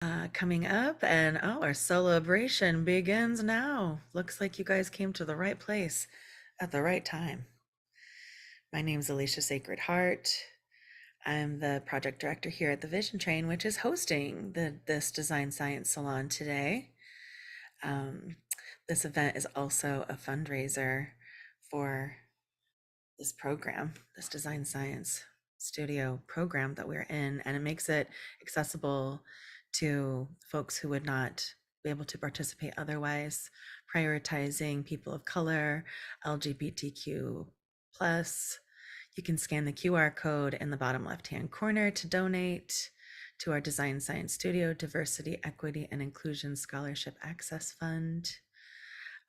Coming up, and our celebration begins now. Looks like you guys came to the right place at the right time. My name's Alicia Sacred Heart. I'm the project director here at the Vision Train, which is hosting this Design Science Salon today. Um, this event is also a fundraiser for this program, this Design Science Studio program that we're in, and it makes it accessible to folks who would not be able to participate otherwise, prioritizing people of color, LGBTQ plus. You can scan the QR code in the bottom left-hand corner to donate to our Design Science Studio Diversity, Equity, and Inclusion Scholarship Access Fund.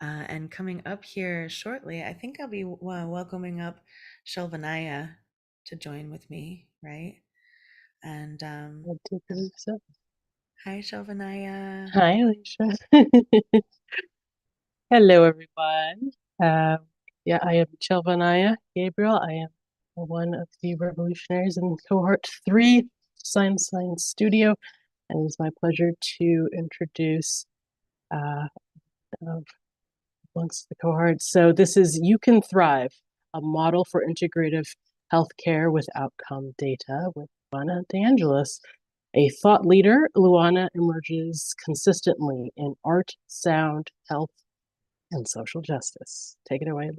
And coming up here shortly, I think I'll be welcoming up Shelvanaya to join with me, right? And I do believe so. hi, Shelvanaya. Hi, Alicia. Hello, everyone. Um, I am Chelvanaya Gabriel. I am one of the revolutionaries in cohort 3, Science Studio, and it is my pleasure to introduce uh, amongst the cohort. So this is You Can Thrive, a model for integrative healthcare with outcome data with Luana DeAngelis. A thought leader, Luana emerges consistently in art, sound, health, and social justice. Take it away.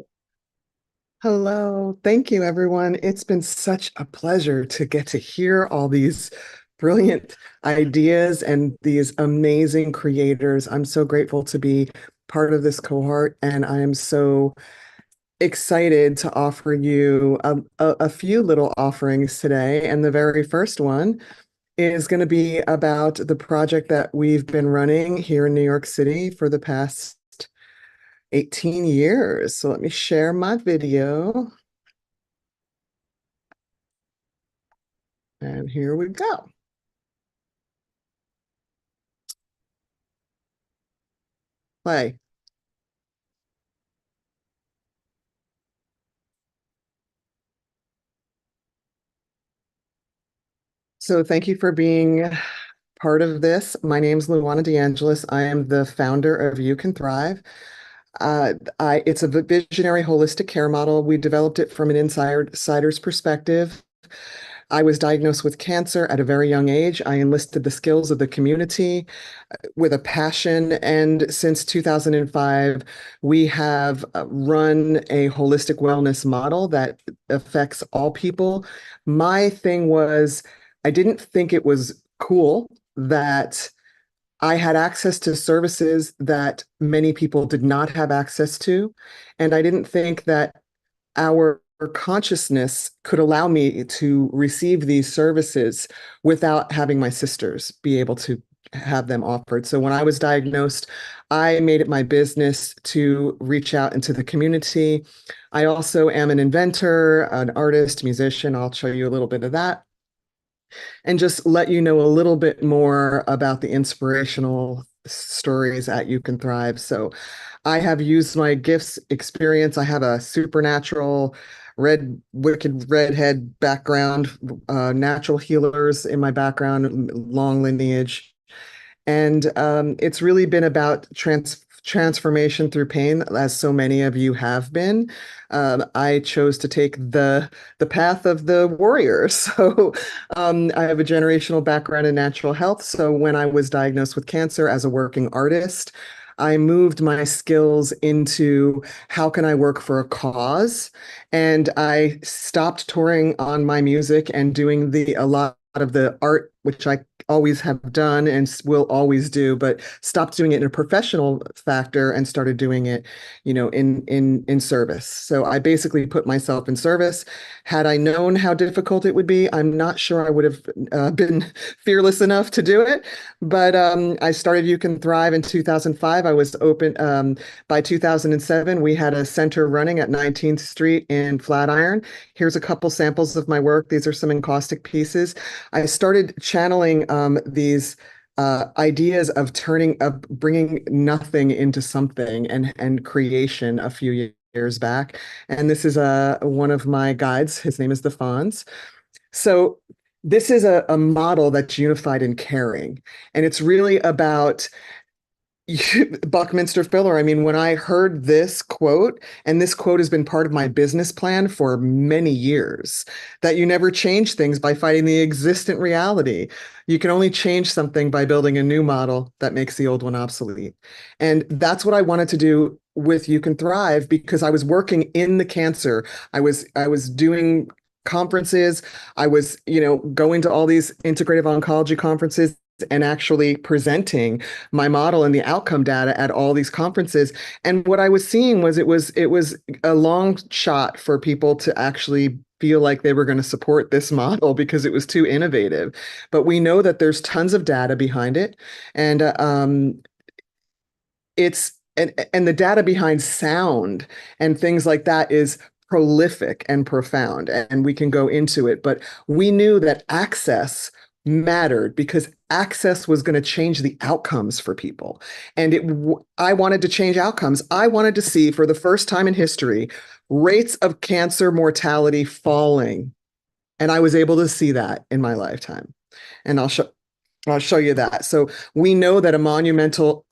Hello. Thank you, everyone. It's been such a pleasure to get to hear all these brilliant ideas and these amazing creators. I'm so grateful to be part of this cohort, and I am so excited to offer you a few little offerings today. And the very first one is going to be about the project that we've been running here in New York City for the past 18 years. So let me share my video. And here we go. Play. So thank you for being part of this. My name is Luana DeAngelis. I am the founder of You Can Thrive. It's a visionary holistic care model. We developed it from an insider's perspective. I was diagnosed with cancer at a very young age. I enlisted the skills of the community with a passion. And since 2005, we have run a holistic wellness model that affects all people. My thing was, I didn't think it was cool that I had access to services that many people did not have access to. And I didn't think that our consciousness could allow me to receive these services without having my sisters be able to have them offered. So when I was diagnosed, I made it my business to reach out into the community. I also am an inventor, an artist, musician. I'll show you a little bit of that and just let you know a little bit more about the inspirational stories at You Can Thrive. So I have used my gifts experience. I have a supernatural wicked redhead background, natural healers in my background, long lineage. And it's really been about transformation through pain, as so many of you have been. I chose to take the path of the warrior. So I have a generational background in natural health. So when I was diagnosed with cancer as a working artist, I moved my skills into how can I work for a cause? And I stopped touring on my music and doing a lot of the art, which I always have done and will always do, but stopped doing it in a professional factor and started doing it, in service. So I basically put myself in service. Had I known how difficult it would be, I'm not sure I would have been fearless enough to do it. But I started You Can Thrive in 2005. I was open by 2007. We had a center running at 19th Street in Flatiron. Here's a couple samples of my work. These are some encaustic pieces. I started channeling these ideas of bringing nothing into something and creation a few years back. And this is one of my guides. His name is the Fonz. So this is a model that's unified in caring. And it's really about Buckminster Fuller. I mean, when I heard this quote, and this quote has been part of my business plan for many years, that you never change things by fighting the existent reality. You can only change something by building a new model that makes the old one obsolete. And that's what I wanted to do with You Can Thrive, because I was working in the cancer. I was doing conferences. I was, going to all these integrative oncology conferences and actually presenting my model and the outcome data at all these conferences. And what I was seeing was it was a long shot for people to actually feel like they were going to support this model because it was too innovative. But we know that there's tons of data behind it, and it's and the data behind sound and things like that is prolific and profound, and we can go into it. But we knew that access mattered because access was going to change the outcomes for people. And I wanted to change outcomes. I wanted to see, for the first time in history, rates of cancer mortality falling. And I was able to see that in my lifetime. And I'll show you that. So we know that a monumental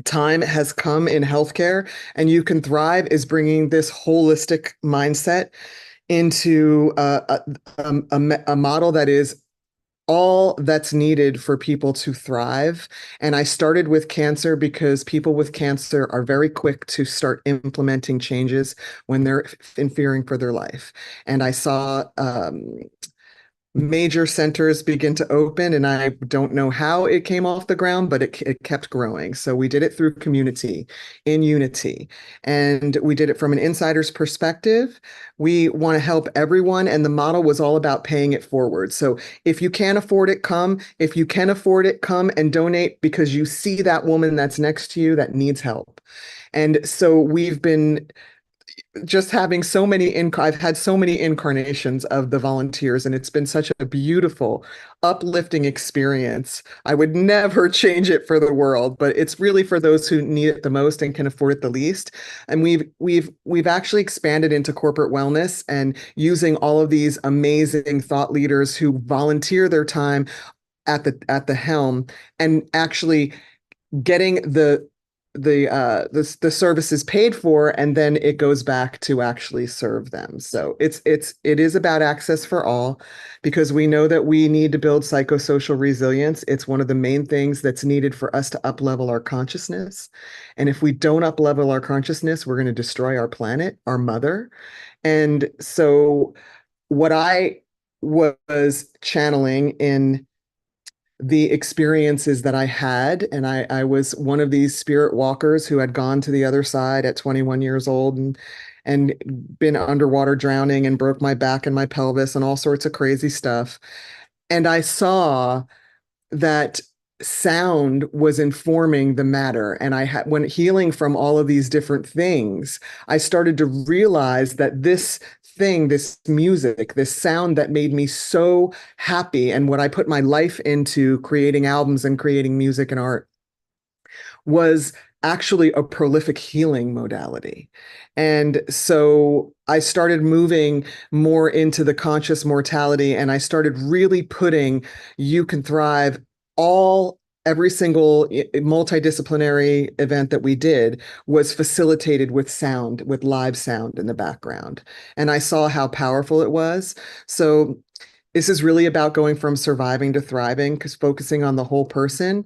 time has come in healthcare, and You Can Thrive is bringing this holistic mindset into a model that is all that's needed for people to thrive. And I started with cancer because people with cancer are very quick to start implementing changes when they're fearing for their life. And I saw major centers begin to open, and I don't know how it came off the ground, but it kept growing. So we did it through community in unity, and we did it from an insider's perspective. We want to help everyone, and the model was all about paying it forward. So if you can't afford it, come. If you can afford it, come and donate, because you see that woman that's next to you that needs help. And so we've been just having I've had so many incarnations of the volunteers, and it's been such a beautiful, uplifting experience. I would never change it for the world, but it's really for those who need it the most and can afford it the least. And we've actually expanded into corporate wellness and using all of these amazing thought leaders who volunteer their time at the helm, and actually getting the services paid for, and then it goes back to actually serve them. So it is about access for all, because we know that we need to build psychosocial resilience. It's one of the main things that's needed for us to up-level our consciousness. And if we don't up-level our consciousness, we're going to destroy our planet, our mother. And so what I was channeling in the experiences that I had. And I was one of these spirit walkers who had gone to the other side at 21 years old, and been underwater drowning and broke my back and my pelvis and all sorts of crazy stuff. And I saw that sound was informing the matter. And when healing from all of these different things, I started to realize that this thing, this music, this sound that made me so happy, and what I put my life into creating albums and creating music and art, was actually a prolific healing modality. And so I started moving more into the conscious mortality, and I started really putting You Can Thrive, every single multidisciplinary event that we did was facilitated with sound, with live sound in the background. And I saw how powerful it was. So this is really about going from surviving to thriving, because focusing on the whole person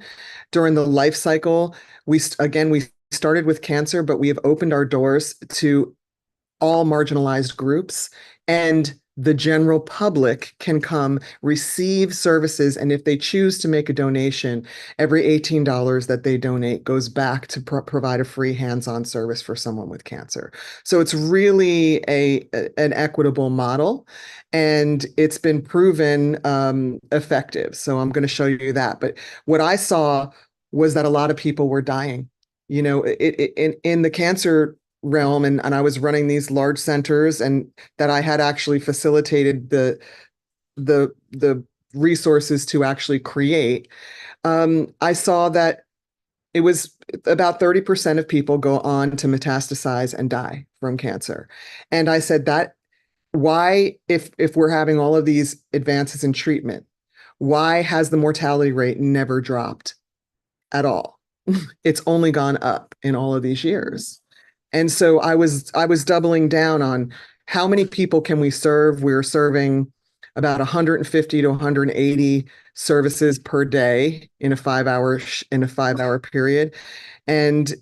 during the life cycle. We started with cancer, but we have opened our doors to all marginalized groups, and the general public can come receive services. And if they choose to make a donation, every $18 that they donate goes back to provide a free hands-on service for someone with cancer. So it's really an equitable model, and it's been proven effective. So I'm going to show you that. But what I saw was that a lot of people were dying. In the cancer realm, and I was running these large centers, and that I had actually facilitated the resources to actually create. I saw that it was about 30% of people go on to metastasize and die from cancer. And I said, why, if we're having all of these advances in treatment, why has the mortality rate never dropped at all? It's only gone up in all of these years. And so I was doubling down on how many people can we serve? We're serving about 150 to 180 services per day in a 5 hour period. And,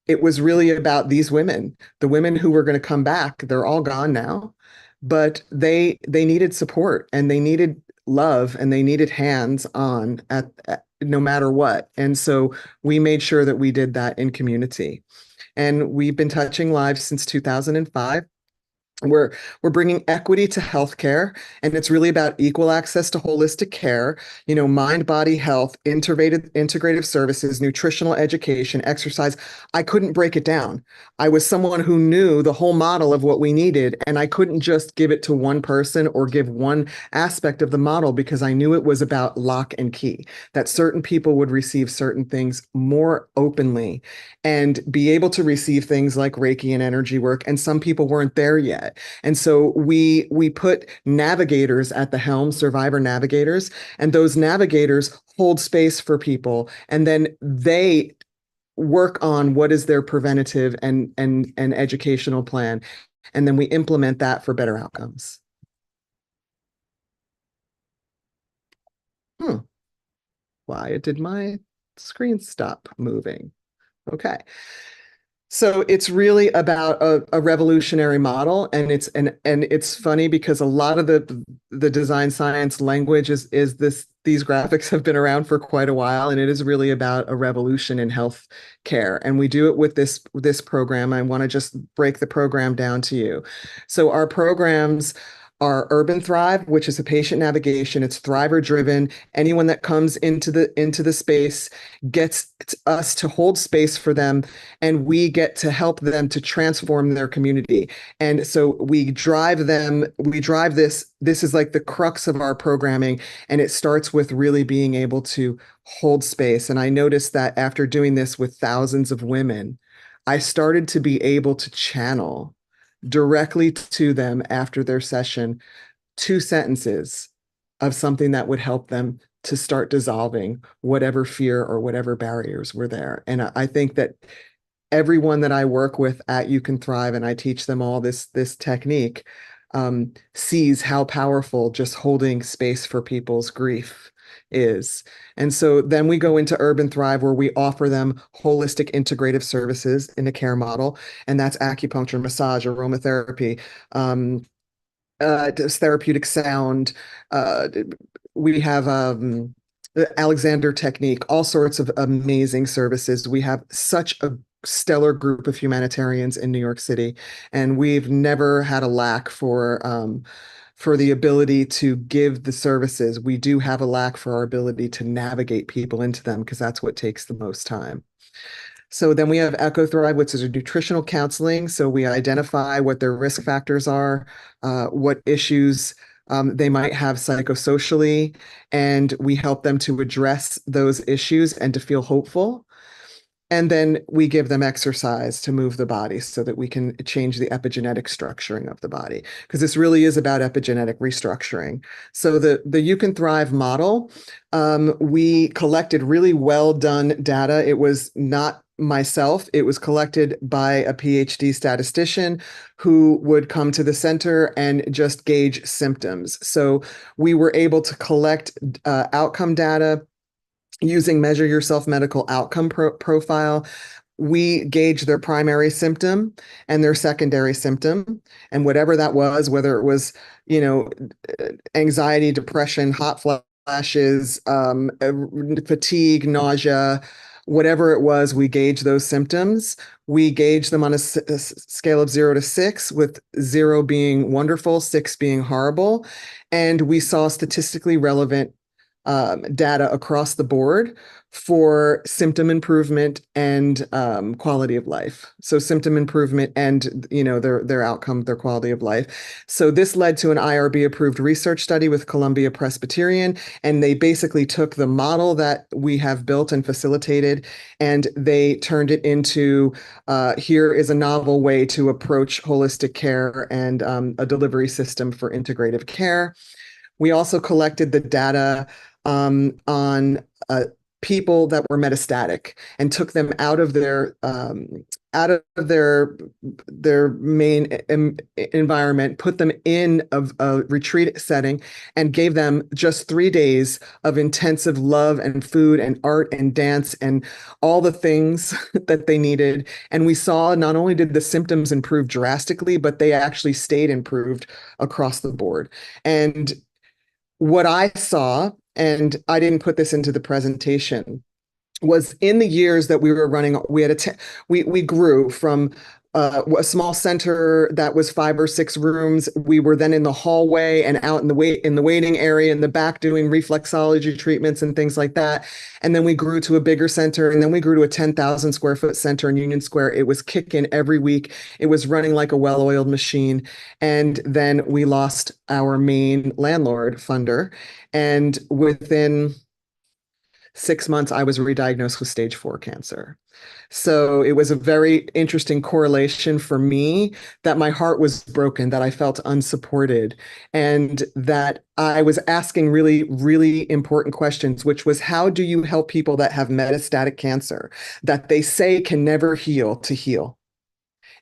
it was really about these women, the women who were going to come back. They're all gone now, but they needed support and they needed love and they needed hands on at no matter what. And so we made sure that we did that in community. And we've been touching lives since 2005. We're bringing equity to healthcare, and it's really about equal access to holistic care, mind, body health, integrative services, nutritional education, exercise. I couldn't break it down. I was someone who knew the whole model of what we needed, and I couldn't just give it to one person or give one aspect of the model because I knew it was about lock and key, that certain people would receive certain things more openly and be able to receive things like Reiki and energy work, and some people weren't there yet. And so we put navigators at the helm, survivor navigators, and those navigators hold space for people, and then they work on what is their preventative and educational plan, and then we implement that for better outcomes. Why did my screen stop moving? Okay. So it's really about a revolutionary model, and it's funny because a lot of the design science language is these graphics have been around for quite a while, and it is really about a revolution in health care. And we do it with this program. I want to just break the program down to you. So our programs are Urban Thrive, which is a patient navigation. It's thriver driven. Anyone that comes into the space gets us to hold space for them, and we get to help them to transform their community. And so we drive this. This is like the crux of our programming, and it starts with really being able to hold space. And I noticed that after doing this with thousands of women, I started to be able to channel directly to them after their session 2 sentences of something that would help them to start dissolving whatever fear or whatever barriers were there. And I think that everyone that I work with at You Can Thrive, and I teach them all this technique, sees how powerful just holding space for people's grief is. And so then we go into Urban Thrive, where we offer them holistic integrative services in a care model, and that's acupuncture, massage, aromatherapy, therapeutic sound. We have the Alexander technique, all sorts of amazing services. We have such a stellar group of humanitarians in New York City, and we've never had a lack for the ability to give the services. We do have a lack for our ability to navigate people into them, because that's what takes the most time. So then we have Echo Thrive, which is a nutritional counseling. So we identify what their risk factors are, what issues they might have psychosocially, and we help them to address those issues and to feel hopeful. And then we give them exercise to move the body so that we can change the epigenetic structuring of the body, because this really is about epigenetic restructuring. So the You Can Thrive model, we collected really well done data. It was not myself. It was collected by a PhD statistician who would come to the center and just gauge symptoms. So we were able to collect outcome data using Measure Yourself Medical Outcome Profile. We gauge their primary symptom and their secondary symptom, and whatever that was, whether it was, anxiety, depression, hot flashes, fatigue, nausea, whatever it was, we gauge those symptoms. We gauge them on a scale of 0 to 6, with 0 being wonderful, 6 being horrible. And we saw statistically relevant data across the board for symptom improvement and quality of life. So symptom improvement and their outcome, their quality of life. So this led to an IRB approved research study with Columbia Presbyterian, and they basically took the model that we have built and facilitated, and they turned it into here is a novel way to approach holistic care and a delivery system for integrative care. We also collected the data on people that were metastatic and took them out of their main environment, put them in a retreat setting, and gave them just 3 days of intensive love and food and art and dance and all the things that they needed. And we saw not only did the symptoms improve drastically, but they actually stayed improved across the board. And what I saw, and I didn't put this into the presentation, was in the years that we were running, we grew from a small center that was 5 or 6 rooms. We were then in the hallway and out in the waiting area in the back doing reflexology treatments and things like that. And then we grew to a bigger center, and then we grew to a 10,000 square foot center in Union Square. It was kicking every week. It was running like a well-oiled machine. And then we lost our main landlord funder, and within 6 months, I was re-diagnosed with stage 4 cancer. So it was a very interesting correlation for me that my heart was broken, that I felt unsupported, and that I was asking really, really important questions, which was, how do you help people that have metastatic cancer that they say can never heal to heal?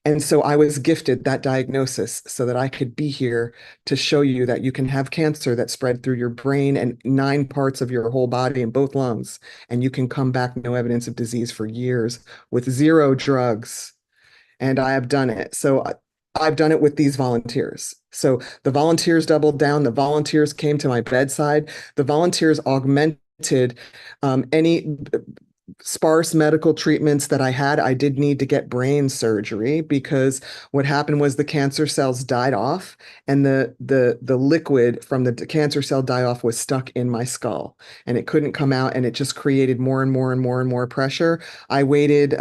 And so I was gifted that diagnosis so that I could be here to show you that you can have cancer that spread through your brain and 9 parts of your whole body and both lungs, and you can come back no evidence of disease for years with 0 drugs. And I have done it. So I've done it with these volunteers. So the volunteers doubled down. The volunteers came to my bedside. The volunteers augmented any sparse medical treatments that I had. I did need to get brain surgery because what happened was the cancer cells died off, and the liquid from the cancer cell die off was stuck in my skull, and it couldn't come out, and it just created more and more and more and more pressure. I waited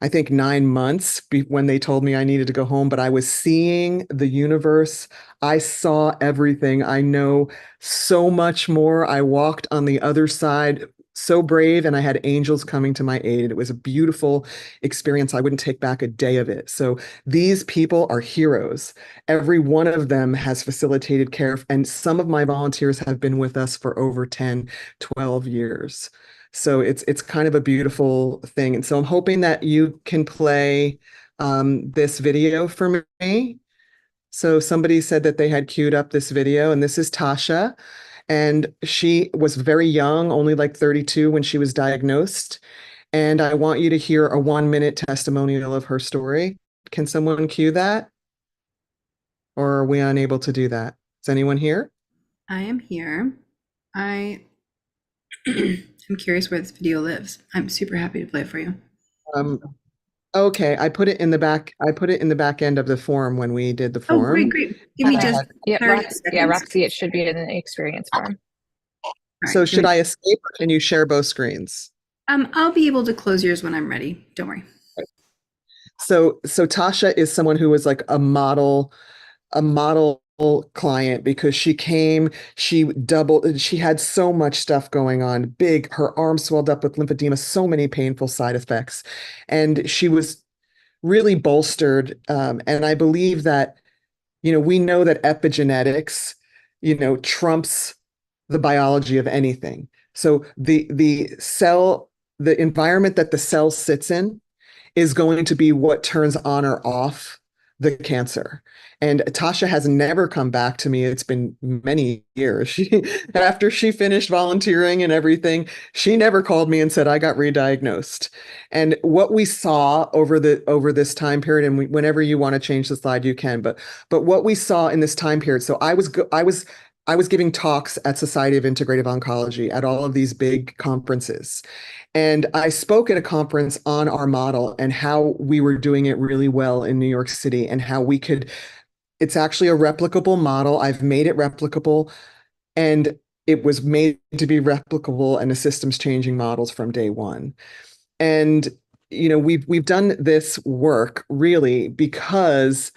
I think 9 months when they told me I needed to go home, but I was seeing the universe. I saw everything. I know so much more. I walked on the other side so brave, and I had angels coming to my aid. It was a beautiful experience. I wouldn't take back a day of it. So these people are heroes. Every one of them has facilitated care, and some of my volunteers have been with us for over 10, 12 years. So it's kind of a beautiful thing. And so I'm hoping that you can play this video for me. So somebody said that they had queued up this video, and this is Tasha. And she was very young, only like 32 when she was diagnosed. And I want you to hear a 1-minute testimonial of her story. Can someone cue that? Or are we unable to do that? Is anyone here? I am here. I am curious where this video lives. I'm super happy to play it for you. Um, okay, I put it in the back. I put it in the back end of the form when we did the Oh, form. great. Give me just Yep, 30 yeah, seconds. Roxy, it should be in the experience form. All So right, should I escape, or can you share both screens? I'll be able to close yours when I'm ready. Don't worry. So Tasha is someone who was like a model client, because she came, she doubled, she had so much stuff going on, big, her arm swelled up with lymphedema, so many painful side effects. And she was really bolstered. And I believe that, we know that epigenetics, trumps the biology of anything. So the environment that the cell sits in is going to be what turns on or off the cancer. And Tasha has never come back to me. It's been many years. After she finished volunteering and everything, she never called me and said, I got re-diagnosed. And what we saw over this time period, and whenever you want to change the slide, you can, but what we saw in this time period, so I was giving talks at Society of Integrative Oncology at all of these big conferences. And I spoke at a conference on our model and how we were doing it really well in New York City, and how it's actually a replicable model. I've made it replicable. And it was made to be replicable and the system's changing models from day one. And we've done this work really because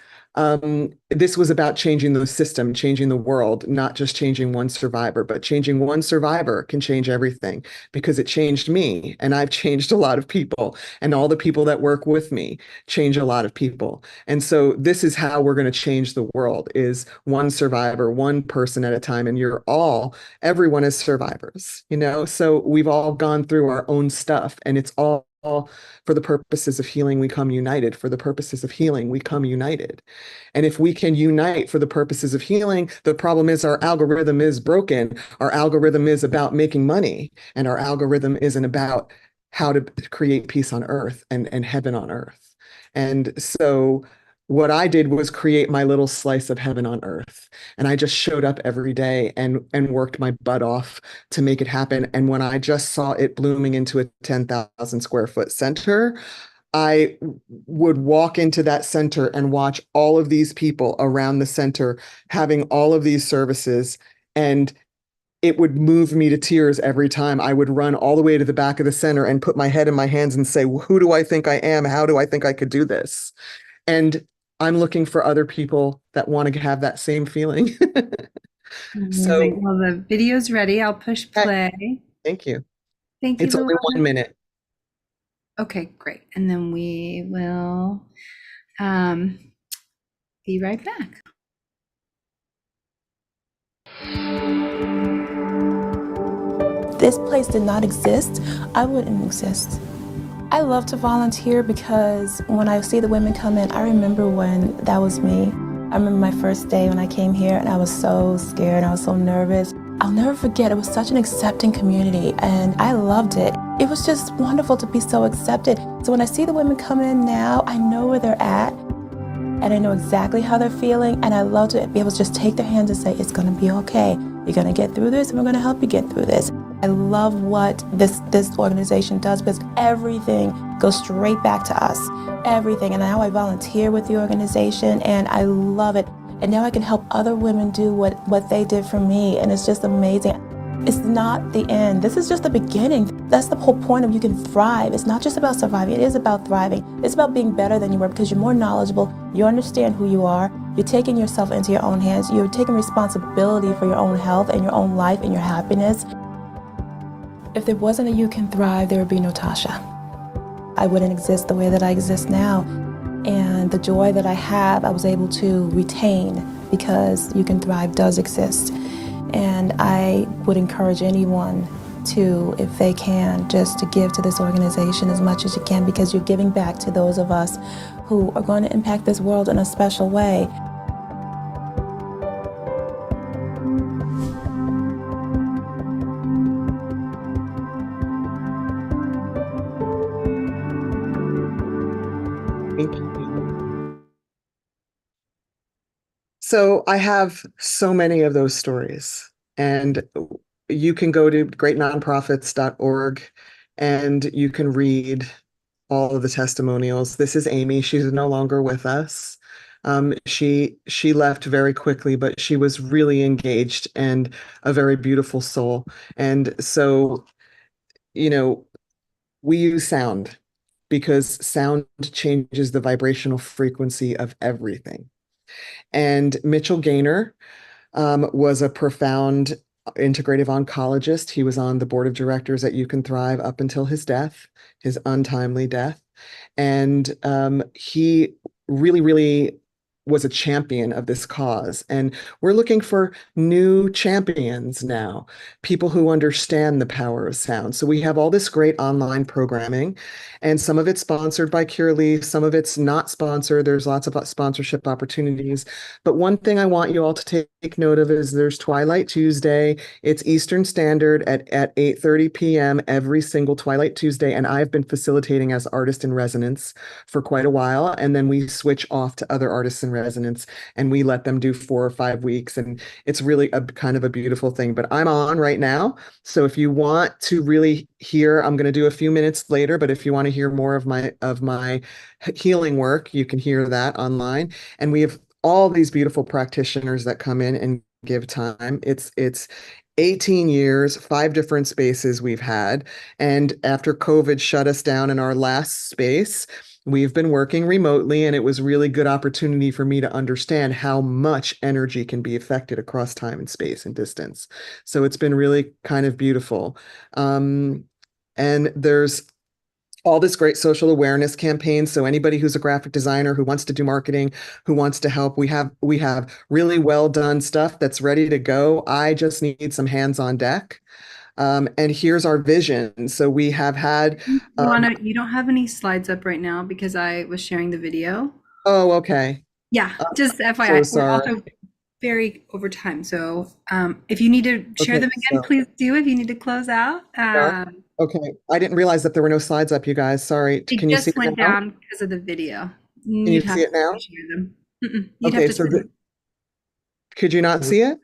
this was about changing the system, changing the world, not just changing one survivor, but changing one survivor can change everything because it changed me and I've changed a lot of people, and all the people that work with me change a lot of people. And so this is how we're going to change the world, is one survivor, one person at a time. And everyone is survivors, so we've all gone through our own stuff, and it's all for the purposes of healing, we come united. For the purposes of healing, we come united. And if we can unite for the purposes of healing, the problem is our algorithm is broken. Our algorithm is about making money, and our algorithm isn't about how to create peace on earth and heaven on earth. And so what I did was create my little slice of heaven on earth. And I just showed up every day and worked my butt off to make it happen. And when I just saw it blooming into a 10,000 square foot center, I would walk into that center and watch all of these people around the center having all of these services. And it would move me to tears every time. I would run all the way to the back of the center and put my head in my hands and say, who do I think I am? How do I think I could do this? And I'm looking for other people that want to have that same feeling. Amazing. So, Well, the video's ready. I'll push play. thank you. Thank you, It's only Luana. 1 minute. Okay, great. And then we will be right back. This place did not exist, I wouldn't exist. I love to volunteer because when I see the women come in, I remember when that was me. I remember my first day when I came here and I was so scared, I was so nervous. I'll never forget, it was such an accepting community and I loved it. It was just wonderful to be so accepted. So when I see the women come in now, I know where they're at and I know exactly how they're feeling, and I love to be able to just take their hands and say, it's gonna be okay. You're gonna get through this and we're gonna help you get through this. I love what this organization does because everything goes straight back to us, everything. And now I volunteer with the organization and I love it. And now I can help other women do what they did for me, and it's just amazing. It's not the end. This is just the beginning. That's the whole point of You Can Thrive. It's not just about surviving. It is about thriving. It's about being better than you were because you're more knowledgeable. You understand who you are. You're taking yourself into your own hands. You're taking responsibility for your own health and your own life and your happiness. If there wasn't a You Can Thrive, there would be no Tasha. I wouldn't exist the way that I exist now. And the joy that I have, I was able to retain because You Can Thrive does exist. And I would encourage anyone to, if they can, just to give to this organization as much as you can, because you're giving back to those of us who are going to impact this world in a special way. Thank you. So I have so many of those stories, and you can go to greatnonprofits.org and you can read all of the testimonials. This is Amy. She's no longer with us. She left very quickly, but she was really engaged and a very beautiful soul. And so, we use sound because sound changes the vibrational frequency of everything. And Mitchell Gaynor was a profound integrative oncologist. He was on the board of directors at You Can Thrive up until his death, his untimely death. And he really, really was a champion of this cause. And we're looking for new champions now, people who understand the power of sound. So we have all this great online programming, and some of it's sponsored by Cureleaf, some of it's not sponsored. There's lots of sponsorship opportunities. But one thing I want you all to take note of is there's Twilight Tuesday. It's Eastern Standard at 8:30 p.m. every single Twilight Tuesday. And I've been facilitating as artist in residence for quite a while. And then we switch off to other artists in residence and we let them do 4 or 5 weeks. And it's really a kind of a beautiful thing. But I'm on right now. So if you want to really hear, I'm going to do a few minutes later, but if you want to hear more of my healing work, you can hear that online. And we have all these beautiful practitioners that come in and give time. It's 18 years, 5 different spaces we've had. And after COVID shut us down in our last space, we've been working remotely, and it was really good opportunity for me to understand how much energy can be affected across time and space and distance. So it's been really kind of beautiful. And there's all this great social awareness campaign. So anybody who's a graphic designer who wants to do marketing, who wants to help, we have really well done stuff that's ready to go. I just need some hands on deck. And here's our vision. So we have had. You don't have any slides up right now because I was sharing the video. Oh, okay. Yeah, just FYI, So we're sorry. also very over time. So if you need to share Okay, them again, so please do. If you need to close out. okay, I didn't realize that there were no slides up, you guys. Sorry. It Can you see just went it now? down because of the video. Can you You'd have see it now? to share them. You'd have Okay, to so share them. could you not see it?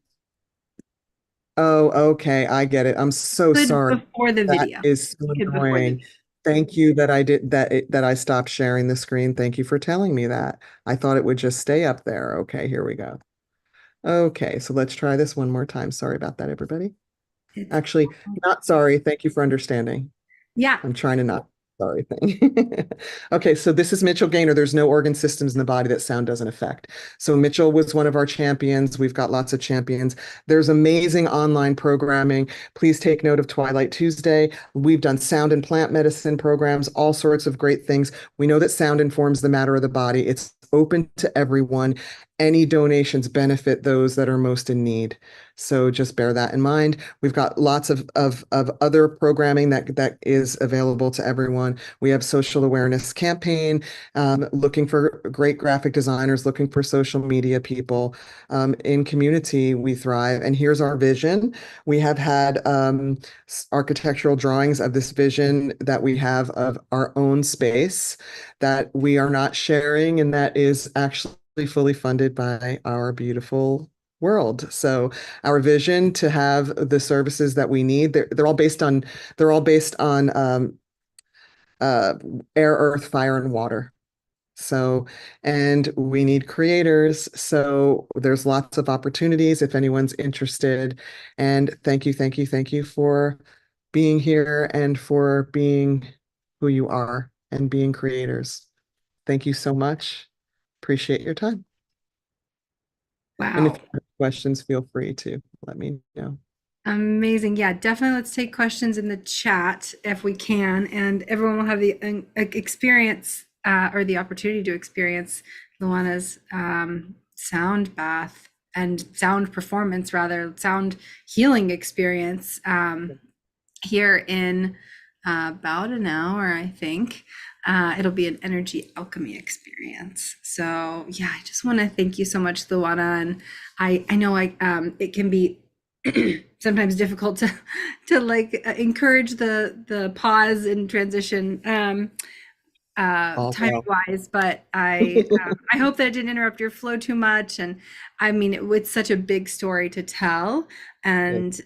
Oh, okay, I get it. I'm so Good sorry. before the That video. is so Good before the annoying. video. Thank you that I did that I stopped sharing the screen. Thank you for telling me that. I thought it would just stay up there. Okay, here we go. Okay, so let's try this one more time. Sorry about that, everybody. It's, Actually, not sorry. Thank you for understanding. yeah. I'm trying to not sorry thing. Okay, so this is Mitchell Gaynor. There's no organ systems in the body that sound doesn't affect. So Mitchell was one of our champions. We've got lots of champions. There's amazing online programming. Please take note of Twilight Tuesday. We've done sound and plant medicine programs, all sorts of great things. We know that sound informs the matter of the body. It's open to everyone. Any donations benefit those that are most in need. So just bear that in mind. We've got lots of other programming that is available to everyone. We have social awareness campaign, looking for great graphic designers, looking for social media people. In community, we thrive. And here's our vision. We have had architectural drawings of this vision that we have of our own space that we are not sharing, and that is actually fully funded by our beautiful world. So our vision to have the services that we need, they're all based on air, earth, fire, and water. So, and we need creators. So there's lots of opportunities if anyone's interested. And thank you, thank you, thank you for being here and for being who you are and being creators. Thank you so much. Appreciate your time. And if Wow. you have questions, feel free to let me know. Amazing. Yeah, definitely. Let's take questions in the chat if we can, and everyone will have the experience or the opportunity to experience Luana's sound bath and sound performance, rather sound healing experience here in about an hour, I think. It'll be an energy alchemy experience. So yeah, I just want to thank you so much, Luana, and I know it can be sometimes difficult to like encourage the pause and transition timing wise, but I hope that it didn't interrupt your flow too much. And I mean, it's such a big story to tell, and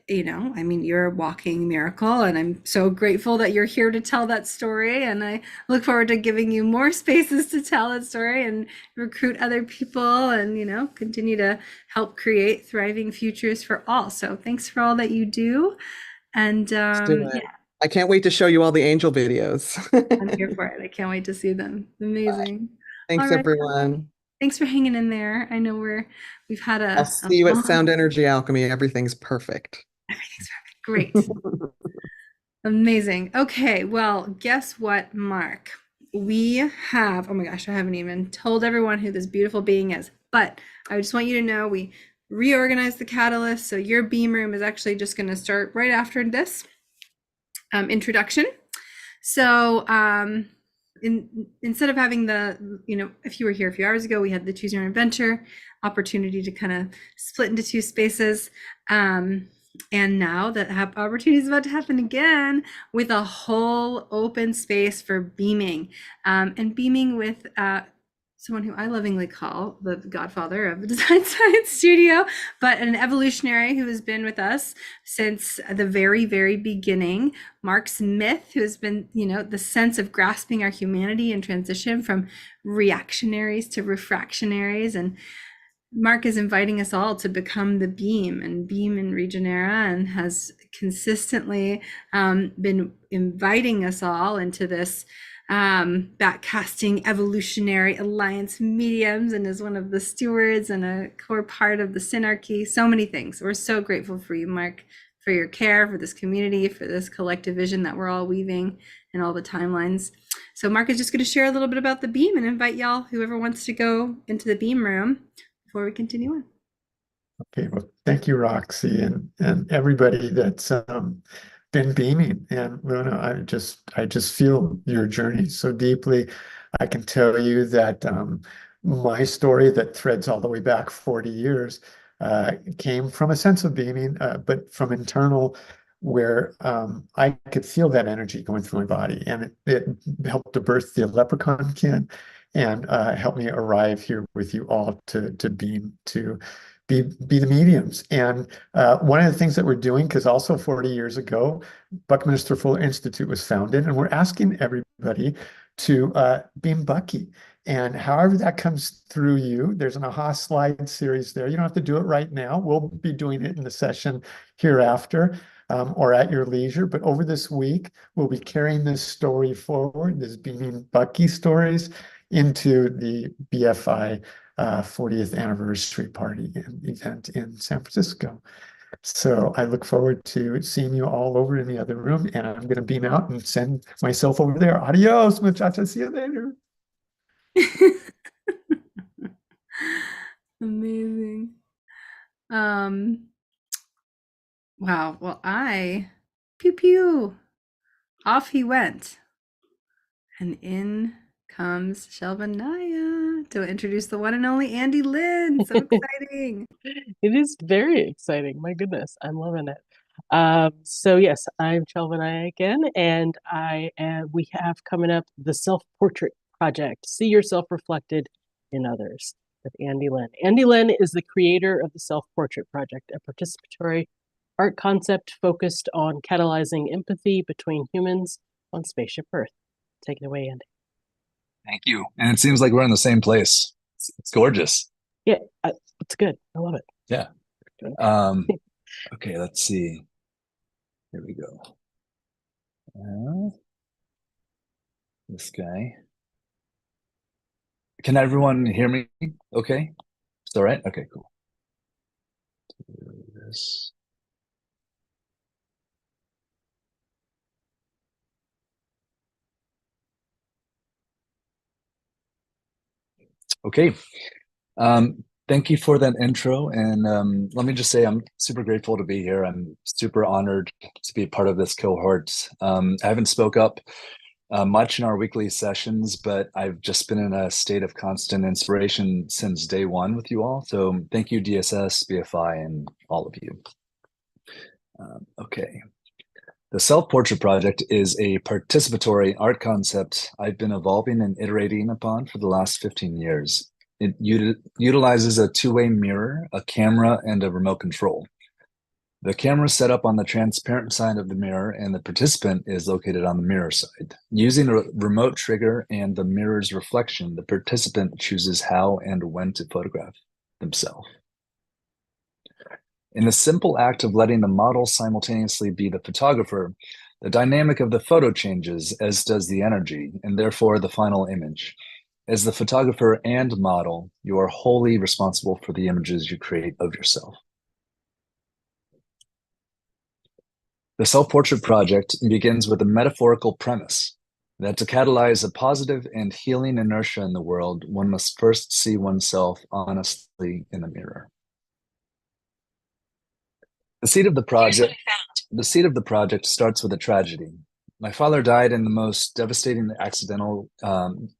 you know, I mean, you're a walking miracle, and I'm so grateful that you're here to tell that story. And I look forward to giving you more spaces to tell that story and recruit other people, and you know, continue to help create thriving futures for all. So thanks for all that you do, and yeah. I can't wait to show you all the angel videos. I'm here for it. I can't wait to see them. Amazing. Thanks, All right. everyone. Thanks for hanging in there. I know we've had I'll a see you at long, Sound Energy Alchemy. Everything's perfect. everything's perfect. Great. Amazing. Okay. Well, guess what, Mark? We have, oh my gosh, I haven't even told everyone who this beautiful being is, but I just want you to know we reorganized the catalyst. So your beam room is actually just going to start right after this introduction. So instead of having the, you know, if you were here a few hours ago, we had the Choose Your Own Adventure opportunity to kind of split into two spaces. And now that opportunity is about to happen again with a whole open space for beaming, and beaming with someone who I lovingly call the godfather of the design science studio, but an evolutionary who has been with us since the very, very beginning, Mark Smith, who has been, you know, the sense of grasping our humanity and transition from reactionaries to refractionaries, and Mark is inviting us all to become the beam and beam in Regenera, and has consistently been inviting us all into this backcasting evolutionary alliance mediums, and is one of the stewards and a core part of the synarchy. So many things. We're so grateful for you, Mark, for your care, for this community, for this collective vision that we're all weaving, and all the timelines. So Mark is just going to share a little bit about the beam and invite y'all, whoever wants to go into the beam room, before we continue on. Okay, well, thank you, Roxy, and everybody that's been beaming. And Luna, I just feel your journey so deeply. I can tell you that my story that threads all the way back 40 years came from a sense of beaming, but from internal, where I could feel that energy going through my body, and it helped to birth the leprechaun kid, and helped me arrive here with you all to beam, to be the mediums. And one of the things that we're doing, because also 40 years ago, Buckminster Fuller Institute was founded, and we're asking everybody to beam Bucky. And however that comes through you, there's an AHA slide series there. You don't have to do it right now. We'll be doing it in the session hereafter, or at your leisure. But over this week, we'll be carrying this story forward, this beaming Bucky stories, into the BFI 40th anniversary party and event in San Francisco. So I look forward to seeing you all over in the other room, and I'm going to beam out and send myself over there. Adios, muchacha. See you later. Amazing. Wow. Well, pew pew, off he went, and in comes Shelvanaya to introduce the one and only Andy Lynn. So exciting. It is very exciting. My goodness, I'm loving it. So yes, I'm Chelvanaya again, and we have coming up the Self-Portrait Project. See yourself reflected in others, with Andy Lynn. Andy Lynn is the creator of the Self-Portrait Project, a participatory art concept focused on catalyzing empathy between humans on Spaceship Earth. Take it away, Andy. Thank you. And it seems like we're in the same place. It's gorgeous. Yeah, it's good. I love it. Yeah. Okay, let's see. Here we go. This guy. Can everyone hear me? Okay. It's all right? Okay, cool. Do this. Okay. Thank you for that intro. And let me just say, I'm super grateful to be here. I'm super honored to be a part of this cohort. I haven't spoke up much in our weekly sessions, but I've just been in a state of constant inspiration since day one with you all. So thank you, DSS, BFI, and all of you. Okay. The Self-Portrait Project is a participatory art concept I've been evolving and iterating upon for the last 15 years. It utilizes a two-way mirror, a camera, and a remote control. The camera is set up on the transparent side of the mirror, and the participant is located on the mirror side. Using a remote trigger and the mirror's reflection, the participant chooses how and when to photograph themselves. In the simple act of letting the model simultaneously be the photographer, the dynamic of the photo changes, as does the energy, and therefore the final image. As the photographer and model, you are wholly responsible for the images you create of yourself. The Self-Portrait Project begins with a metaphorical premise that to catalyze a positive and healing inertia in the world, one must first see oneself honestly in the mirror. The seed of the project starts with a tragedy. My father died in the most devastating accidental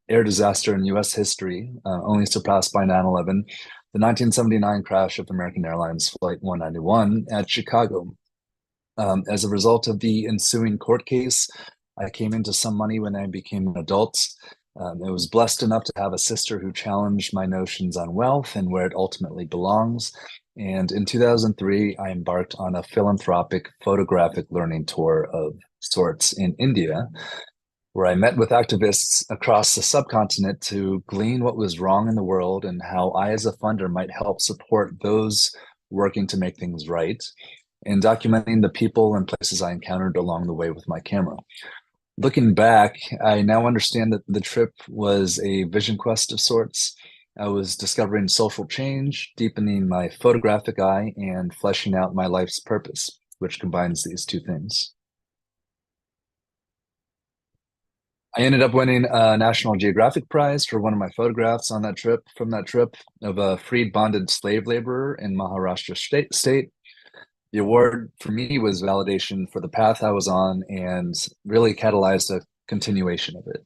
air disaster in U.S. history, only surpassed by 9/11, the 1979 crash of American Airlines Flight 191 at Chicago. As a result of the ensuing court case, I came into some money when I became an adult. I was blessed enough to have a sister who challenged my notions on wealth and where it ultimately belongs. And in 2003, I embarked on a philanthropic photographic learning tour of sorts in India, where I met with activists across the subcontinent to glean what was wrong in the world and how I, as a funder, might help support those working to make things right, and documenting the people and places I encountered along the way with my camera. Looking back, I now understand that the trip was a vision quest of sorts. I was discovering social change, deepening my photographic eye, and fleshing out my life's purpose, which combines these two things. I ended up winning a National Geographic Prize for one of my photographs on that trip, from that trip, of a freed bonded slave laborer in Maharashtra state. The award for me was validation for the path I was on and really catalyzed a continuation of it.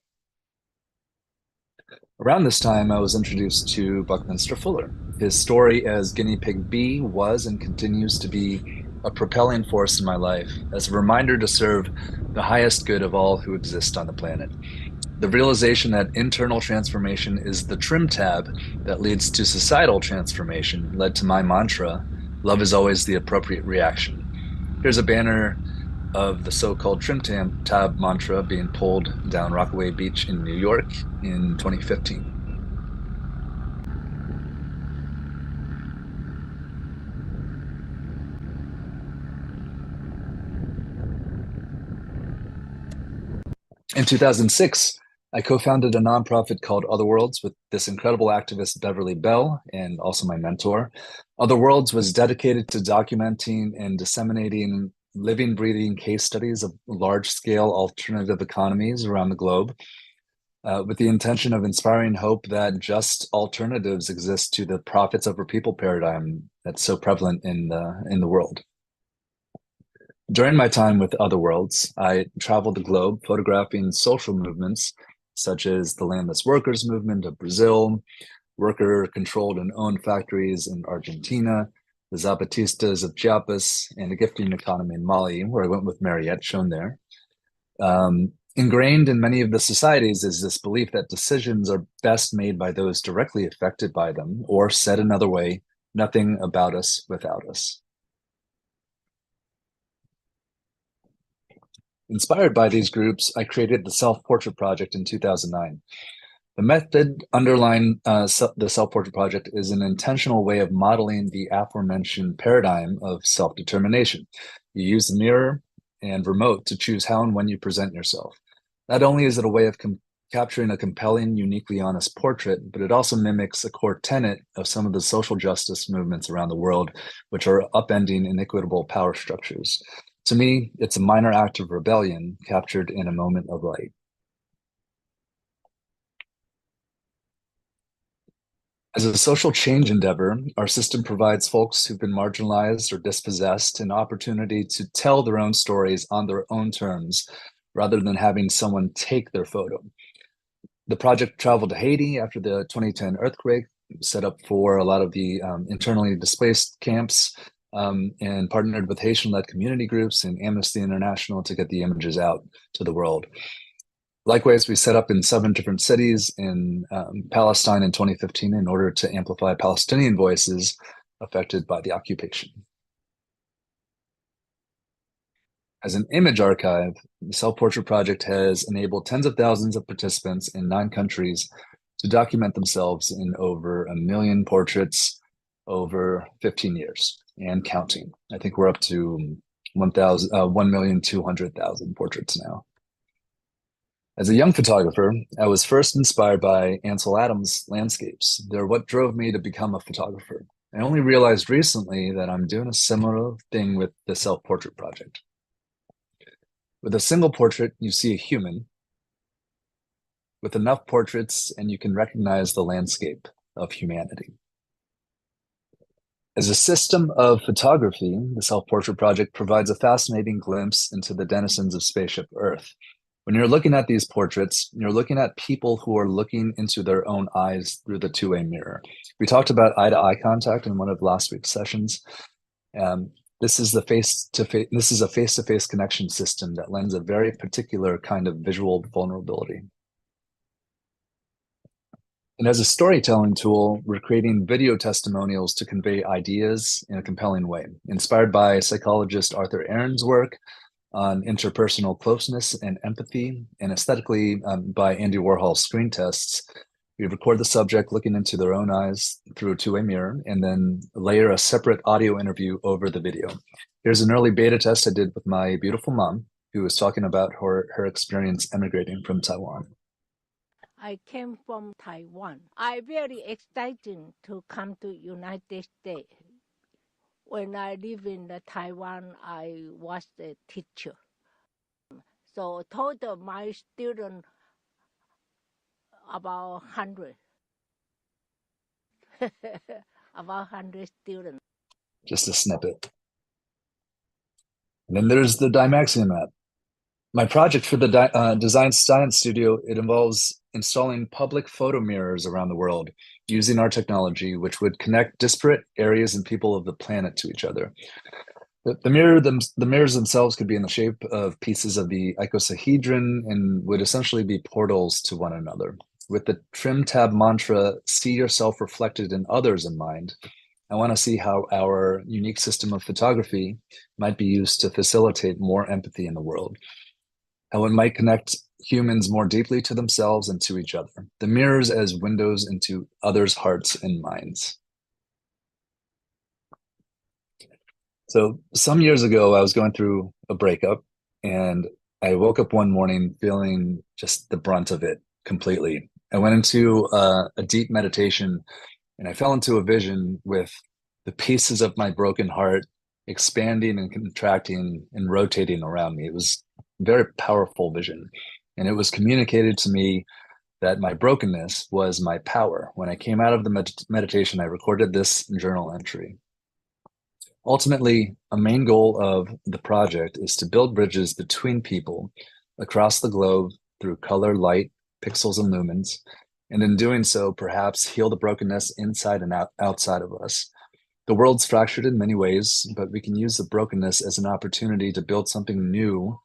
Around this time, I was introduced to Buckminster Fuller. His story as guinea pig B was and continues to be a propelling force in my life, as a reminder to serve the highest good of all who exist on the planet. The realization that internal transformation is the trim tab that leads to societal transformation led to my mantra, love is always the appropriate reaction. Here's a banner of the so-called trim tab mantra being pulled down Rockaway Beach in New York in 2015. In 2006, I co-founded a nonprofit called Otherworlds with this incredible activist, Beverly Bell, and also my mentor. Otherworlds was dedicated to documenting and disseminating living, breathing case studies of large-scale alternative economies around the globe, with the intention of inspiring hope that just alternatives exist to the profits over people paradigm that's so prevalent in the world. During my time with Otherworlds, I traveled the globe photographing social movements such as the landless workers movement of Brazil, worker-controlled and owned factories in Argentina, the Zapatistas of Chiapas, and the gifting economy in Mali, where I went with Mariette, shown there. Ingrained in many of the societies is this belief that decisions are best made by those directly affected by them, or said another way, nothing about us without us. Inspired by these groups, I created the Self-Portrait Project in 2009. The method underlying the Self-Portrait Project is an intentional way of modeling the aforementioned paradigm of self-determination. You use the mirror and remote to choose how and when you present yourself. Not only is it a way of capturing a compelling, uniquely honest portrait, but it also mimics a core tenet of some of the social justice movements around the world, which are upending inequitable power structures. To me, it's a minor act of rebellion captured in a moment of light. As a social change endeavor, our system provides folks who've been marginalized or dispossessed an opportunity to tell their own stories on their own terms, rather than having someone take their photo. The project traveled to Haiti after the 2010 earthquake, set up for a lot of the internally displaced camps, and partnered with Haitian-led community groups and Amnesty International to get the images out to the world. Likewise, we set up in 7 different cities in Palestine in 2015 in order to amplify Palestinian voices affected by the occupation. As an image archive, the Self-Portrait Project has enabled tens of thousands of participants in 9 countries to document themselves in over 1 million portraits over 15 years and counting. I think we're up to 1,200,000 portraits now. As a young photographer, I was first inspired by Ansel Adams' landscapes. They're what drove me to become a photographer. I only realized recently that I'm doing a similar thing with the Self-Portrait Project. With a single portrait, you see a human. With enough portraits, and you can recognize the landscape of humanity. As a system of photography, the Self-Portrait Project provides a fascinating glimpse into the denizens of spaceship Earth. When you're looking at these portraits, you're looking at people who are looking into their own eyes through the two-way mirror. We talked about eye-to-eye contact in one of last week's sessions. This is a face-to-face connection system that lends a very particular kind of visual vulnerability. And as a storytelling tool, we're creating video testimonials to convey ideas in a compelling way. Inspired by psychologist Arthur Aaron's work, on interpersonal closeness and empathy, and aesthetically by Andy Warhol's screen tests. We record the subject looking into their own eyes through a two-way mirror, and then layer a separate audio interview over the video. Here's an early beta test I did with my beautiful mom, who was talking about her experience emigrating from Taiwan. I came from Taiwan. I very exciting to come to United States. When I live in Taiwan, I was a teacher. So total my student about 100. About 100 students. Just a snippet. And then there's the Dymaxion map. My project for the Design Science Studio, it involves installing public photo mirrors around the world using our technology, which would connect disparate areas and people of the planet to each other. The mirrors themselves could be in the shape of pieces of the icosahedron and would essentially be portals to one another. With the trim tab mantra, see yourself reflected in others in mind, I want to see how our unique system of photography might be used to facilitate more empathy in the world, how it might connect humans more deeply to themselves and to each other. The mirrors as windows into others' hearts and minds. So some years ago, I was going through a breakup, and I woke up one morning feeling just the brunt of it completely. I went into a deep meditation, and I fell into a vision with the pieces of my broken heart expanding and contracting and rotating around me. It was a very powerful vision. And it was communicated to me that my brokenness was my power. When I came out of the meditation, I recorded this journal entry. Ultimately, a main goal of the project is to build bridges between people across the globe through color, light, pixels, and lumens. And in doing so, perhaps heal the brokenness inside and outside of us. The world's fractured in many ways, but we can use the brokenness as an opportunity to build something new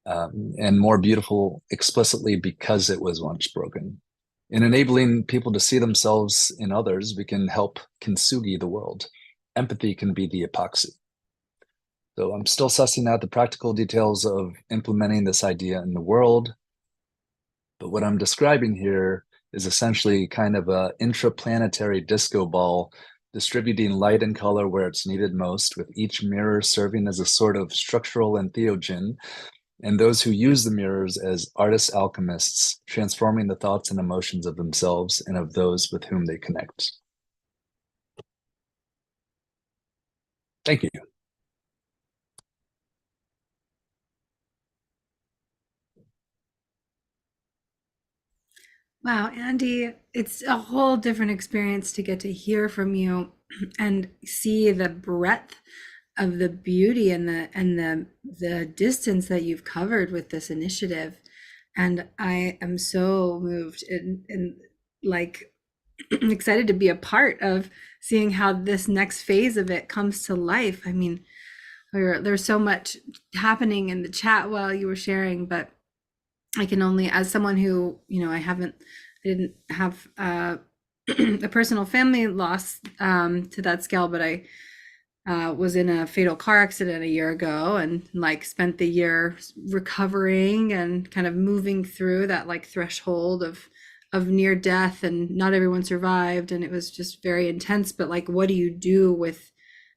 and more beautiful explicitly because it was once broken. In enabling people to see themselves in others, we can help kintsugi the world. Empathy can be the epoxy. So I'm still sussing out the practical details of implementing this idea in the world. But what I'm describing here is essentially kind of an intraplanetary disco ball, distributing light and color where it's needed most, with each mirror serving as a sort of structural entheogen, and those who use the mirrors as artist alchemists, transforming the thoughts and emotions of themselves and of those with whom they connect. Thank you. Wow, Andy, it's a whole different experience to get to hear from you and see the breadth of the beauty and the distance that you've covered with this initiative. And I am so moved and like excited to be a part of seeing how this next phase of it comes to life. I mean, there's so much happening in the chat while you were sharing, but I can only, as someone who, I didn't have a personal family loss to that scale, but I was in a fatal car accident a year ago and spent the year recovering and kind of moving through that threshold of near death, and not everyone survived, and it was just very intense. But what do you do with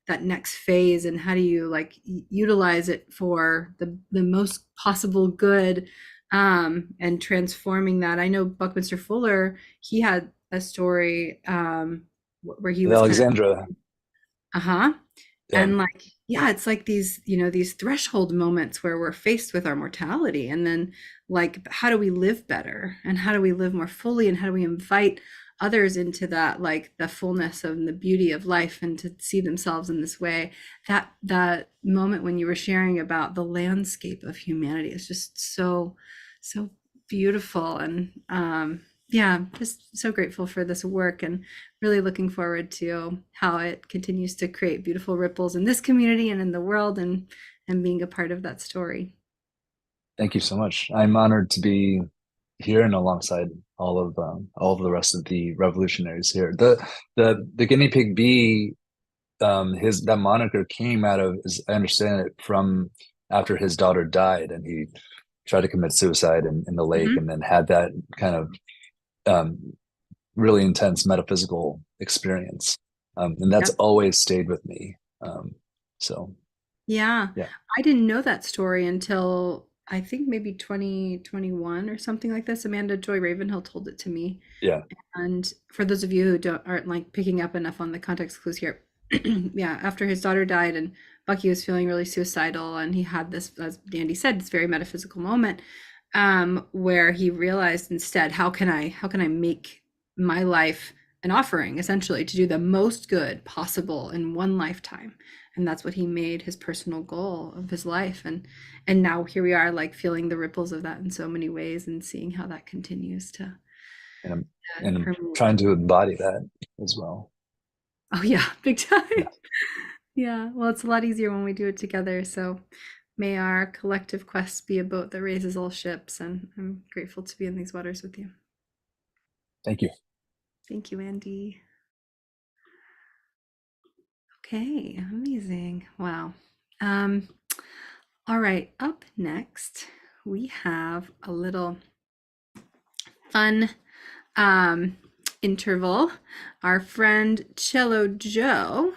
that next phase, and how do you utilize it for the most possible good, and transforming that? I know Buckminster Fuller, he had a story where he was Alexandra. Yeah. And it's these threshold moments where we're faced with our mortality, and then how do we live better, and how do we live more fully, and how do we invite others into that, the fullness of the beauty of life, and to see themselves in this way. That moment when you were sharing about the landscape of humanity is just so beautiful. And just so grateful for this work, and really looking forward to how it continues to create beautiful ripples in this community and in the world, and being a part of that story. Thank you so much. I'm honored to be here and alongside all of the rest of the revolutionaries here. The guinea pig bee, that moniker came out of, as I understand it, from after his daughter died, and he tried to commit suicide in the lake, and then had that kind of really intense metaphysical experience. And that's always stayed with me. So Yeah. yeah. I didn't know that story until I think maybe 2021 or something like this. Amanda Joy Ravenhill told it to me. Yeah. And for those of you who aren't like picking up enough on the context clues here, yeah, after his daughter died and Bucky was feeling really suicidal, and he had this, as Dandy said, this very metaphysical moment where he realized instead, how can I make my life an offering, essentially, to do the most good possible in one lifetime. And that's what he made his personal goal of his life. And now here we are, like feeling the ripples of that in so many ways, and seeing how that continues to And I'm permeate. trying to embody that as well. Oh yeah, big time. Yeah. Well, it's a lot easier when we do it together. So may our collective quest be a boat that raises all ships. And I'm grateful to be in these waters with you. Thank you. Thank you, Andy. Okay, amazing. Wow. All right, up next, we have a little fun interval. Our friend Cello Joe,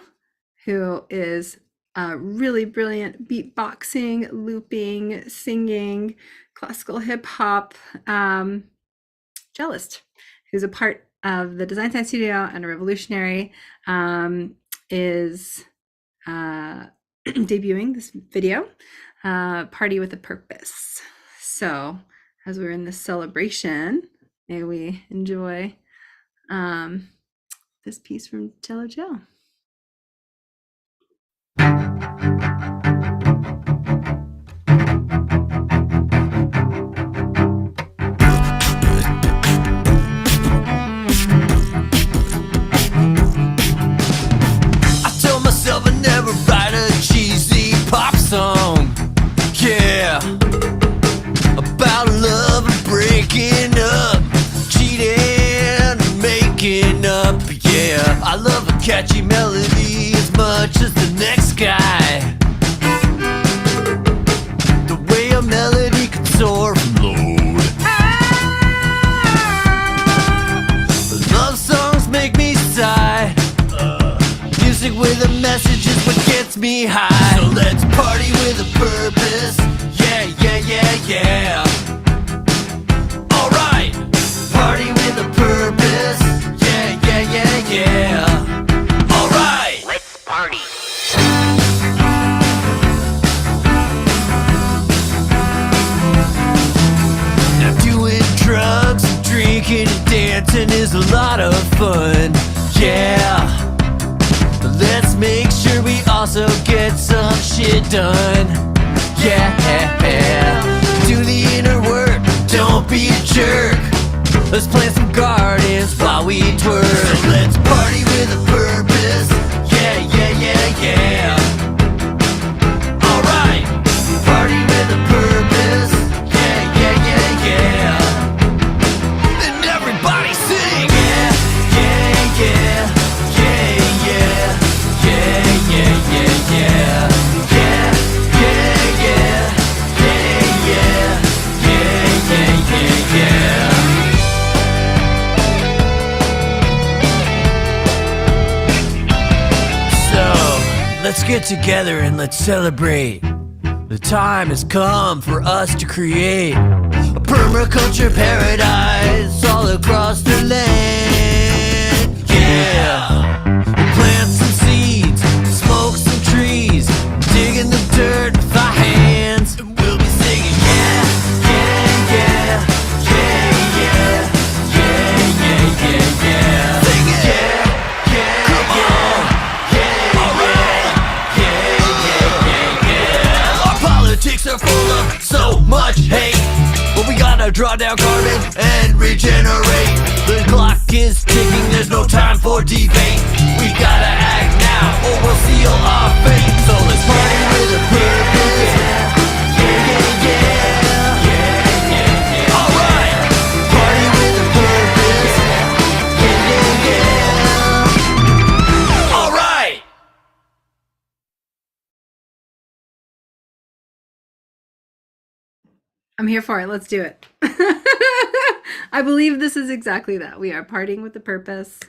who is a really brilliant beatboxing, looping, singing, classical hip hop cellist, who's a part of the Design Science Studio and a Revolutionary, is debuting this video, Party with a Purpose. So as we're in this celebration, may we enjoy this piece from Cello Joe. Pop song, yeah, about love and breaking up, cheating and making up, yeah. I love a catchy melody as much as the next guy. The way a melody can soar from load. Love songs make me sigh. Music with a message is what gets me high. So let's party with a purpose. Yeah, yeah, yeah, yeah. Alright. Party with a purpose. Yeah, yeah, yeah, yeah. Alright. Let's party. Now doing drugs and drinking and dancing is a lot of fun. Yeah. Let's make sure we also get some shit done. Yeah. Do the inner work, don't be a jerk. Let's plant some gardens while we twerk. So let's party with a purpose. Yeah, yeah, yeah, yeah. Alright. Party with a purpose. Yeah, yeah, yeah, yeah. And everybody sing. Yeah, yeah, yeah. Let's get together and let's celebrate. The time has come for us to create a permaculture paradise all across the land. Yeah. Plant some seeds, smoke some trees, dig in the dirt with our hands, and we'll be singing yeah, yeah, yeah, yeah, yeah, yeah, yeah, yeah, yeah. Sing it. Yeah, yeah, come on. Yeah, alright. Yeah, yeah, yeah, yeah. Our politics are full of so much hate, but we gotta draw down carbon and regenerate. The clock is ticking, there's no time for debate. We gotta act now or we'll seal our fate. So let's party with a purpose. Yeah, yeah, yeah. I'm here for it. Let's do it. I believe this is exactly that. We are partying with a purpose.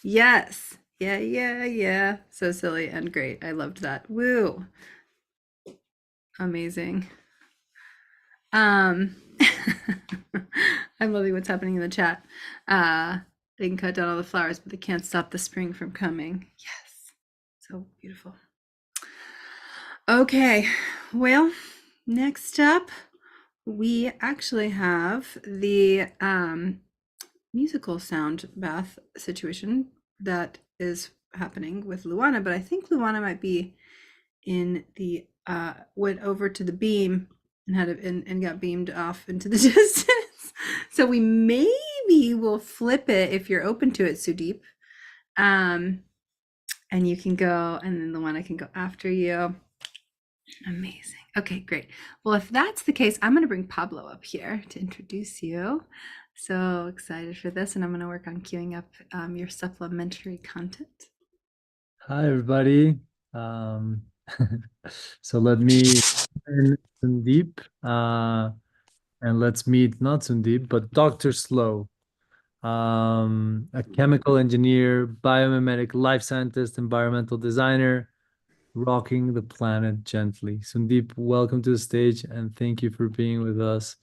Yes. Yeah, yeah, yeah. So silly and great. I loved that. Woo. Amazing. I'm loving what's happening in the chat. They can cut down all the flowers, but they can't stop the spring from coming. Yes. So beautiful. Okay. Well, next up, we actually have the musical sound bath situation that is happening with Luana, but I think Luana might be in the went over to the beam and and got beamed off into the distance. So we maybe will flip it if you're open to it, Sudeep. And you can go, and then Luana can go after you. Amazing. Okay, great. Well, if that's the case, I'm going to bring Pablo up here to introduce you. So excited for this, and I'm going to work on queuing up your supplementary content. Hi, everybody. So let me turn Sandeep, and let's meet not Sandeep, but Dr. Slow, a chemical engineer, biomimetic life scientist, environmental designer, rocking the planet gently. Sandeep, welcome to the stage, and thank you for being with us.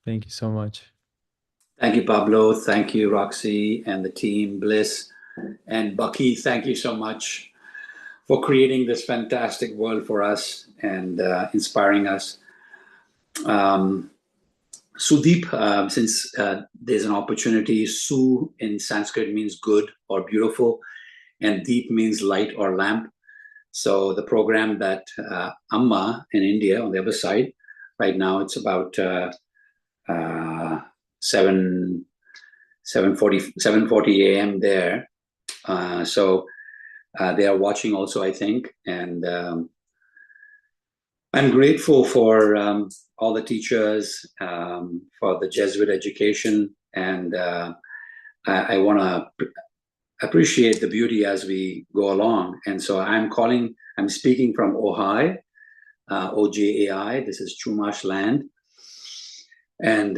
Thank you so much. Thank you, Pablo. Thank you, Roxy and the team, Bliss and Bucky. Thank you so much for creating this fantastic world for us and inspiring us. Sudeep, since there's an opportunity, Su in Sanskrit means good or beautiful, and Deep means light or lamp. So the program that Amma in India on the other side, right now it's about 7:40 a.m. there. So they are watching also, I think. And I'm grateful for all the teachers, for the Jesuit education. And I want to appreciate the beauty as we go along. And so I'm speaking from Ojai, OJAI. This is Chumash land. And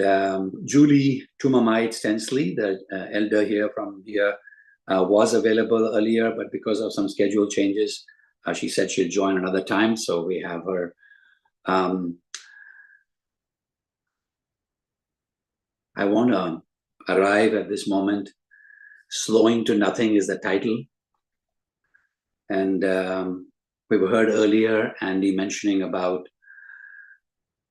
Julie Tumamite Stensley, the elder here from here, was available earlier, but because of some schedule changes, she said she'd join another time. So we have her. I want to arrive at this moment. Slowing to Nothing is the title. And we've heard earlier Andy mentioning about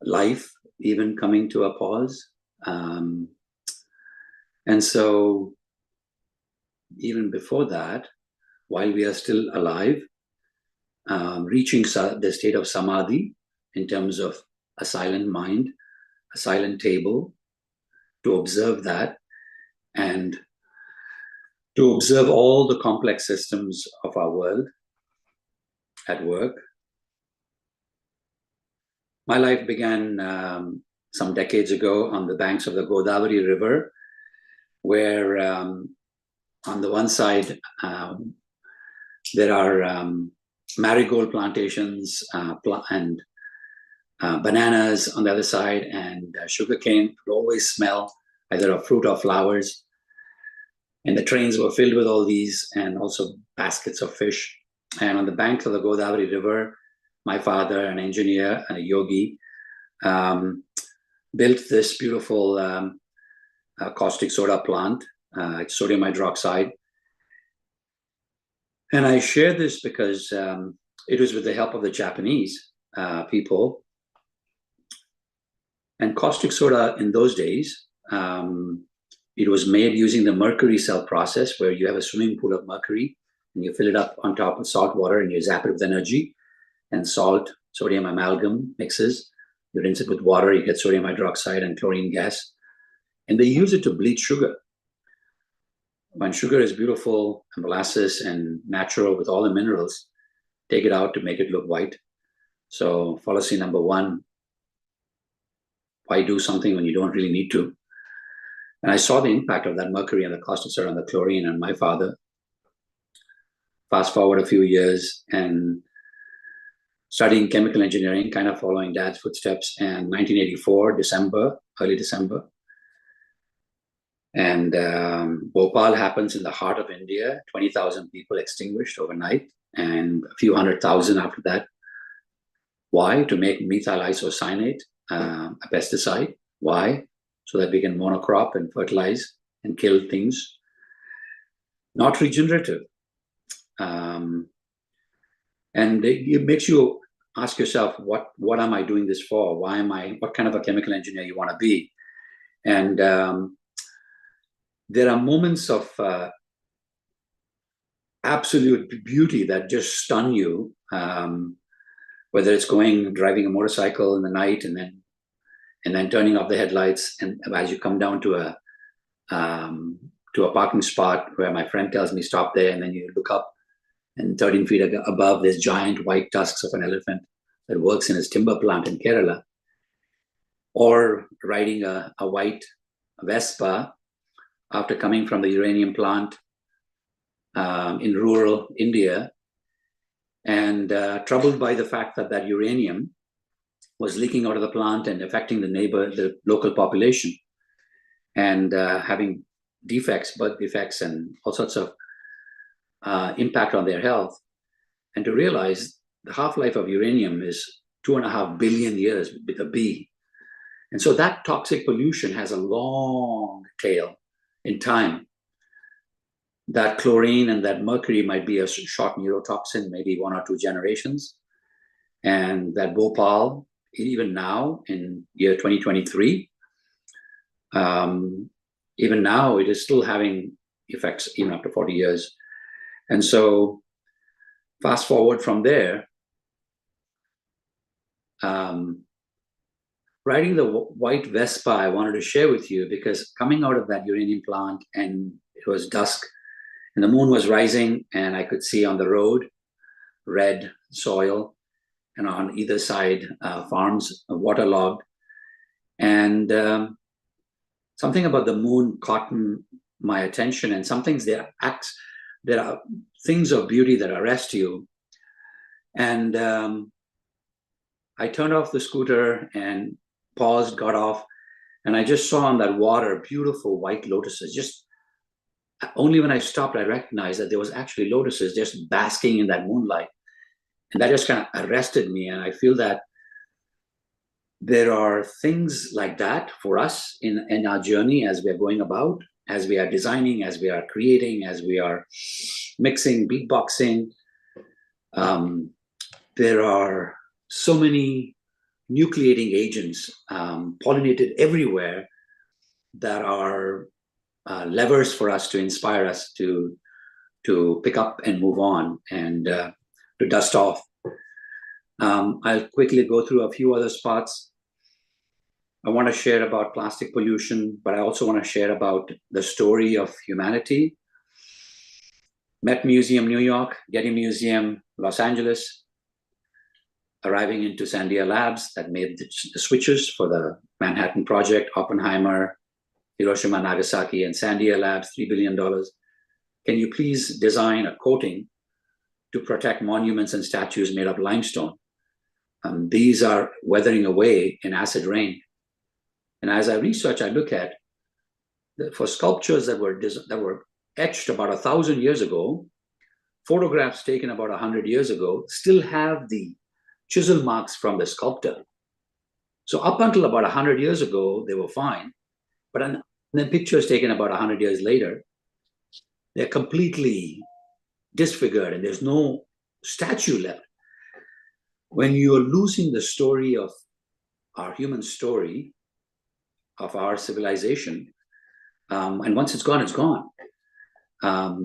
life even coming to a pause. And so even before that, while we are still alive, reaching the state of samadhi in terms of a silent mind, a silent table, to observe that and to observe all the complex systems of our world at work. My life began some decades ago on the banks of the Godavari River, where on the one side there are marigold plantations and bananas on the other side, and sugarcane would always smell either of fruit or flowers. And the trains were filled with all these, and also baskets of fish. And on the banks of the Godavari River, my father, an engineer and a yogi, built this beautiful caustic soda plant, sodium hydroxide. And I share this because it was with the help of the Japanese people. And caustic soda in those days, it was made using the mercury cell process, where you have a swimming pool of mercury and you fill it up on top of salt water and you zap it with energy, and salt, sodium amalgam mixes. You rinse it with water, you get sodium hydroxide and chlorine gas. And they use it to bleach sugar. When sugar is beautiful and molasses and natural with all the minerals, take it out to make it look white. So fallacy number one, why do something when you don't really need to? And I saw the impact of that mercury and the caustic soda and the chlorine on my father. Fast forward a few years, and studying chemical engineering, kind of following Dad's footsteps, and 1984, early December. And Bhopal happens in the heart of India, 20,000 people extinguished overnight, and a few 100,000 after that. Why? To make methyl isocyanate, a pesticide. Why? So that we can monocrop and fertilize and kill things. Not regenerative. And it makes you ask yourself, what am I doing this for? What kind of a chemical engineer you want to be? And there are moments of absolute beauty that just stun you, whether it's driving a motorcycle in the night and then turning off the headlights, and as you come down to a parking spot where my friend tells me stop there, and then you look up, and 13 feet above, there's giant white tusks of an elephant that works in his timber plant in Kerala. Or riding a white Vespa after coming from the uranium plant in rural India, and troubled by the fact that uranium was leaking out of the plant and affecting the local population, and having birth defects, and all sorts of impact on their health. And to realize the half-life of uranium is 2.5 billion years with a B. And so that toxic pollution has a long tail in time. That chlorine and that mercury might be a short neurotoxin, maybe 1 or 2 generations. And that Bhopal, even now in year 2023, even now it is still having effects even after 40 years. And so fast forward from there, riding the white Vespa, I wanted to share with you, because coming out of that uranium plant, and it was dusk and the moon was rising, and I could see on the road red soil, and on either side farms waterlogged. And something about the moon caught my attention, and there are things of beauty that arrest you. And I turned off the scooter and paused, got off, and I just saw on that water beautiful white lotuses. Just only when I stopped, I recognized that there was actually lotuses just basking in that moonlight. And that just kind of arrested me. And I feel that there are things like that for us in our journey as we are going about, as we are designing, as we are creating, as we are mixing, beatboxing. There are so many nucleating agents pollinated everywhere that are levers for us to inspire us to pick up and move on, and to dust off. I'll quickly go through a few other spots. I want to share about plastic pollution, but I also want to share about the story of humanity. Met Museum, New York, Getty Museum, Los Angeles, arriving into Sandia Labs that made the switches for the Manhattan Project, Oppenheimer, Hiroshima, Nagasaki, and Sandia Labs, $3 billion. Can you please design a coating to protect monuments and statues made of limestone? These are weathering away in acid rain. And as I research, I look at for sculptures that were etched about 1,000 years ago, photographs taken about 100 years ago still have the chisel marks from the sculptor. So up until about 100 years ago, they were fine. But then pictures taken about 100 years later, they're completely disfigured and there's no statue left. When you're losing the story of our human story, of our civilization, and once it's gone, it's gone.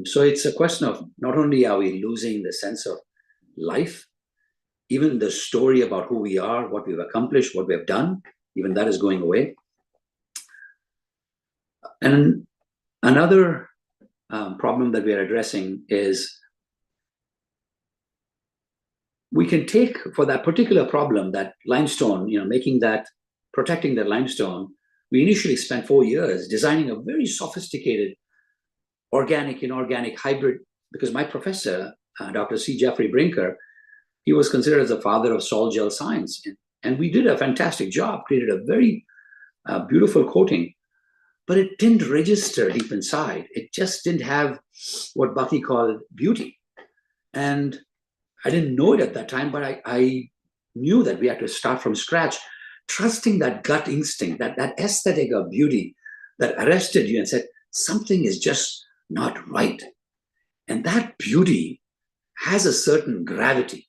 So it's a question of not only are we losing the sense of life, even the story about who we are, what we've accomplished, what we have done, even that is going away. And another problem that we are addressing is we can take for that particular problem, that limestone, protecting that limestone. We initially spent 4 years designing a very sophisticated organic, inorganic hybrid, because my professor, Dr. C. Jeffrey Brinker, he was considered as the father of sol gel science. And we did a fantastic job, created a very beautiful coating, but it didn't register deep inside. It just didn't have what Bucky called beauty. And I didn't know it at that time, but I knew that we had to start from scratch, trusting that gut instinct, that aesthetic of beauty that arrested you and said, something is just not right. And that beauty has a certain gravity.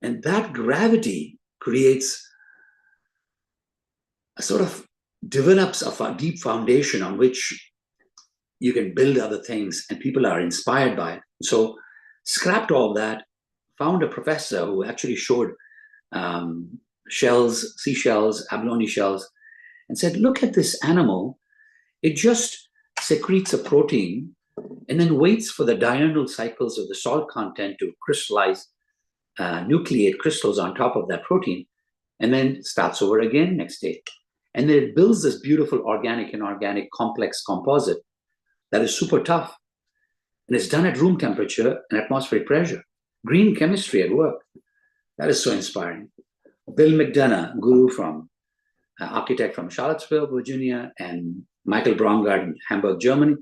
And that gravity creates a sort of develops a deep foundation on which you can build other things and people are inspired by it. So scrapped all that, found a professor who actually showed shells, seashells, abalone shells, and said, look at this animal. It just secretes a protein and then waits for the diurnal cycles of the salt content to crystallize, nucleate crystals on top of that protein, and then starts over again next day. And then it builds this beautiful organic and inorganic complex composite that is super tough. And it's done at room temperature and atmospheric pressure. Green chemistry at work. That is so inspiring. Bill McDonough, guru from architect from Charlottesville, Virginia, and Michael Braungart in Hamburg, Germany.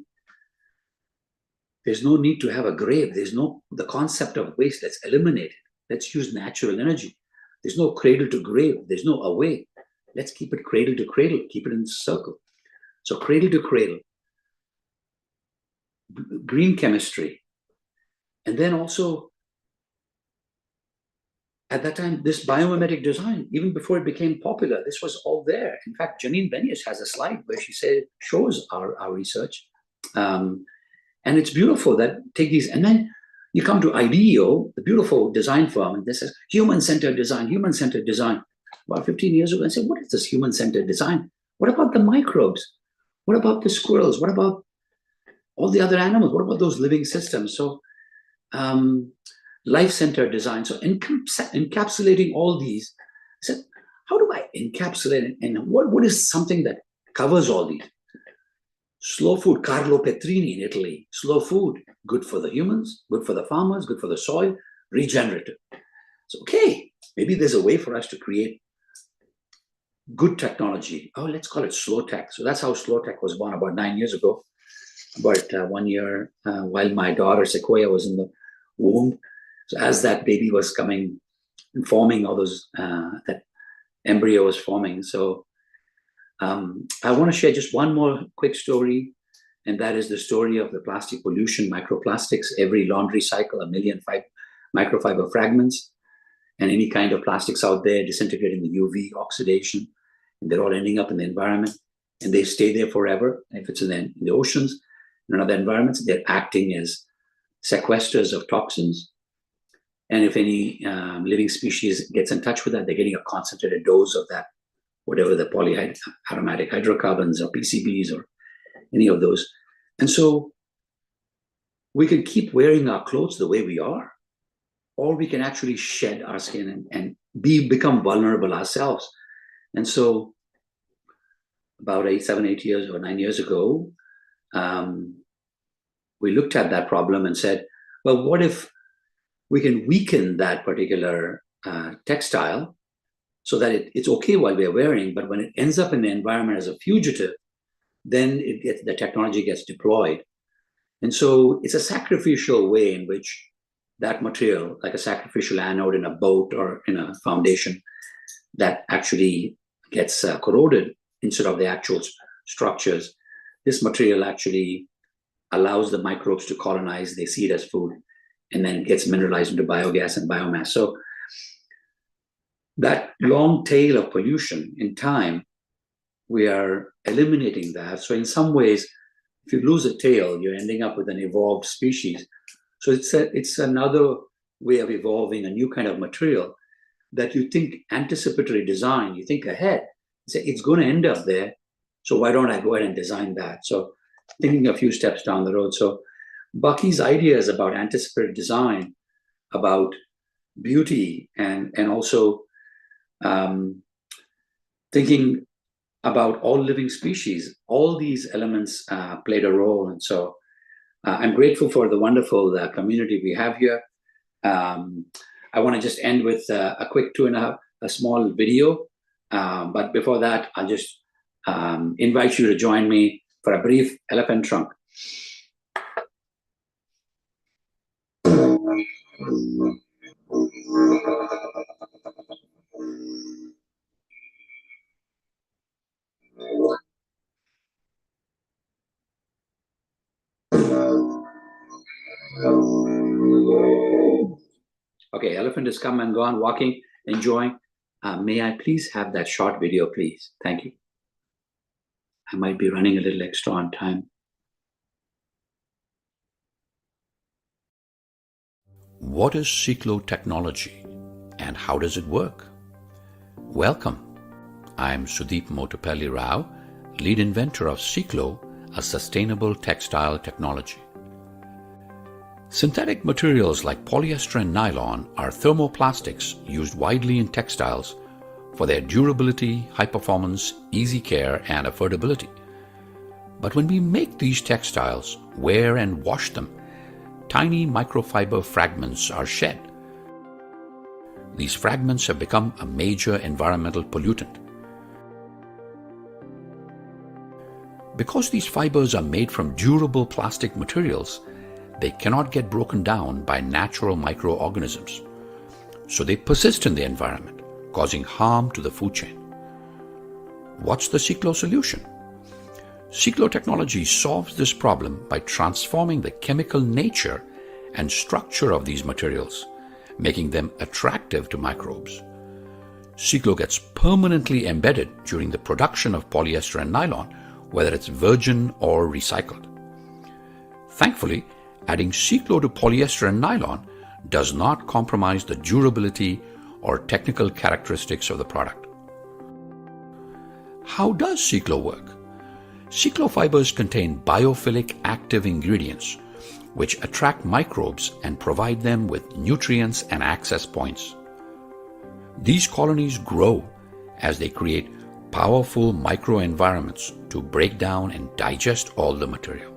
There's no need to have a grave. The concept of waste, let's eliminate it. Let's use natural energy. There's no cradle to grave. There's no away. Let's keep it cradle to cradle, keep it in the circle. So cradle to cradle, green chemistry. And then also, at that time, this biomimetic design, even before it became popular, this was all there. In fact, Janine Benyus has a slide where she shows our research. And it's beautiful that take these, and then you come to IDEO, the beautiful design firm, and this says human-centered design, human-centered design. About 15 years ago, I said, what is this human-centered design? What about the microbes? What about the squirrels? What about all the other animals? What about those living systems? So life-centered design. So encapsulating all these, I said, how do I encapsulate it? And what is something that covers all these? Slow food, Carlo Petrini in Italy. Slow food, good for the humans, good for the farmers, good for the soil, regenerative. So, okay, maybe there's a way for us to create good technology. Oh, let's call it slow tech. So that's how slow tech was born about 9 years ago. But 1 year while my daughter Sequoia was in the womb. So as that baby was coming and forming, all those, that embryo was forming. So I want to share just one more quick story, and that is the story of the plastic pollution, microplastics. Every laundry cycle, 1 million microfiber fragments, and any kind of plastics out there disintegrating the UV oxidation, and they're all ending up in the environment, and they stay there forever. And if it's in the oceans, in other environments, they're acting as sequesters of toxins. And if any living species gets in touch with that, they're getting a concentrated dose of that, whatever the polyaromatic hydrocarbons or PCBs or any of those. And so we can keep wearing our clothes the way we are, or we can actually shed our skin and become vulnerable ourselves. And so about 7, 8 years or 9 years ago, we looked at that problem and said, well, what if we can weaken that particular textile so that it's okay while we're wearing, but when it ends up in the environment as a fugitive, then the technology gets deployed. And so it's a sacrificial way in which that material, like a sacrificial anode in a boat or in a foundation, that actually gets corroded instead of the actual structures. This material actually allows the microbes to colonize, they see it as food, and then it gets mineralized into biogas and biomass. So that long tail of pollution in time, we are eliminating that. So in some ways, if you lose a tail, you're ending up with an evolved species. So it's another way of evolving a new kind of material that you think anticipatory design, you think ahead, say it's going to end up there. So why don't I go ahead and design that? So thinking a few steps down the road. So Bucky's ideas about anticipatory design, about beauty, and also thinking about all living species, all these elements played a role. And so I'm grateful for the wonderful community we have here. I want to just end with a quick a small video. But before that, I'll just invite you to join me for a brief elephant trunk. Okay, elephant has come and gone, walking, enjoying. May I please have that short video, please? Thank you. I might be running a little extra on time. What is cyclotechnology and how does it work? Welcome. I'm Sudeep Motapalli Rao, lead inventor of Cyclo, a sustainable textile technology. Synthetic materials like polyester and nylon are thermoplastics used widely in textiles for their durability, high performance, easy care, and affordability. But when we make these textiles, wear and wash them, tiny microfiber fragments are shed. These fragments have become a major environmental pollutant. Because these fibers are made from durable plastic materials, they cannot get broken down by natural microorganisms. So they persist in the environment, causing harm to the food chain. What's the Cyclo solution? Cyclotechnology solves this problem by transforming the chemical nature and structure of these materials, making them attractive to microbes. Cyclo gets permanently embedded during the production of polyester and nylon, whether it's virgin or recycled. Thankfully, adding Cyclo to polyester and nylon does not compromise the durability or technical characteristics of the product. How does Cyclo work? Cyclo fibers contain biophilic active ingredients which attract microbes and provide them with nutrients and access points. These colonies grow as they create powerful microenvironments to break down and digest all the material.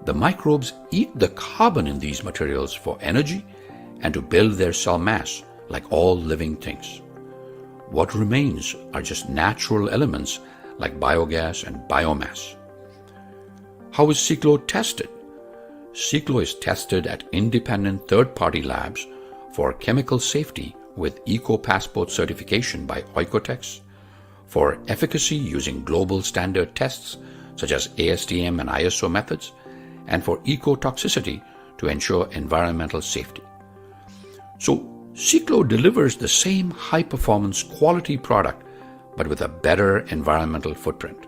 The microbes eat the carbon in these materials for energy and to build their cell mass like all living things. What remains are just natural elements like biogas and biomass. How is Cyclo tested? Cyclo is tested at independent third-party labs for chemical safety with EcoPassport certification by Oikotex, for efficacy using global standard tests such as ASTM and ISO methods, and for ecotoxicity to ensure environmental safety. So Cyclo delivers the same high-performance quality product but with a better environmental footprint.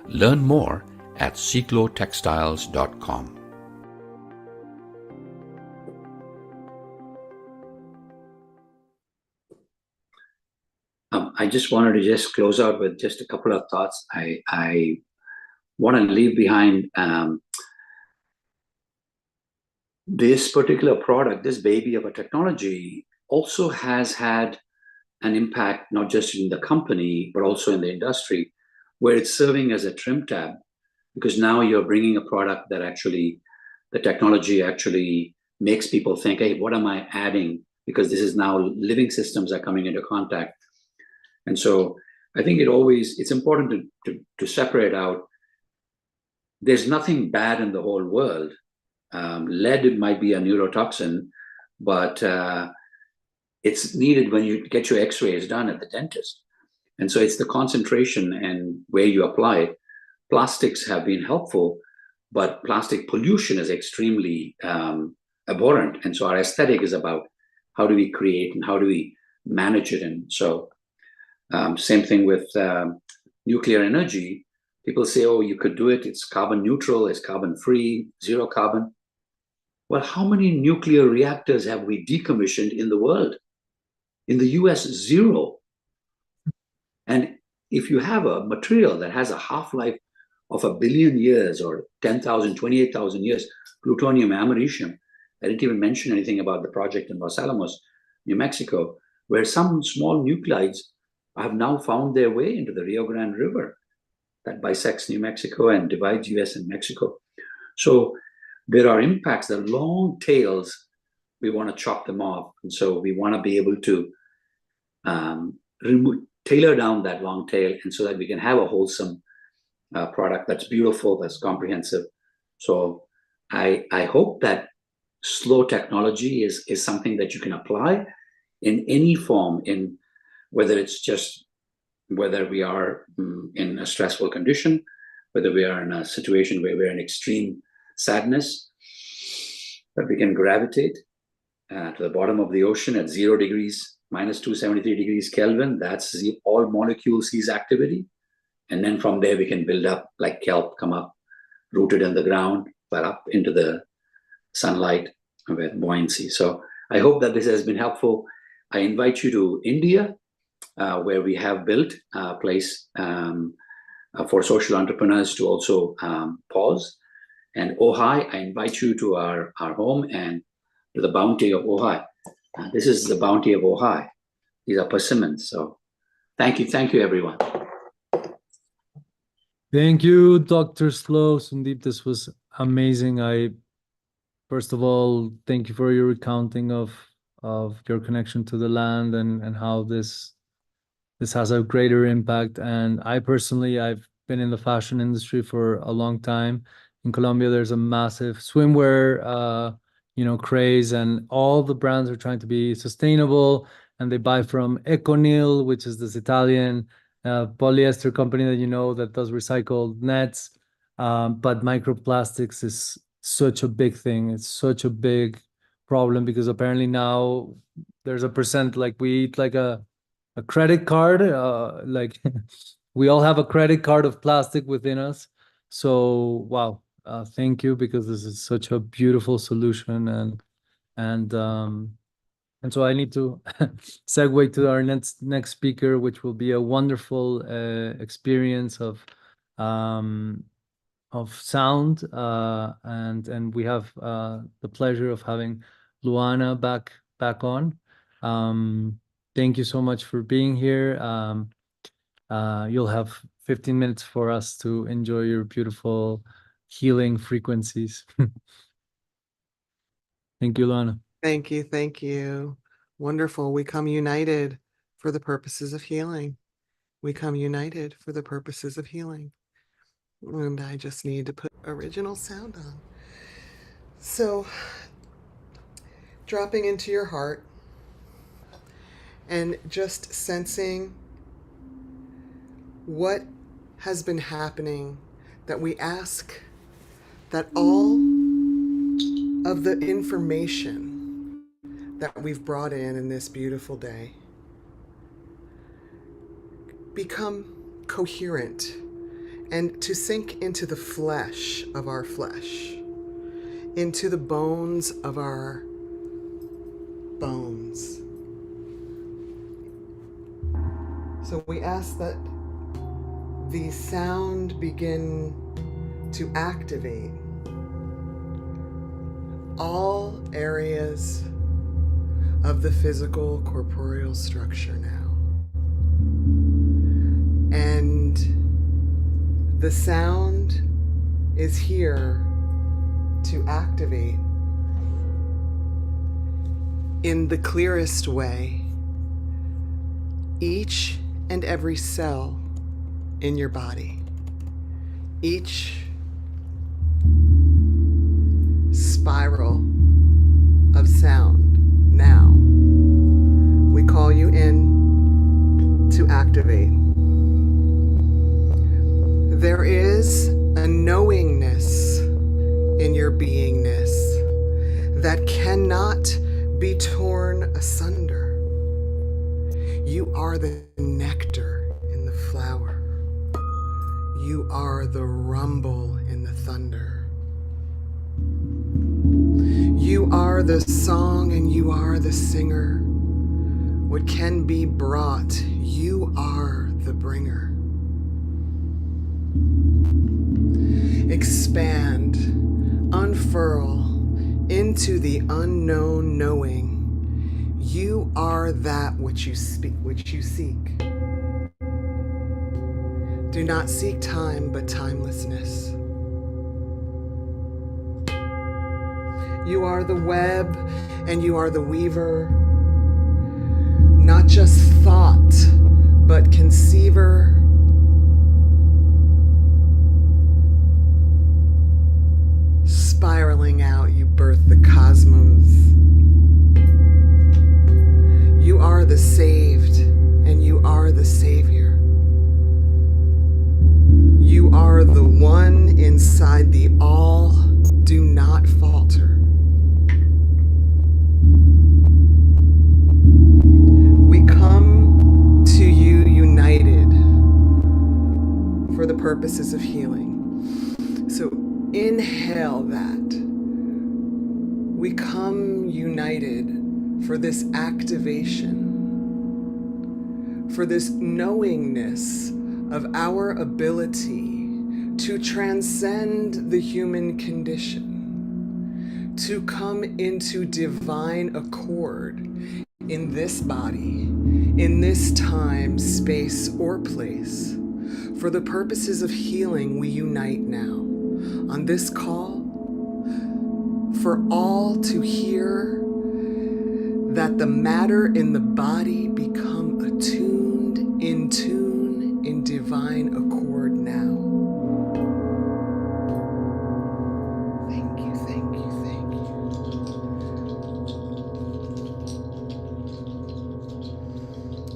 Learn more at cyclotextiles.com. I just wanted to just close out with just a couple of thoughts. I want to leave behind this particular product, this baby of a technology, also has had an impact not just in the company, but also in the industry, where it's serving as a trim tab, because now you're bringing a product that actually, the technology actually makes people think, hey, what am I adding? Because this is now living systems are coming into contact. And so I think it's important to separate out. There's nothing bad in the whole world. Lead might be a neurotoxin, but it's needed when you get your x-rays done at the dentist. And so it's the concentration and where you apply it. Plastics have been helpful, but plastic pollution is extremely abhorrent. And so our aesthetic is about how do we create and how do we manage it. And so same thing with nuclear energy. People say, oh, you could do it. It's carbon neutral, it's carbon free, zero carbon. Well, how many nuclear reactors have we decommissioned in the world? In the US, 0. And if you have a material that has a half-life of 1 billion years or 10,000, 28,000 years, plutonium, americium, I didn't even mention anything about the project in Los Alamos, New Mexico, where some small nuclides have now found their way into the Rio Grande River that bisects New Mexico and divides US and Mexico. So there are impacts, the long tails we want to chop them off. And so we want to be able to tailor down that long tail, and so that we can have a wholesome product that's beautiful, that's comprehensive. So I hope that slow technology is something that you can apply in any form, in whether we are in a stressful condition, whether we are in a situation where we're in extreme sadness, that we can gravitate to the bottom of the ocean at 0 degrees, minus 273 degrees Kelvin. That's all molecule sees activity. And then from there, we can build up like kelp, come up, rooted in the ground, but up into the sunlight with buoyancy. So I hope that this has been helpful. I invite you to India, where we have built a place for social entrepreneurs to also pause. And Ojai, I invite you to our home and to the bounty of Ojai. This is the bounty of Ojai. These are persimmons. So thank you, everyone. Thank you, Dr. Slow. Sandeep, this was amazing. First of all, thank you for your recounting of your connection to the land and how this has a greater impact. And I've been in the fashion industry for a long time. In Colombia, there's a massive swimwear craze, and all the brands are trying to be sustainable, and they buy from Econil, which is this Italian polyester company that does recycled nets. But microplastics is such a big thing. It's such a big problem because apparently now there's a percent, like we eat like a credit card, like we all have a credit card of plastic within us. So wow, thank you, because this is such a beautiful solution, and so I need to segue to our next speaker, which will be a wonderful experience of sound, and we have the pleasure of having Luana back on. Thank you so much for being here. You'll have 15 minutes for us to enjoy your beautiful healing frequencies. Thank you, Luana. Thank you. Thank you. Wonderful. We come united for the purposes of healing. We come united for the purposes of healing. And I just need to put original sound on. So, dropping into your heart and just sensing what has been happening, that we ask that all of the information that we've brought in this beautiful day become coherent and to sink into the flesh of our flesh, into the bones of our bones. So we ask that the sound begin to activate all areas of the physical corporeal structure now. And the sound is here to activate in the clearest way each and every cell in your body, each spiral of sound. Now, we call you in to activate. There is a knowingness in your beingness that cannot be torn asunder. You are the nectar in the flower. You are the rumble in the thunder. You are the song and you are the singer. What can be brought, you are the bringer. Expand, unfurl into the unknown knowing. You are that which you speak, which you seek. Do not seek time, but timelessness. You are the web and you are the weaver. Not just thought, but conceiver. Spiraling out, you birth the cosmos. You are the saved, and you are the savior. You are the one inside the all. Do not falter. We come to you united for the purposes of healing. So inhale that. We come united for this activation, for this knowingness of our ability to transcend the human condition, to come into divine accord in this body, in this time, space, or place. For the purposes of healing, we unite now on this call for all to hear that the matter in the body become attuned, in tune, in divine accord now. Thank you, thank you, thank you.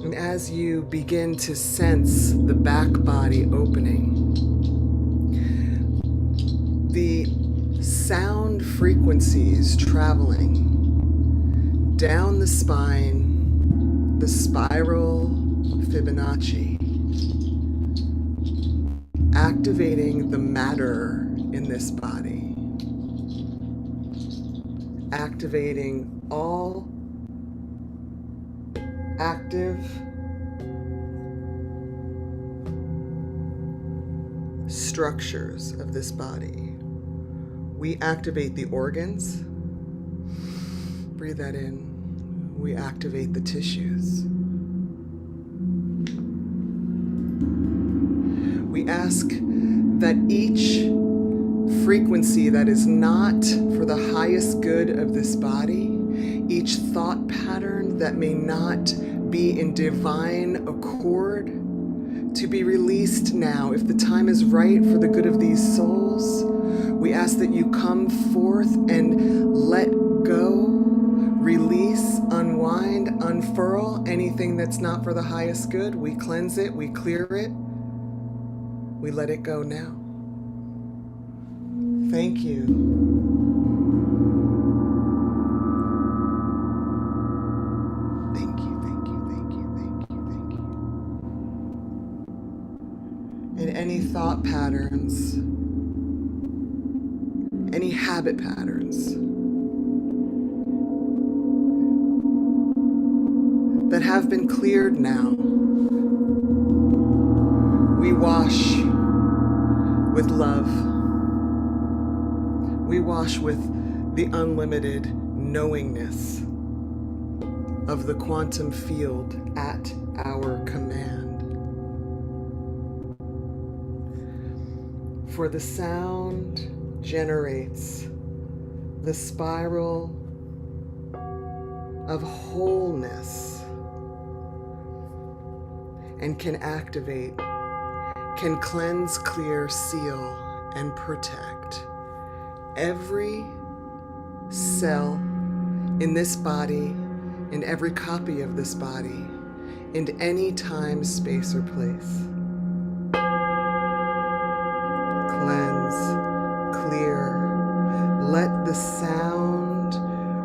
And as you begin to sense the back body opening, the sound frequencies traveling down the spine, the spiral Fibonacci, activating the matter in this body, activating all active structures of this body. We activate the organs. Breathe that in. We activate the tissues. We ask that each frequency that is not for the highest good of this body, each thought pattern that may not be in divine accord, to be released now. If the time is right for the good of these souls, we ask that you come forth and let go, release, unwind, unfurl anything that's not for the highest good. We cleanse it, we clear it, we let it go now. Thank you. Thank you, thank you, thank you, thank you, thank you. And any thought patterns, any habit patterns that have been cleared now, we wash with love. We wash with the unlimited knowingness of the quantum field at our command. For the sound generates the spiral of wholeness and can activate, can cleanse, clear, seal, and protect every cell in this body, in every copy of this body, in any time, space, or place. Cleanse, clear, let the sound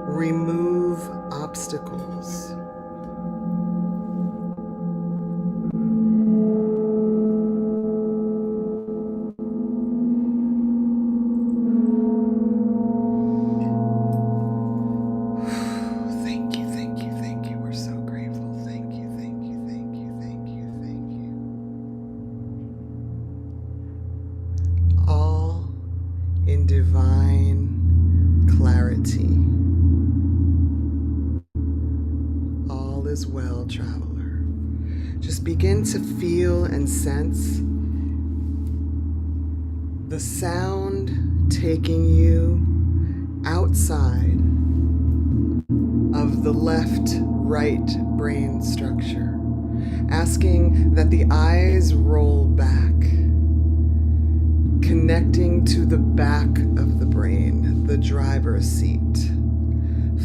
remove obstacles. Thank you, thank you, thank you. We're so grateful. Thank you, thank you, thank you, thank you, thank you. All in divine clarity. All is well, traveler. Just begin to feel and sense the sound taking you outside of the left-right brain structure, asking that the eyes roll back, connecting to the back of the brain, the driver's seat,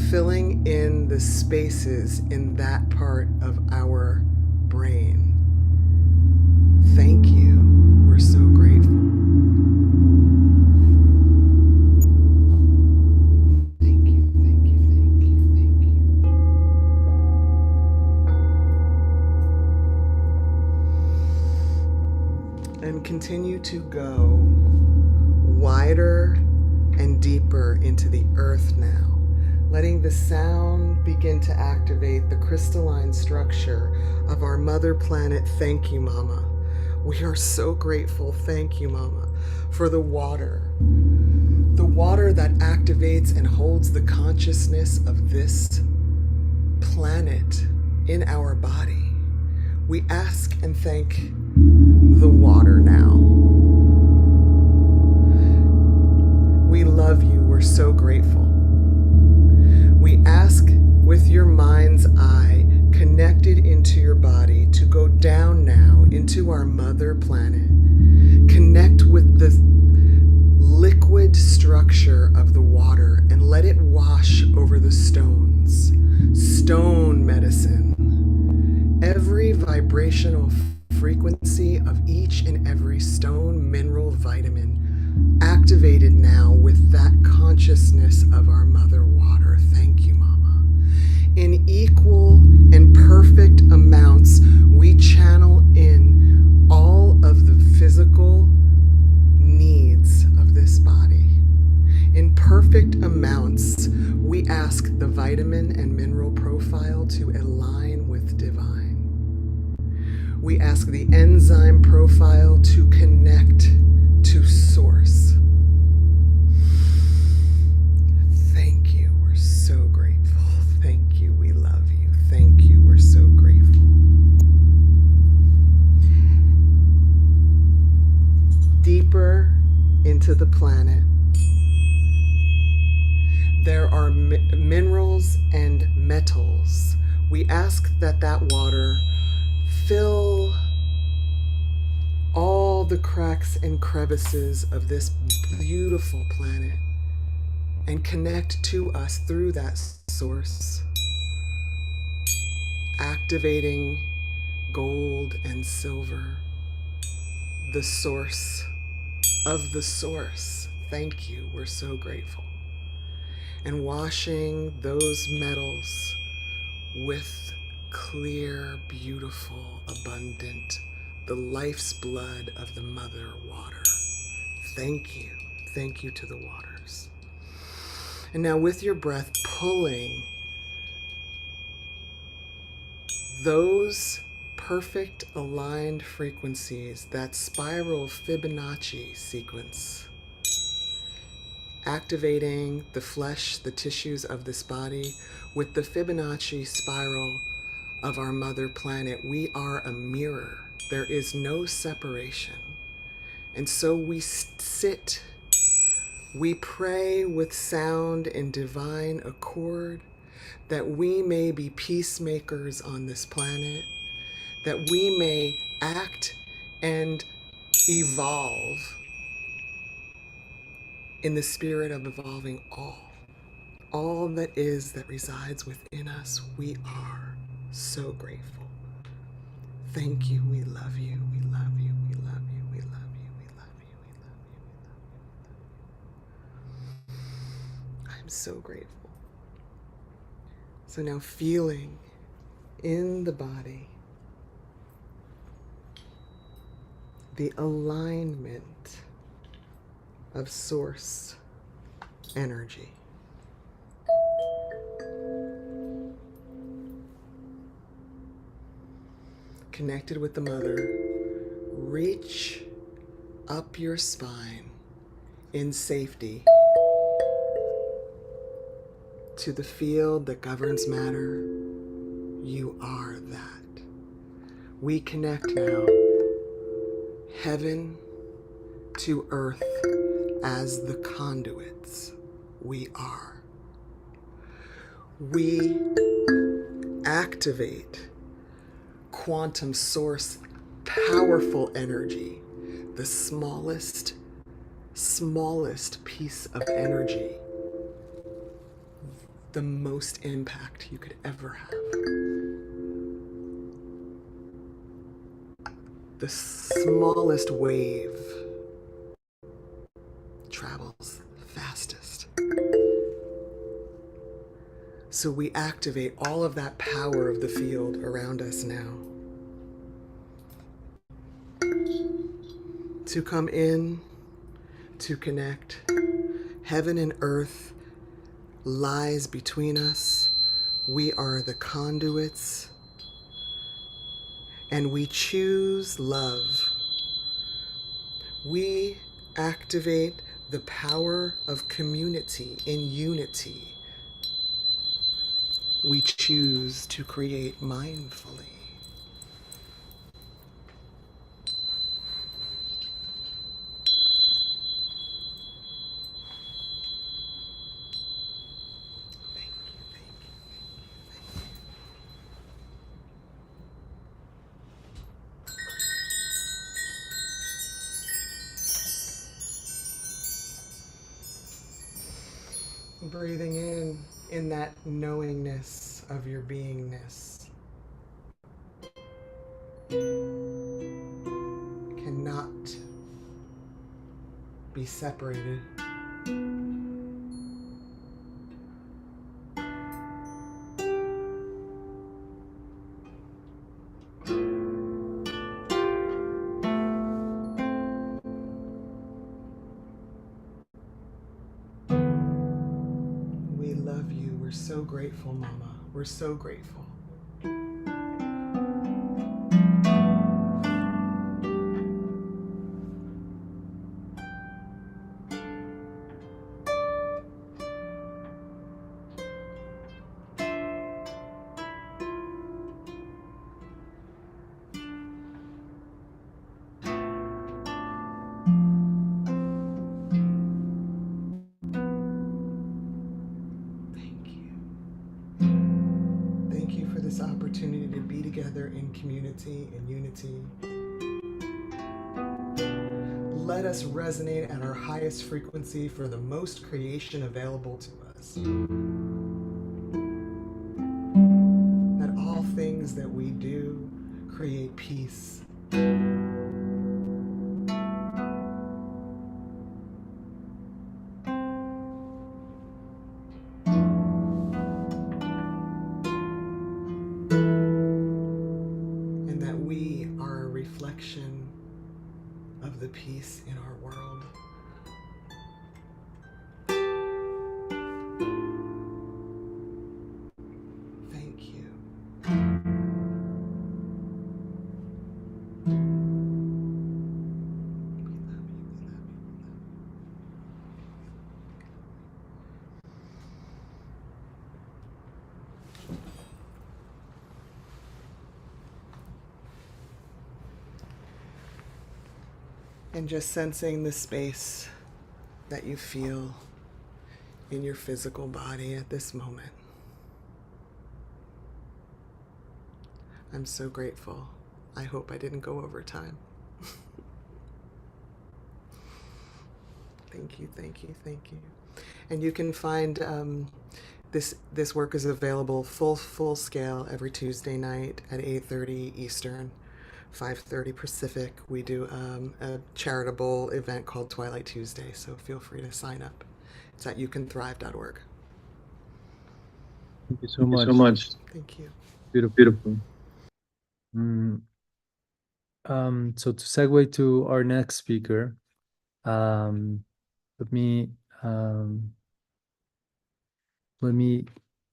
filling in the spaces in that part of our brain. Thank you. We're so grateful. Thank you, thank you, thank you, thank you. And continue to go wider and deeper into the earth now, letting the sound begin to activate the crystalline structure of our mother planet. Thank you, Mama. We are so grateful, thank you, Mama, for the water that activates and holds the consciousness of this planet in our body. We ask and thank the water now. We love you, we're so grateful. We ask with your mind's eye connected into your body to go down now into our mother planet. Connect with the liquid structure of the water and let it wash over the stones. Stone medicine. Every vibrational frequency of each and every stone, mineral, vitamin activated now with that consciousness of our mother water. Thank you, Mama. In equal and perfect amounts, we channel in all of the physical needs of this body. In perfect amounts, we ask the vitamin and mineral profile to align with divine. We ask the enzyme profile to connect to source. Thank you, we're so grateful. Thank you, we love you. Thank you, we're so grateful. Deeper into the planet, there are minerals and metals. We ask that that water fill all the cracks and crevices of this beautiful planet and connect to us through that source, activating gold and silver, the source of the source. Thank you, we're so grateful. And washing those metals with clear, beautiful, abundant, the life's blood of the mother water. Thank you. Thank you to the waters. And now with your breath, pulling those perfect aligned frequencies, that spiral Fibonacci sequence, activating the flesh, the tissues of this body with the Fibonacci spiral of our mother planet. We are a mirror. There is no separation. And so we sit, we pray with sound in divine accord, that we may be peacemakers on this planet, that we may act and evolve in the spirit of evolving all that is, that resides within us. We are so grateful. Thank you. We love you. We love you. We love you. We love you. We love you. We love you. We love you. I'm so grateful. So now feeling in the body the alignment of source energy. Connected with the mother, reach up your spine in safety to the field that governs matter. You are that. We connect now, heaven to earth as the conduits. we are. We activate quantum source powerful energy, the smallest piece of energy, the most impact you could ever have. The smallest wave travels fastest. So we activate all of that power of the field around us now to come in, to connect. Heaven and earth lies between us. We are the conduits, and we choose love. We activate the power of community in unity. We choose to create mindfully. Breathing in that knowingness of your beingness. Cannot be separated. We love you. We're so grateful, Mama. We're so grateful. Thank you for this opportunity to be together in community and unity. Let us resonate at our highest frequency for the most creation available to us. That all things that we do create peace. And that we are a reflection of the peace in our world. Thank you. And just sensing the space that you feel in your physical body at this moment. I'm so grateful. I hope I didn't go over time. Thank you, thank you, thank you. And you can find this work is available full scale every Tuesday night at 8:30 Eastern, 5:30 Pacific. We do a charitable event called Twilight Tuesday, so feel free to sign up. It's at youcanthrive.org. Thank you so much. Thank you. Beautiful. So to segue to our next speaker, let me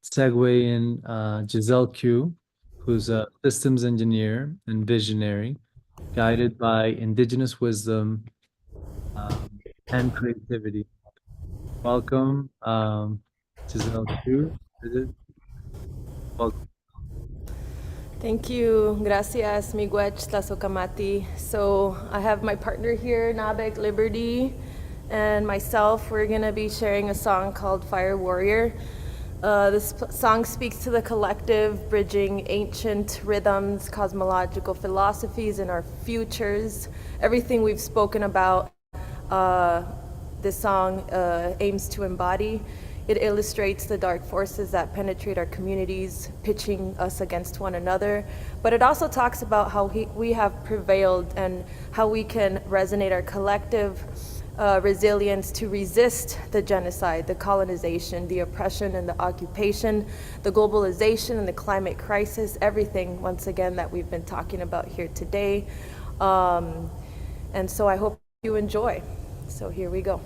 segue in Giselle Q, who's a systems engineer and visionary, guided by indigenous wisdom and creativity. Welcome, Giselle Q. Welcome. Thank you. Gracias, Miigwech Tlasokamati. So I have my partner here, Nabek Liberty, and myself, we're going to be sharing a song called Fire Warrior. This song speaks to the collective, bridging ancient rhythms, cosmological philosophies, and our futures. Everything we've spoken about, this song aims to embody. It illustrates the dark forces that penetrate our communities, pitching us against one another. But it also talks about how we have prevailed and how we can resonate our collective resilience to resist the genocide, the colonization, the oppression and the occupation, the globalization and the climate crisis, everything, once again, that we've been talking about here today. And so I hope you enjoy. So here we go.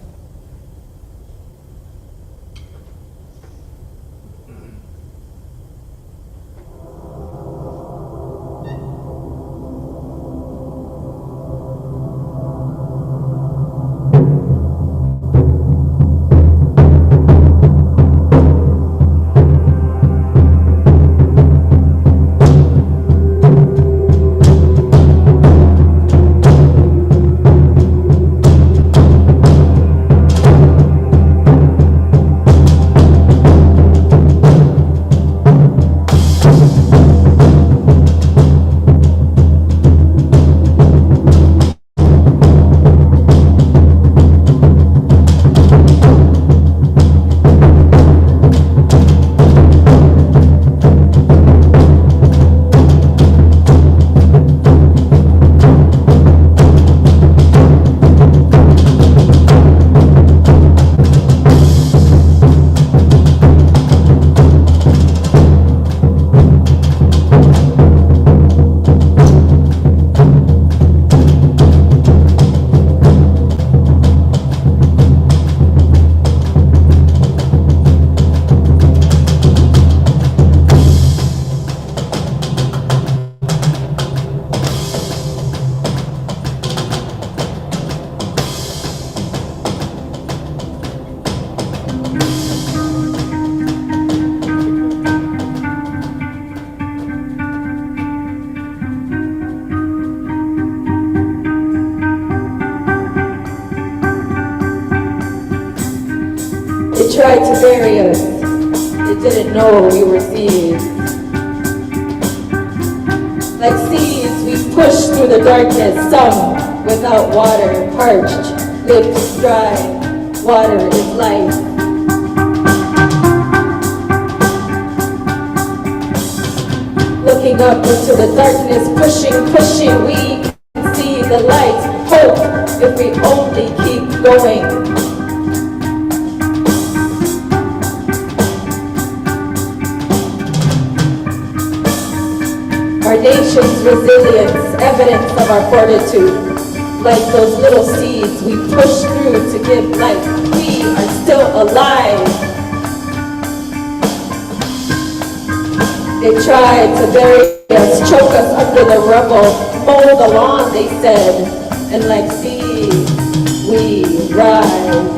They tried to bury us. They didn't know we were seeds. Like seeds, we pushed through the darkness, some without water, parched, lips dry. Water is life. Looking up into the darkness, pushing, we can see the light. Hope if we only keep going. Our nation's resilience, evidence of our fortitude. Like those little seeds we push through to give life. We are still alive. They tried to bury us, choke us under the rubble, mow the lawn, they said. And like seeds, we rise.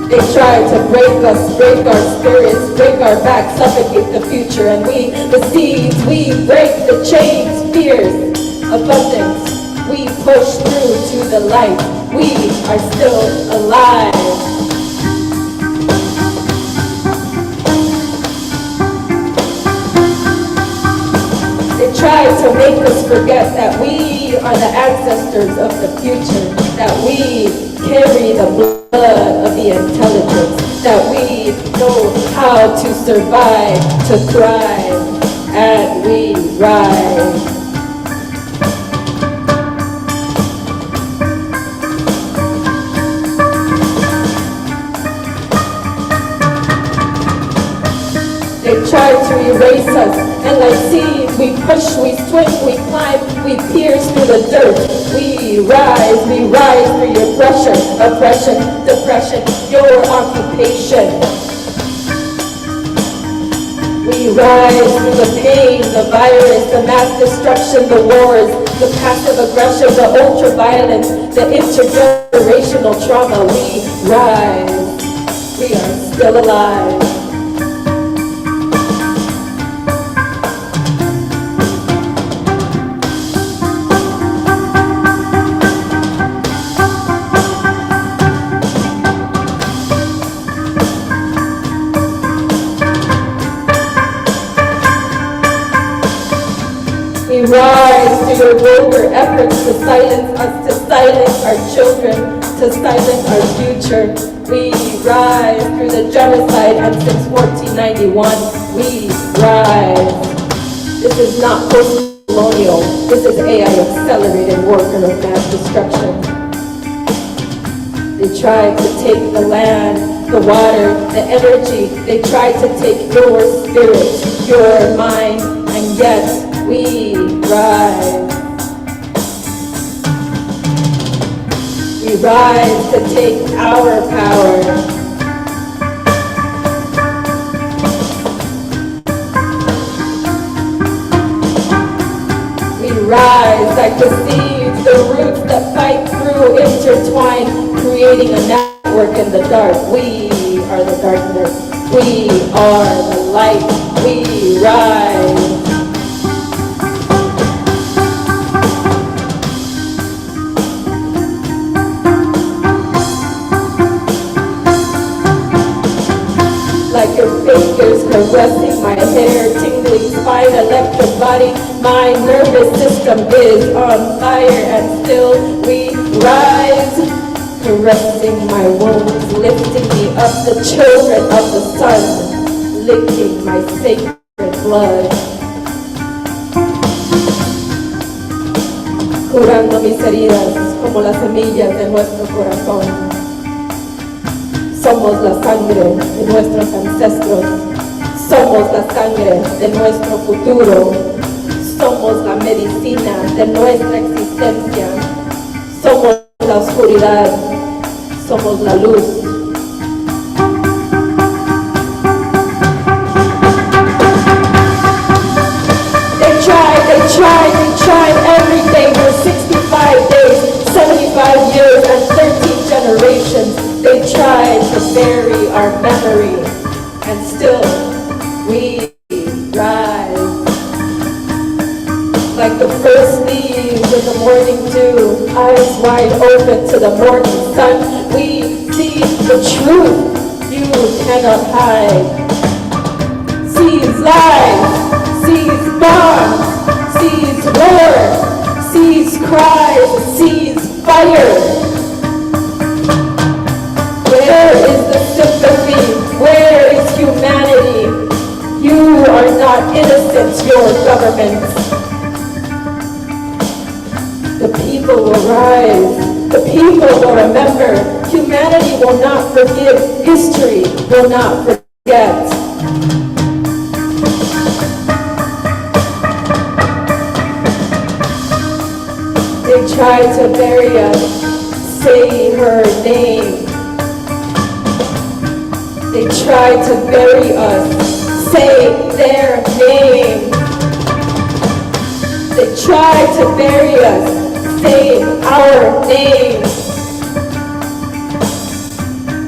They try to break us, break our spirits, break our backs, suffocate the future. And we, the seeds, we break the chains, fears, abundance. We push through to the light. We are still alive. They try to make us forget that we are the ancestors of the future, that we carry the blood of the intelligence, that we know how to survive, to thrive, and we rise. They try to erase us, and like seeds, we push, we swim, we climb, we pierce through the dirt. We rise through your pressure, oppression, depression, your occupation. We rise through the pain, the virus, the mass destruction, the wars, the passive aggression, the ultra-violence, the intergenerational trauma. We rise. We are still alive. We rise to your vulgar efforts to silence us, to silence our children, to silence our future. We rise through the genocide, and since 1491, we rise. This is not post-colonial, this is AI accelerated warfare of mass destruction. They tried to take the land, the water, the energy. They tried to take your spirit, your mind, and yet we rise. We rise to take our power. We rise like the seeds, the roots that fight through, intertwine, creating a network in the dark. We are the darkness. We are the light. We rise. Like your fingers caressing my hair, tingling spine, electric body. My nervous system is on fire, and still we rise. Caressing my wounds, lifting me up, the children of the sun, licking my sacred blood. Curando mis heridas como las semillas de nuestro corazón. Somos la sangre de nuestros ancestros. Somos la sangre de nuestro futuro. Somos la medicina de nuestra existencia. Somos la oscuridad. Somos la luz. They tried everything for 65 days, 75 years, and 13 generations. They tried to bury our memory, and still we rise. Like the first leaves in the morning dew, eyes wide open to the morning sun, we see the truth you cannot hide. Seize lies, seize bombs, seize war, seize cries, seize fire. Where is the sympathy? Where is humanity? You are not innocent, your government. The people will rise. The people will remember. Humanity will not forgive. History will not forget. They tried to bury us. Say her name. They tried to bury us. Say their name. They tried to bury us. Say our name.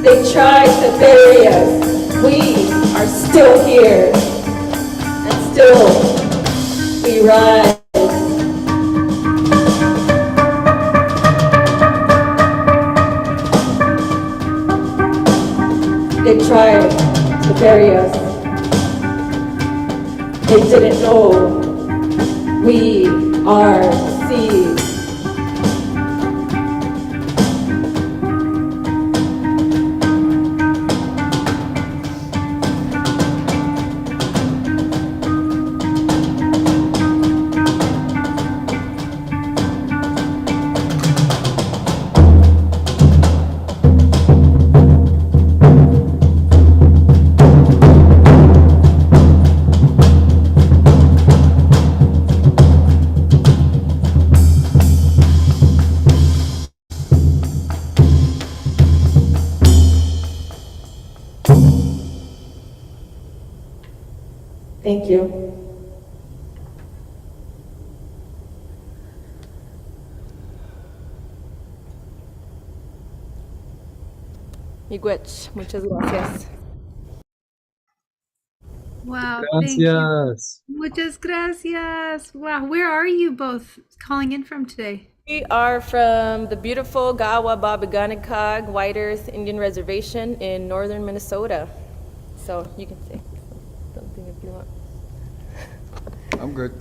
They tried to bury us. We are still here. And still we rise. They tried to bury us. They didn't know we are seeds. Thank you. Miigwech, muchas gracias. Wow, thank you. Gracias. Muchas gracias. Wow, where are you both calling in from today? We are from the beautiful Gawa Babaganakag White Earth Indian Reservation in northern Minnesota. So you can say something if you want. I'm good.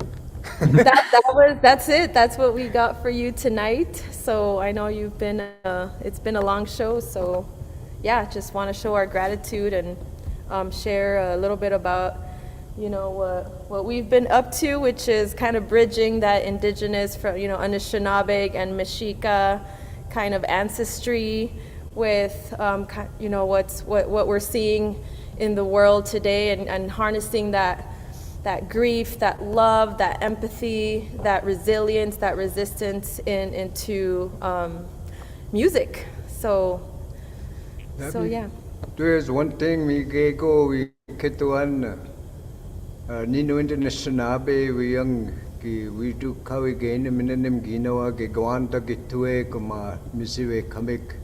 That's it. That's what we got for you tonight. So I know it's been a long show. So yeah, just want to show our gratitude and share a little bit about, what we've been up to, which is kind of bridging that indigenous from, Anishinaabe and Mexica kind of ancestry with, what we're seeing in the world today, and harnessing that grief, that love, that empathy, that resilience, that resistance into music. So yeah. There's one thing we go we ketuan Nino International we young we do kawi gain minenim ginawa gawanta gitue kuma misiwe kamik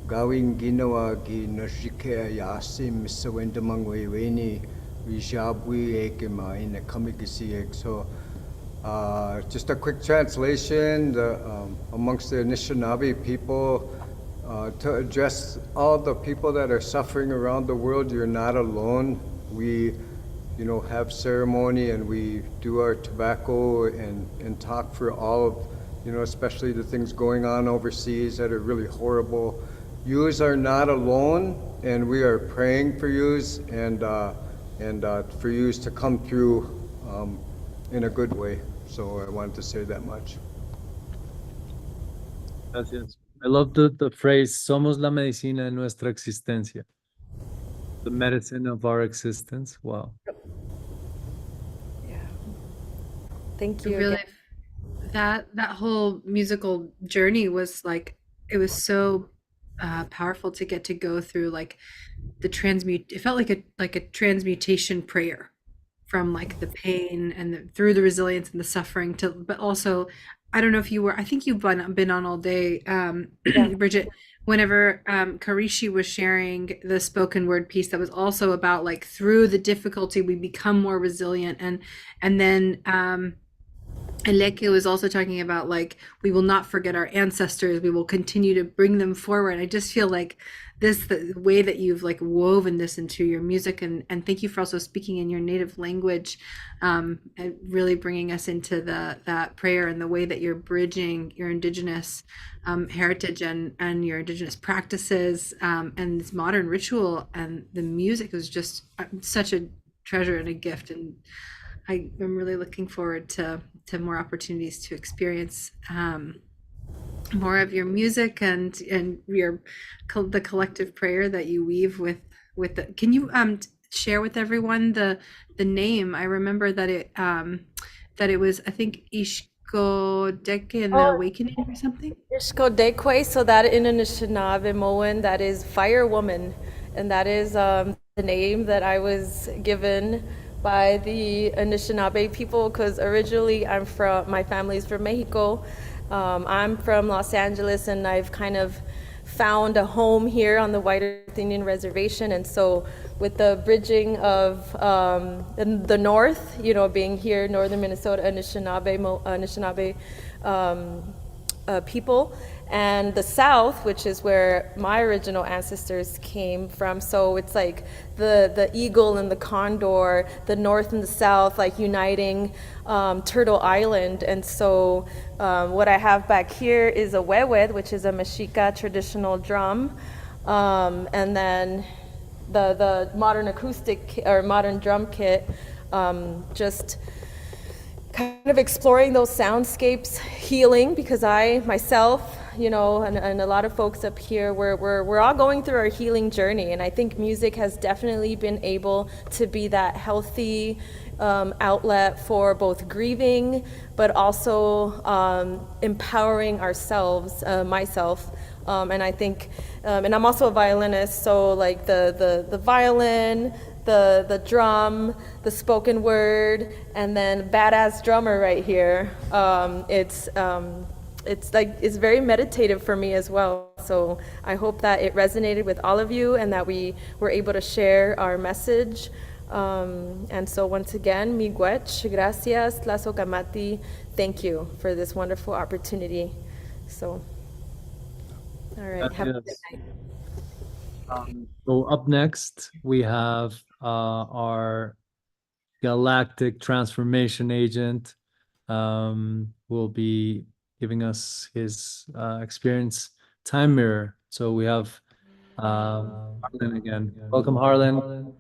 gawing ginawa gi nashike yasim sawendamang weni we shabwi ekima in a kamikisi. So just a quick translation amongst the Anishinaabe people to address all the people that are suffering around the world. You're not alone. We have ceremony and we do our tobacco and talk for all of, especially the things going on overseas that are really horrible. Yous are not alone, and we are praying for yous and for yous to come through in a good way. So I wanted to say that much. Gracias. I love the phrase, somos la medicina de nuestra existencia. The medicine of our existence. Wow. Yeah. Thank you. Really, again. that whole musical journey was like, it was so powerful to get to go through, like it felt like a transmutation prayer from like the pain and through the resilience and the suffering but also, I don't know if you were, I think you've been on all day, Bridget, whenever Karishi was sharing the spoken word piece that was also about like through the difficulty we become more resilient, and then Aleke was also talking about like we will not forget our ancestors, we will continue to bring them forward. I just feel like the way that you've like woven this into your music, and thank you for also speaking in your native language, and really bringing us into that prayer and the way that you're bridging your indigenous heritage and your indigenous practices, and this modern ritual, and the music was just such a treasure and a gift, and I'm really looking forward to more opportunities to experience more of your music and the collective prayer that you weave with the. Can you share with everyone the name? I remember that it was, I think, Ishko Deke and the Awakening or something. Ishko Dekwe, so that in Anishinaabe that is fire woman, and that is the name that I was given by the Anishinaabe people, because originally my family's from Mexico. I'm from Los Angeles, and I've kind of found a home here on the White Earth Indian Reservation. And so with the bridging of the north, being here, northern Minnesota, Anishinaabe people, and the south, which is where my original ancestors came from. So it's like the eagle and the condor, the north and the south, like uniting Turtle Island. And so what I have back here is a wewed, which is a Mexica traditional drum, and then the modern acoustic or modern drum kit, just kind of exploring those soundscapes, healing, because I myself, and a lot of folks up here, we're all going through our healing journey, and I think music has definitely been able to be that healthy outlet for both grieving, but also empowering ourselves, myself, and I think, and I'm also a violinist, so like the violin, the drum, the spoken word, and then badass drummer right here. It's very meditative for me as well. So I hope that it resonated with all of you and that we were able to share our message. And so once again, miigwech, gracias, tlazokamati, thank you for this wonderful opportunity. So, all right, have a good night. So up next, we have our galactic transformation agent, will be giving us his experience time mirror. So we have Harlan again. Welcome, Harlan.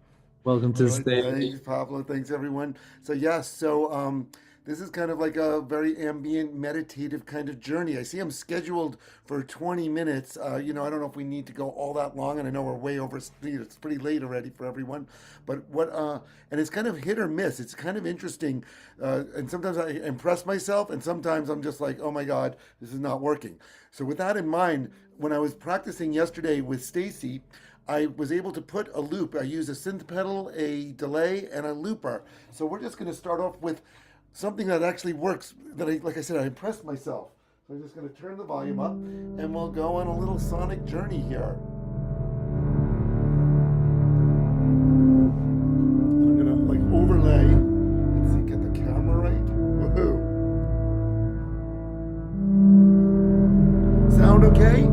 Welcome to the All right, stage. thanks, Pablo. Thanks, everyone. So yes, this is kind of like a very ambient, meditative kind of journey. I see I'm scheduled for 20 minutes. I don't know if we need to go all that long, and I know we're way over speed. It's pretty late already for everyone. But and it's kind of hit or miss. It's kind of interesting, and sometimes I impress myself, and sometimes I'm just like, oh my God, this is not working. So with that in mind, when I was practicing yesterday with Stacy, I was able to put a loop. I used a synth pedal, a delay, and a looper. So we're just going to start off with something that actually works. Like I said, I impressed myself. So I'm just going to turn the volume up, and we'll go on a little sonic journey here. I'm going to overlay. Let's see, get the camera right. Woohoo! Sound okay?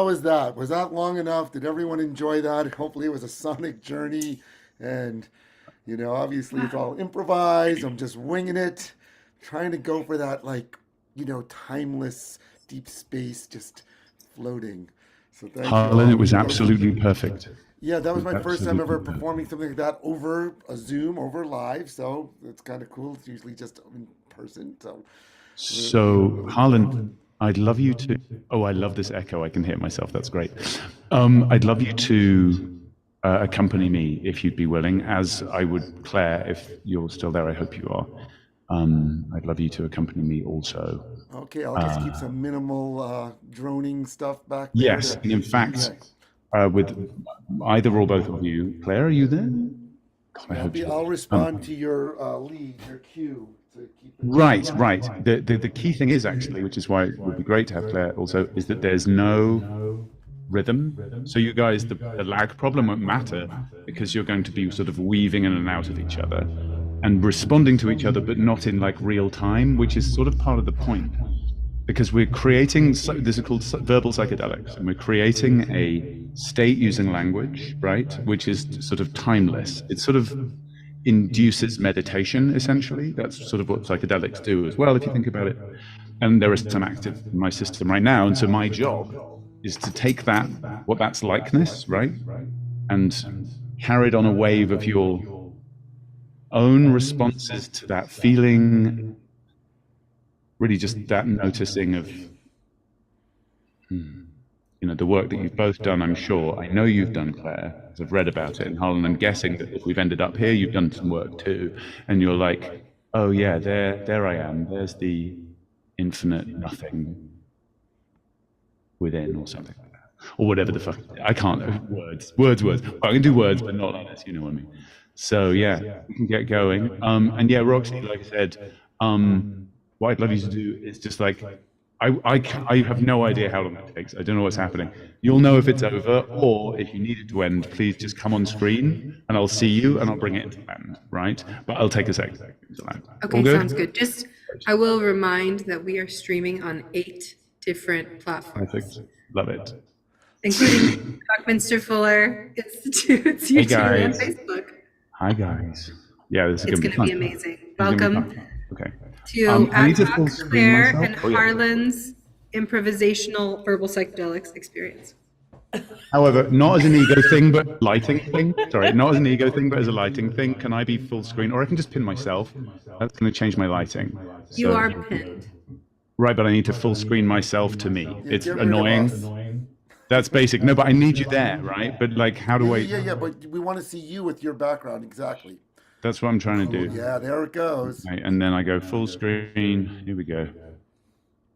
was that? Was that long enough? Did everyone enjoy that? Hopefully it was a sonic journey. And, obviously it's all improvised. I'm just winging it, trying to go for that, like, timeless deep space, just floating. So thank you Harlan, all. it was absolutely perfect. Yeah, that was my first time ever Absolutely perfect. performing something like that over a Zoom, over live. So it's kind of cool. It's usually just in person. So, Harlan, I'd love you to. Oh, I love this echo. I can hear myself. That's great. I'd love you to accompany me if you'd be willing, as I would Claire if you're still there. I hope you are. I'd love you to accompany me also. Okay, I'll just keep some minimal droning stuff back there. Yes, and in fact, with either or both of you, Claire, are you there? God, I'll respond to your lead, your cue. Right. The key thing is actually, which is why it would be great to have Claire also, is that there's no rhythm. So you guys, the lag problem won't matter because you're going to be sort of weaving in and out of each other and responding to each other, but not in like real time, which is sort of part of the point. Because we're creating, this is called verbal psychedelics, and we're creating a state using language, right? Which is sort of timeless. It sort of induces meditation, essentially. That's sort of what psychedelics do as well, if you think about it. And there is some active in my system right now. And so my job is to take that, what that's likeness, right? And carry it on a wave of your own responses to that feeling, really just that noticing of, the work that you've both done, I'm sure. I know you've done, Claire, because I've read about it. And Harlan, I'm guessing that if we've ended up here, you've done some work too. And you're like, oh yeah, there I am. There's the infinite nothing within or something like that. Or whatever the fuck. I can't, words. I can do words, but not like this, you know what I mean? So yeah, we can get going. And yeah, Roxy, like I said, what I'd love you to do is just like, I have no idea how long it takes. I don't know what's happening. You'll know if it's over, or if you need it to end, please just come on screen and I'll see you and I'll bring it into land, right? But I'll take a second to land. Okay, sounds good. I will remind that we are streaming on 8 different platforms. Perfect. Love it. Including Buckminster Fuller Institute's YouTube and Facebook. Hi guys. Yeah, this is It's going to be amazing. Welcome. Okay. To Adhoc, Claire, and Harlan's improvisational herbal psychedelics experience. However, not as an ego thing, but lighting thing. Sorry, not as an ego thing, but as a lighting thing. Can I be full screen, or I can just pin myself? That's going to change my lighting. You are pinned. Right, but I need to full screen myself to me. It's annoying. That's basic. No, but I need you there, right? But like, how do I? Yeah, but we want to see you with your background, exactly. That's what I'm trying to do. Yeah, there it goes. Okay, and then I go full screen. Here we go.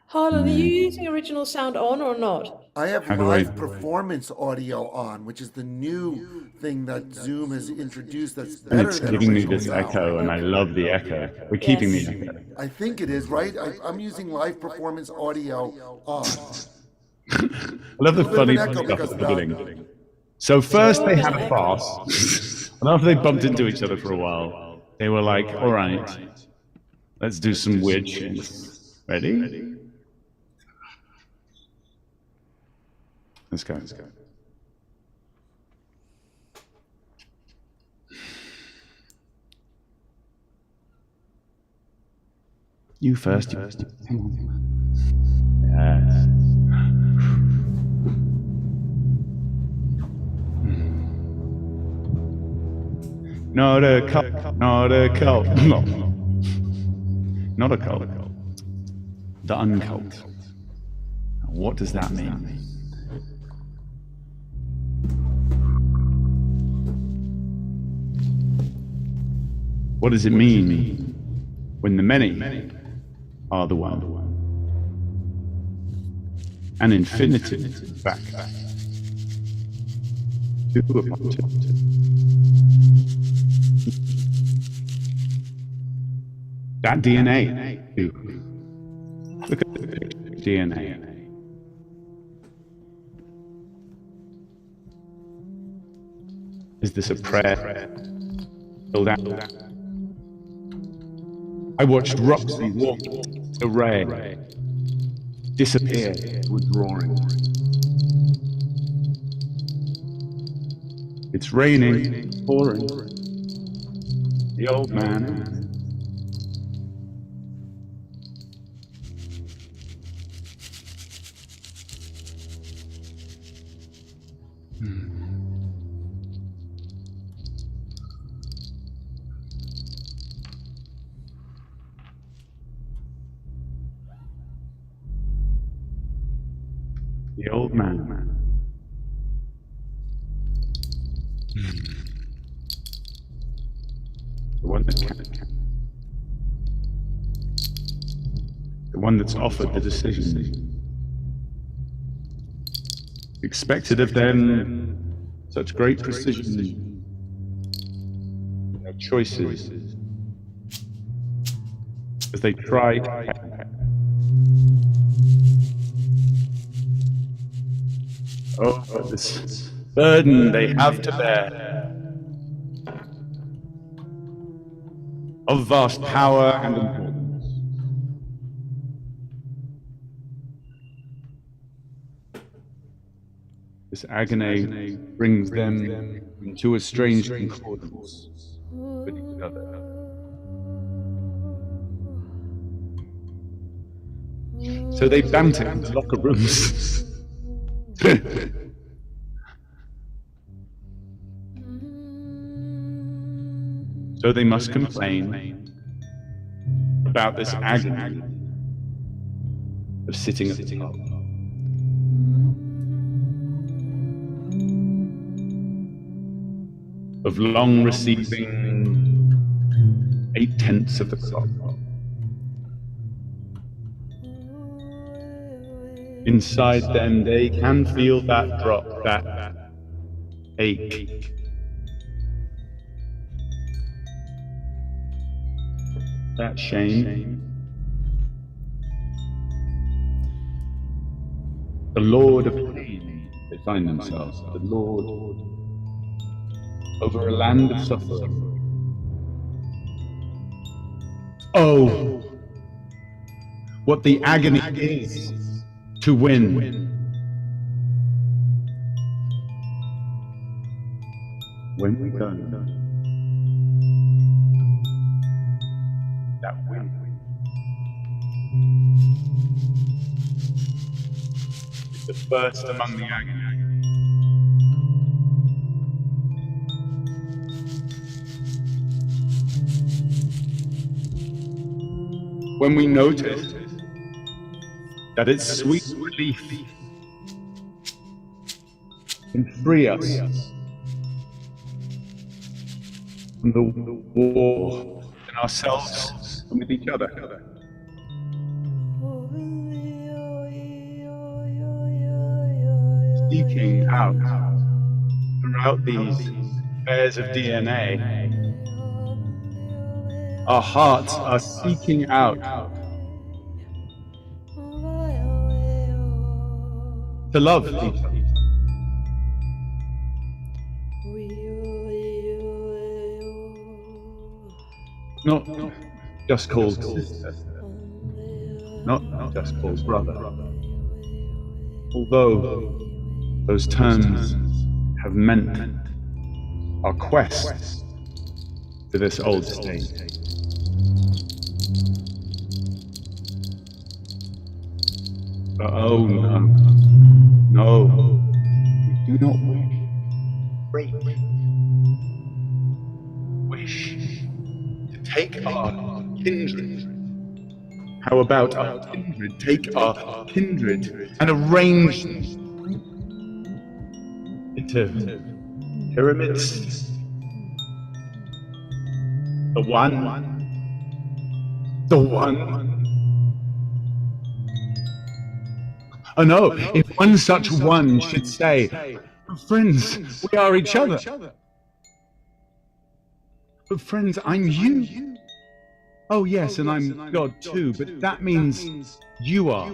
Harlan, are you using original sound on or not? I have live performance audio on, which is the new thing that Zoom has introduced that's better And it's giving me this echo, and I love the echo. We're keeping the echo. I think it is, right? I'm using live performance audio on. I love the funny stuff at the beginning. So first they had a farce. And after they bumped into each other for a while, they were like, all right, let's do some weird shit. Ready? Let's go. You first. Yes. Not a cult. Not a cult. No. Not a cult. The uncult. What does that mean? What does it mean when the many are the one? An infinitive back to a positive. That DNA. Look at the picture of DNA. Is this a prayer? Filled out. I watched Roxy walk a ray, disappear to a drawing. It's raining, it's pouring. The old man. The old man. The one that can. The one that's offered the decision. Expected of them such great precision. Their choices. As they try to. Oh, but this burden they have to bear of vast power and importance. This agony brings them into a strange concordance with each other. So they banter in the locker rooms. So they must complain about this agony of sitting at the top. Of long receiving 8/10 of the clock. Inside them, they can feel that drop, that ache. That shame. The Lord of pain, they find themselves, the Lord over a land of suffering. Oh, what the agony is to win. When we go, that win. Is the first among the agony. When we notice that its sweet relief can free us from the war in ourselves and with each other. Seeking out throughout these pairs of DNA, our hearts are seeking out to love each other. Not just called sister, not just called brother. Although those terms have meant our quest to this old state. But oh no, no, we do not wish to take our kindred. How about our kindred? Take our kindred and arrange them into pyramids. The one. Oh no, if one such one should say, friends, we are each other. But friends, I'm you. Oh yes, and I'm God too, but that means you are.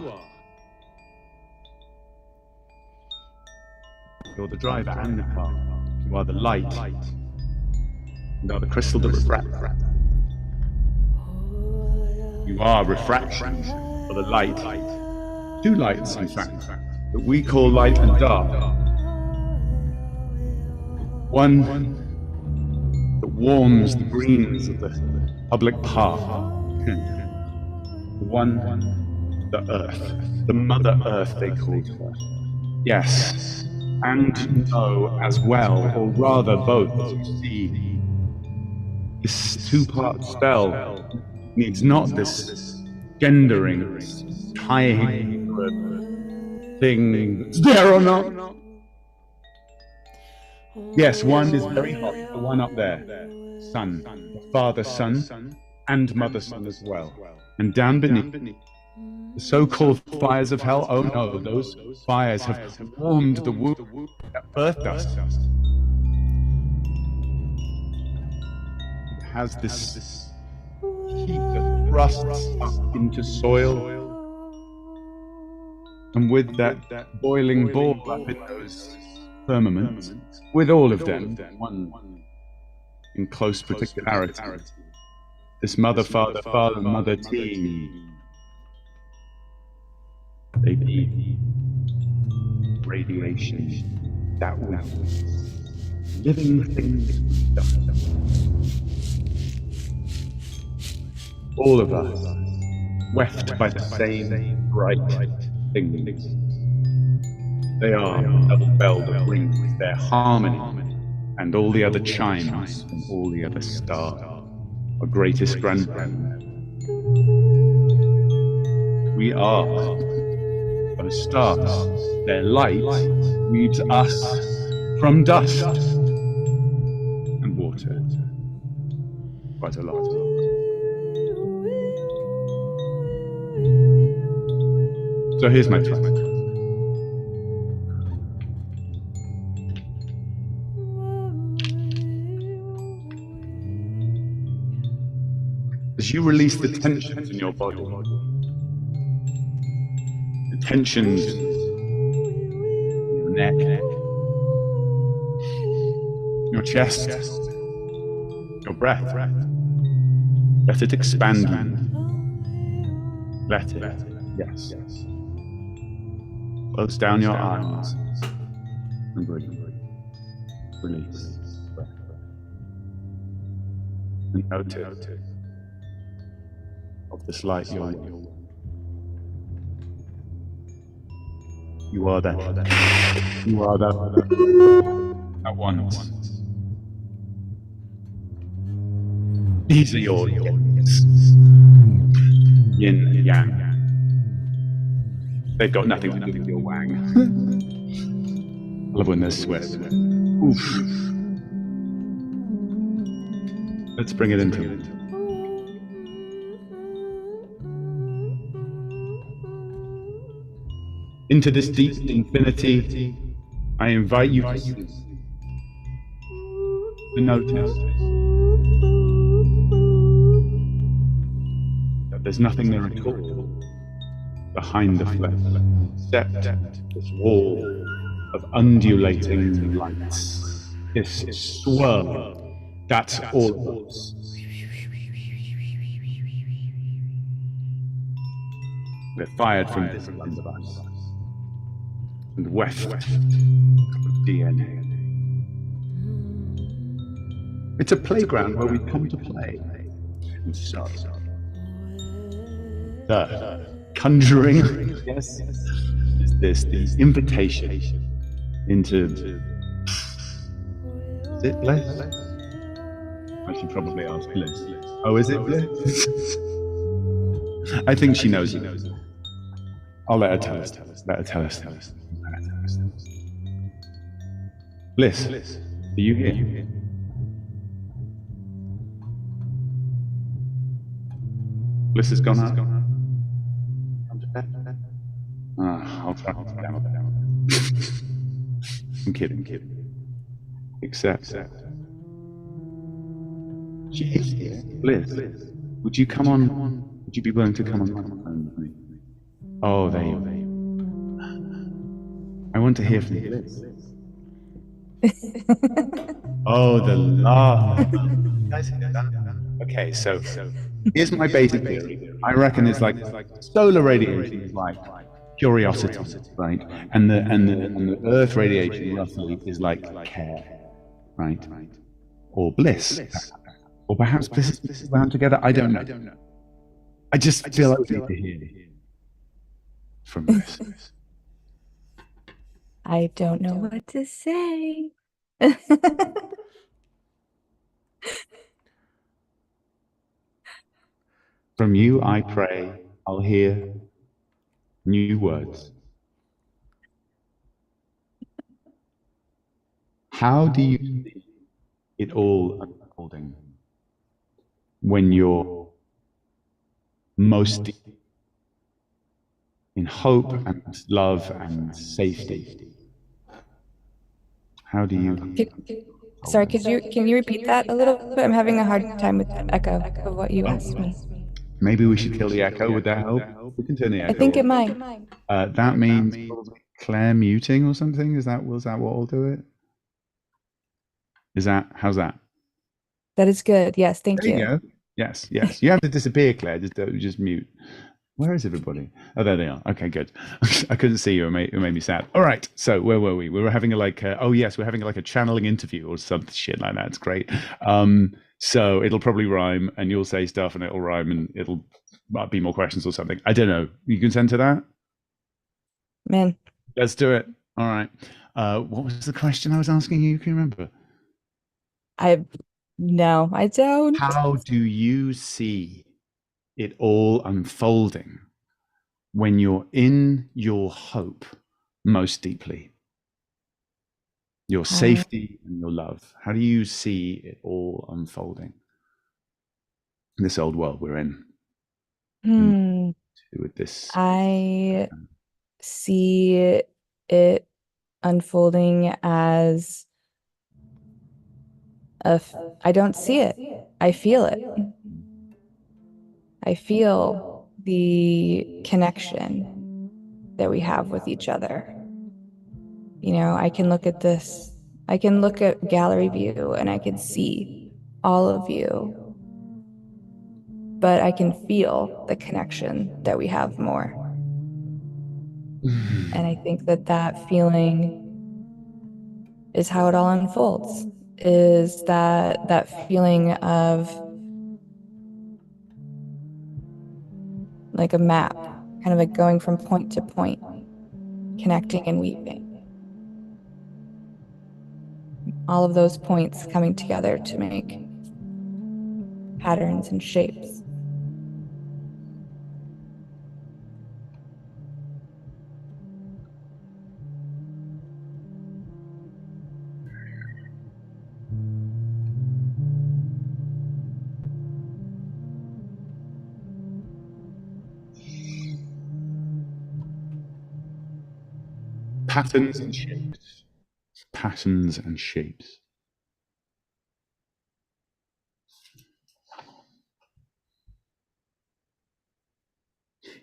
You're the driver and the car. You are the light. You are the crystal that refracts. You are refractions of the light. Two lights, in fact, that we call light and dark. one that warms the greens of the public park. One, the earth, the Mother Earth they called her. Yes, and no as well, or rather both. You see, this two-part spell needs not this gendering, this tying to a thing that's there or not. Yes, one is very hot, the one up there, sun, the father sun, and mother sun as well. And down beneath, the so-called fires of hell, oh no, those fires have warmed the womb that birthed us. It has this heat that thrusts up into soil, and with that boiling ball up in those firmaments, with all of them, one in close particularity, this mother, father, father, mother team, they be radiation that will living things. All of us, weft by the same bright things. They are a bell that rings their harmony, and all the other chimes from all the other stars, our greatest grandparents. We are those stars. Their light leads us from dust and water. Quite a lot. So here's my tip. As you release the tensions in your body, the tensions in your neck, your chest, your breath, let it expand you. Let it, yes. Close down your eyes and breathe. Release. And notice of this light you're in. You are that. You are that at once. These are your gifts. Yin and yang. They've got nothing to do with your wang. I love when there's sweat. Oof. Let's bring it into it. Into this deep infinity, I invite you to notice that there's nothing there at all behind the flesh, except this wall of undulating lights, this swirl. That's all of us. We're fired from this blunderbuss and weft of DNA. It's a playground where we come to play. And so, the conjuring, yes, is this, the invitation into, is it bliss? I should probably ask Bliss. Oh, is it Bliss? I think she knows it. I'll let her tell us. Let her tell us. Bliss, are you here? Bliss has gone out? I'll try to down. I'm kidding. Except she is here. Bliss, would you come on? Would you be willing to come on with me? Oh, there you are. I want to hear from Bliss. Oh, the laugh. You guys hear that? Okay, so here's my basic theory. I reckon it's like solar radiation is like curiosity, right? And the Earth radiation roughly is like care. right? Or bliss, or perhaps bliss is wound together. I don't know. I just feel I need to hear from Bliss. I don't know what to say. From you, I pray, I'll hear new words. How do you see it all unfolding when you're most deep in hope and love and safety? How do you? Sorry, can you repeat that a little bit? I'm having a hard time with the echo of what you asked me. Maybe we should kill the echo. Would that help? We can turn the echo. I think it might. That means probably Claire muting or something. Was that what will do it? How's that? That is good. Yes, thank There you. you go. Yes. You have to disappear, Claire. Just mute. Where is everybody? Oh, there they are. Okay, good. I couldn't see you. It made me sad. All right. So where were we? We were having we're having like a channeling interview or some shit like that. It's great. So it'll probably rhyme, and you'll say stuff, and it'll rhyme, and it'll be more questions or something. I don't know. You consent to that? Man. Let's do it. All right. What was the question I was asking you? Can you remember? No, I don't. How do you see it all unfolding when you're in your hope most deeply? Your safety and your love. How do you see it all unfolding in this old world we're in? With this, I see it unfolding as I don't see it. I feel it. I feel the connection that we have with each other. You know, I can look at gallery view and I can see all of you, but I can feel the connection that we have more. And I think that feeling is how it all unfolds, is that feeling of like a map, kind of like going from point to point, connecting and weaving. All of those points coming together to make patterns and shapes. patterns and shapes. Patterns and shapes.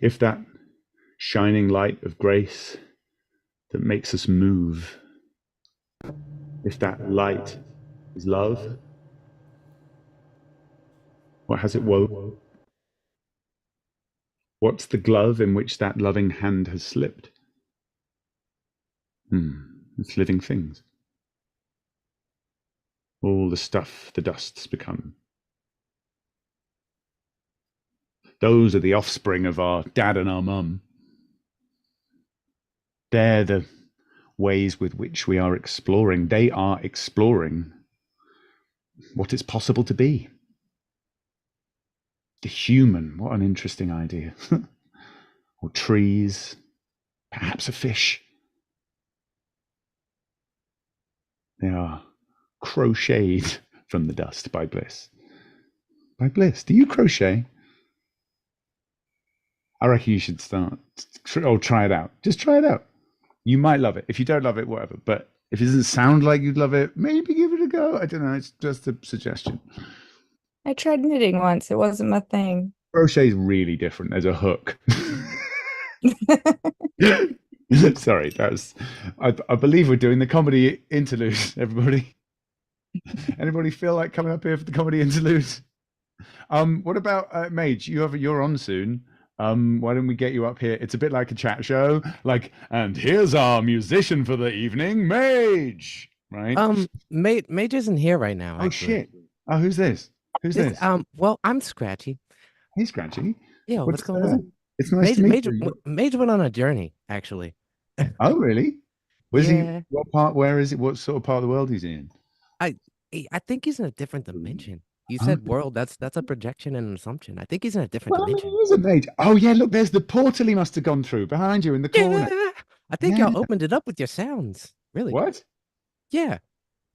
If that shining light of grace that makes us move, if that light is love, what has it woven? What's the glove in which that loving hand has slipped? It's living things. All the stuff the dust's become. Those are the offspring of our dad and our mum. They're the ways with which we are exploring. They are exploring what it's possible to be. The human, what an interesting idea. Or trees, perhaps a fish. They are crocheted from the dust by Bliss. By Bliss. Do you crochet? I reckon you should start. Or try it out. Just try it out. You might love it. If you don't love it, whatever. But if it doesn't sound like you'd love it, maybe give it a go. I don't know. It's just a suggestion. I tried knitting once. It wasn't my thing. Crochet is really different. There's a hook. Sorry, that was. I believe we're doing the comedy interlude. Everybody, anybody feel like coming up here for the comedy interlude? What about Mage? You're on soon. Why don't we get you up here? It's a bit like a chat show. Like, and here's our musician for the evening, Mage. right? Mage isn't here right now, Oh actually. shit! Oh, who's this? Who's this? Well, I'm Scratchy. Hey, Scratchy. Yeah, what's going on? on? It's nice to meet you. Mage went on a journey, actually. Oh, really? Was Yeah. he? What part? Where is it? What sort of part of the world he's in? I think he's in a different dimension. You said world. That's a projection and an assumption. I think he's in a different dimension. He isn't, Mage. Oh yeah, look, there's the portal he must have gone through behind you in the corner. Yeah. I think y'all opened it up with your sounds. Really? What? Yeah.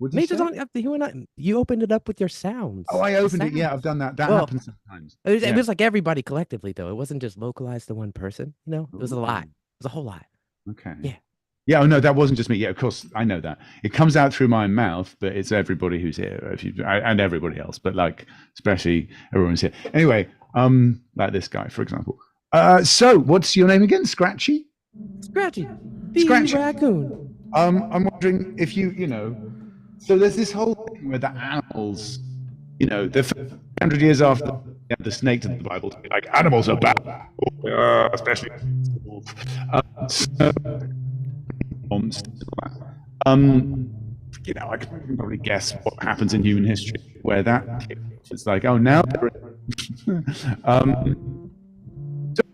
Mage is on up to you and I. You opened it up with your sounds. Oh, I opened it. Yeah, I've done that. That happens sometimes. It was like everybody collectively, though. It wasn't just localized to one person. You know, it was a lot. It was a whole lot. Okay. Yeah. Yeah. Oh no, that wasn't just me. Yeah, of course, I know that. It comes out through my mouth, but it's everybody who's here, and everybody else. But like, especially everyone's here. Anyway, like this guy, for example. So, what's your name again? Scratchy. Scratchy. The raccoon. I'm wondering if you know. So there's this whole thing where the animals, they're 100 years after the snake to the Bible, to be like, animals are bad, especially I could probably guess what happens in human history where that it's like, oh, now so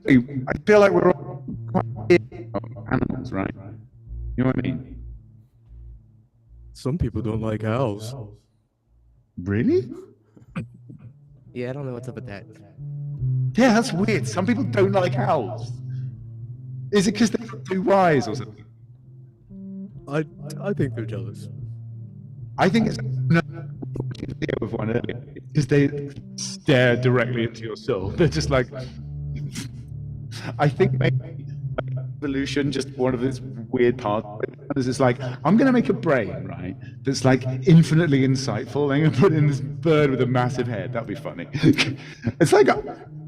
I feel like we're all quite animals, right? You know what I mean? Some people don't like owls. Really? Yeah, I don't know what's up with that. Yeah, that's weird. Some people don't like owls. Is it because they're too wise or something? I think they're jealous. I think it's video of one earlier because they stare directly into your soul. They're just like, I think maybe evolution, just one of its weird parts is like, I'm going to make a brain, right, that's like infinitely insightful. I'm going to put in this bird with a massive head. That'd be funny. It's like,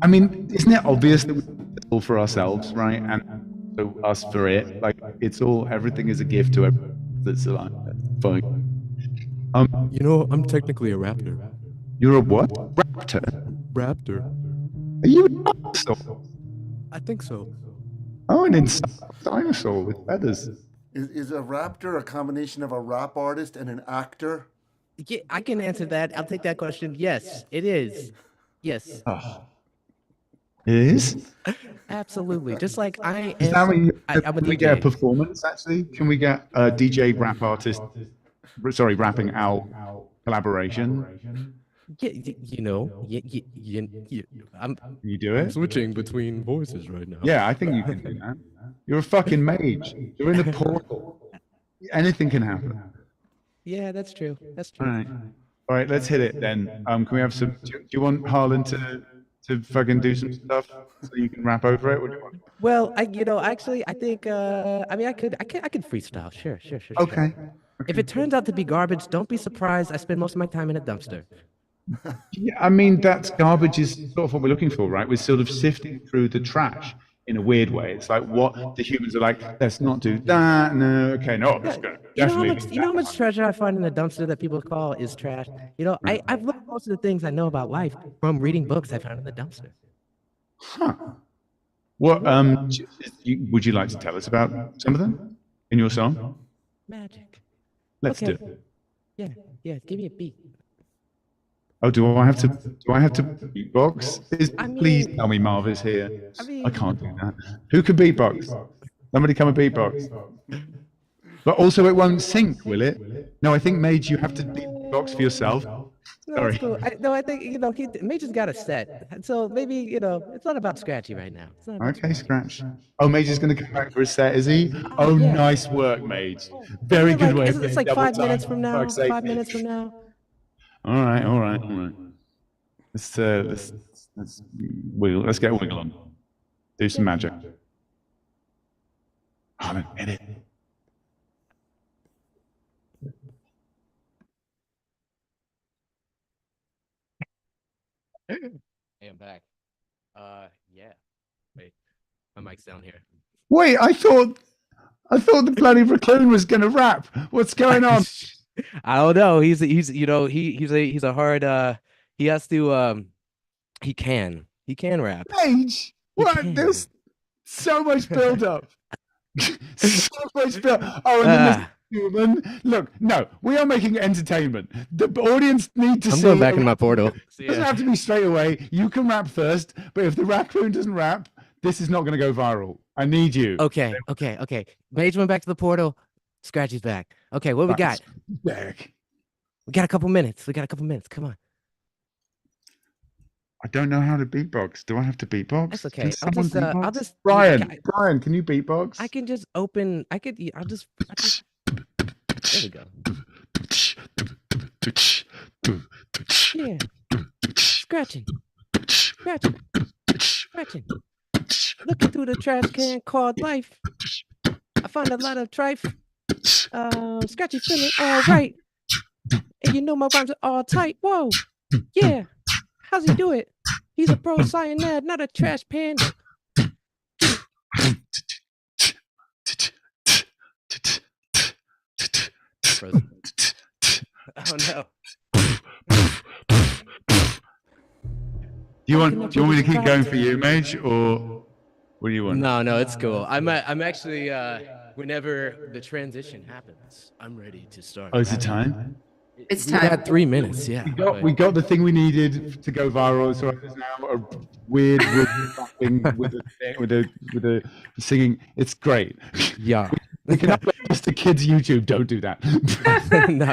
I mean, isn't it obvious that we're all for ourselves, right? And so us for it. Like, it's all, everything is a gift to everyone that's alive. Fine. I'm technically a raptor. You're a what? Raptor? Raptor. Are you a dinosaur? I think so. Oh, an dinosaur with feathers. Is a raptor a combination of a rap artist and an actor? Yeah, I can answer that. I'll take that question. Yes, it is. Yes. Oh. It is? Absolutely. Just like I am. Is that when I'm a can we DJ. get a performance, actually? Can we get a DJ rap artist, rapping owl collaboration? Yeah, I'm. You do it? Switching between voices right now. Yeah, I think you can do that. You're a fucking mage. You're in a portal. Anything can happen. Yeah, that's true. That's true. All right, let's hit it then. Can we have some? Do you want Harlan to fucking do some stuff so you can rap over it? What do you want? Well, actually, I think. I mean, I could freestyle. Sure. Okay. If it turns out to be garbage, don't be surprised. I spend most of my time in a dumpster. Yeah, I mean, that's garbage is sort of what we're looking for, right? We're sort of sifting through the trash in a weird way. It's like what the humans are like, let's not do that. No, okay, no, it's going to definitely. You know how much treasure I find in the dumpster that people call is trash? I've learned most of the things I know about life from reading books I found in the dumpster. Huh. What would you like to tell us about some of them in your song? Magic. Let's do it. Yeah, give me a beat. Oh, do I have to beatbox? Please tell me Marv is here. I can't do that. Who can beatbox? Somebody come and beatbox. But also it won't sync, will it? No, I think Mage, you have to beatbox for yourself. Sorry. Cool. I think Mage has got a set. So maybe, it's not about Scratchy right now. It's not Okay, Scratch. Oh, Mage is going to come back for a set, is he? Oh, nice work, Mage. Very good way. It's like 5 minutes from now. 5 minutes from now. All right. Let's wiggle. Let's get a wiggle on. Do some magic. Harlan, edit. Hey, I'm back. Yeah. Wait, my mic's down here. Wait, I thought the bloody raccoon was gonna rap. What's going on? I don't know. He's a hard he has to he can rap. Mage, what? There's so much build up. So much build. Oh, and then human. Look, no, we are making entertainment. The audience need to I'm see. going back in my portal. It doesn't have to be straight away. You can rap first, but if the raccoon doesn't rap, this is not going to go viral. I need you. Okay. Mage went back to the portal. Scratchy's back. Okay, what we got? Back. We got a couple minutes. Come on. I don't know how to beatbox. Do I have to beatbox? That's okay. Can someone I'll beatbox? just Brian, can you beatbox? I can just open. I'll just. There we go. Yeah. Scratching. Looking through the trash can called life. I find a lot of trife. Scratchy feeling all right. And you know my rhymes are all tight. Whoa. Yeah. How's he do it? He's a pro cyanide, not a trash panda. Oh no. Do you want me to keep going for you, Mage, or what do you want? No, it's cool. I'm actually whenever the transition happens, I'm ready to start. Oh, is it time? It's We time. had 3 minutes, yeah. We got the thing we needed to go viral. So there's now a weird rapping with the singing. It's great. Yeah. We can upload this to kids' YouTube. Don't do that.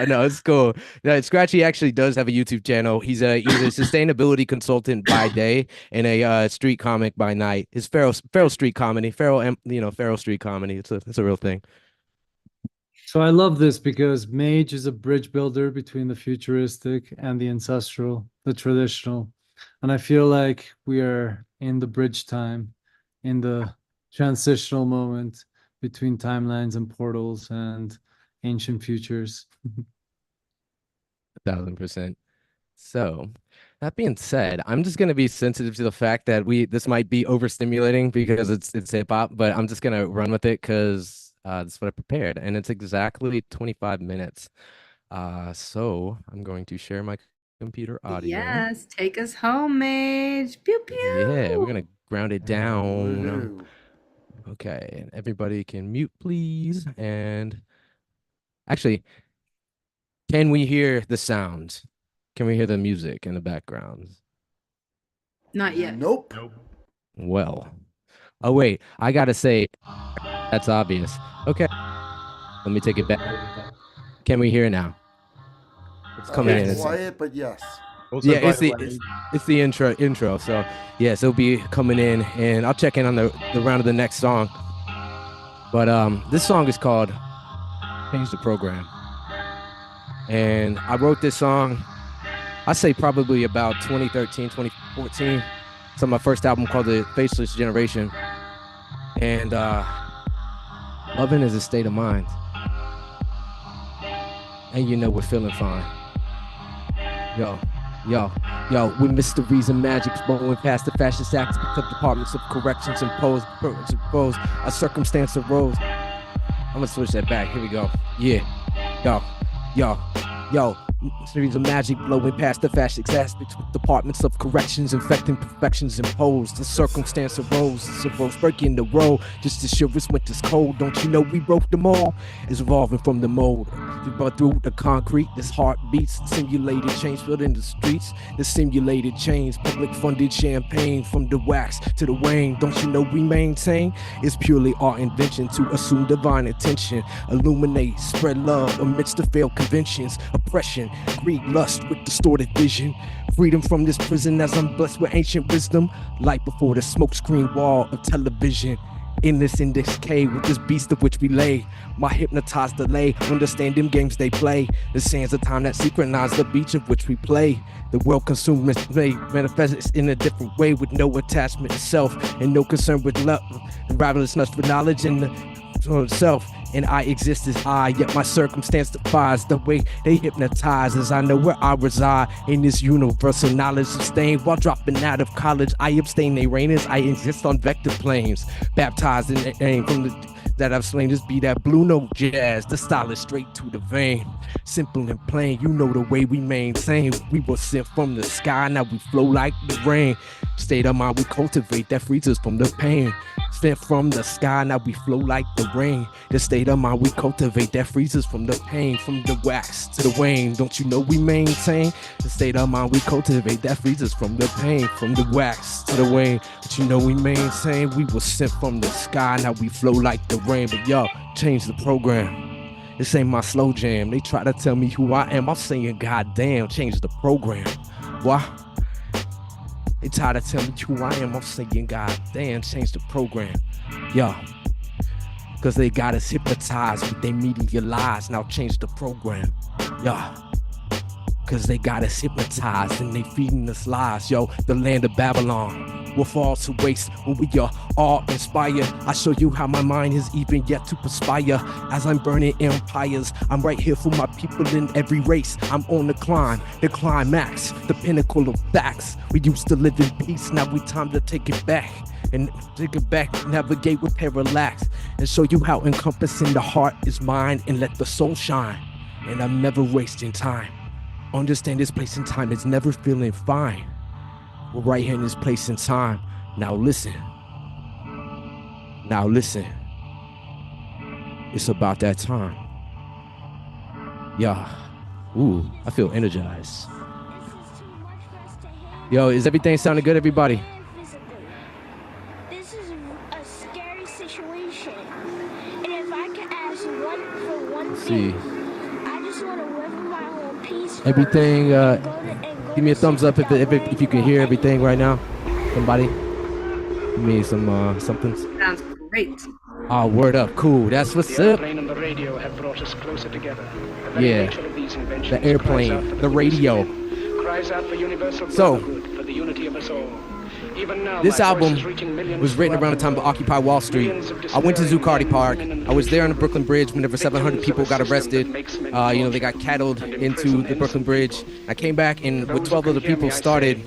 No, it's cool. No, Scratchy actually does have a YouTube channel. He's a sustainability consultant by day and a street comic by night. His feral street comedy, feral street comedy. It's a real thing. So I love this because Mage is a bridge builder between the futuristic and the ancestral, the traditional. And I feel like we are in the bridge time, in the transitional moment between timelines and portals and ancient futures. 1,000%. So that being said, I'm just gonna be sensitive to the fact that this might be overstimulating because it's hip hop, but I'm just gonna run with it because that's what I prepared, and it's exactly 25 minutes. So I'm going to share my computer audio. Yes, take us home, Mage. Pew pew. Yeah, we're gonna ground it down. Okay, and everybody can mute, please. And actually, can we hear the sound? Can we hear the music in the background? Not yet. Nope. Well, oh wait, I gotta say, that's obvious. Okay, let me take it back. Can we hear now? It's coming in. Quiet, but yes. Also, Yeah, by it's the the intro. So yes, it'll be coming in, and I'll check in on the round of the next song. But this song is called "Change the Program," and I wrote this song, I say probably about 2013, 2014. It's on my first album called The Faceless Generation, and loving is a state of mind, and you know we're feeling fine. Yo, with mysteries and magics blowing past the fascist acts, picked up departments of corrections imposed. A circumstance arose. I'm gonna switch that back. Here we go. Yeah, yo. Series of magic blowing past the fascist aspects with departments of corrections infecting perfections imposed. The circumstance arose, breaking the road just to show us winter's cold. Don't you know we broke the mold? It's evolving from the mold. But through the concrete, this heartbeats, simulated change filled in the streets. The simulated change, public funded champagne from the wax to the wane. Don't you know we maintain? It's purely our invention to assume divine attention, illuminate, spread love amidst the failed conventions, oppression, greed, lust with distorted vision. Freedom from this prison as I'm blessed with ancient wisdom. Light before the smokescreen wall of television. In this index cave with this beast of which we lay. My hypnotized delay, understand them games they play. The sands of time that synchronize the beach of which we play. The world consumed manifests in a different way with no attachment to self and no concern with love. The rivalrousness for knowledge and the self. And I exist as I, yet my circumstance defies the way they hypnotize as I know where I reside in this universal knowledge sustained while dropping out of college. I abstain they reign as I exist on vector planes, baptized in the name from the that I've slain. This be that blue note jazz, the style is straight to the vein, simple and plain. You know the way we maintain. We were sent from the sky, now we flow like the rain. State of mind we cultivate that frees us from the pain. Sent from the sky, now we flow like the rain. The state of mind we cultivate that frees us from the pain. From the wax to the wane, don't you know we maintain? The state of mind we cultivate that frees us from the pain. From the wax to the wane, but you know we maintain. We were sent from the sky, now we flow like the rain. But yo, change the program. This ain't my slow jam. They try to tell me who I am. I'm saying, goddamn, change the program. Why? They try to tell me who I am. I'm saying, goddamn, change the program. Yo, cause they got us hypnotized with their media lies. Now change the program. Yo, cause they got us hypnotized and they feeding us lies. Yo, the land of Babylon will fall to waste when we are all inspired. I show you how my mind is even yet to perspire. As I'm burning empires, I'm right here for my people in every race. I'm on the climb, the climax, the pinnacle of facts. We used to live in peace, now we time to take it back. And take it back, navigate with parallax. And show you how encompassing the heart is mine. And let the soul shine. And I'm never wasting time. Understand this place and time is never feeling fine. We're right here in this place and time. Now listen. Now listen. It's about that time. Yeah. Ooh, I feel energized. Yo, is everything sounding good, everybody? This is a scary situation. And if I could ask one thing, I just want to live my whole peace. Everything, give me a thumbs up if you can hear everything right now. Somebody, give me some something. Sounds great. Oh, word up, cool. That's what's The up. airplane and the radio have brought us closer together. Yeah, the airplane, the radio. Cries out for universal So, brotherhood, for the unity of us all. Even now, this my voice album is reaching millions was written around the time of Occupy Wall Street. I went to Zuccotti Park. I was there on the Brooklyn Bridge whenever 700 people got arrested. They got cattled into the Brooklyn Bridge. I came back and with 12 other people started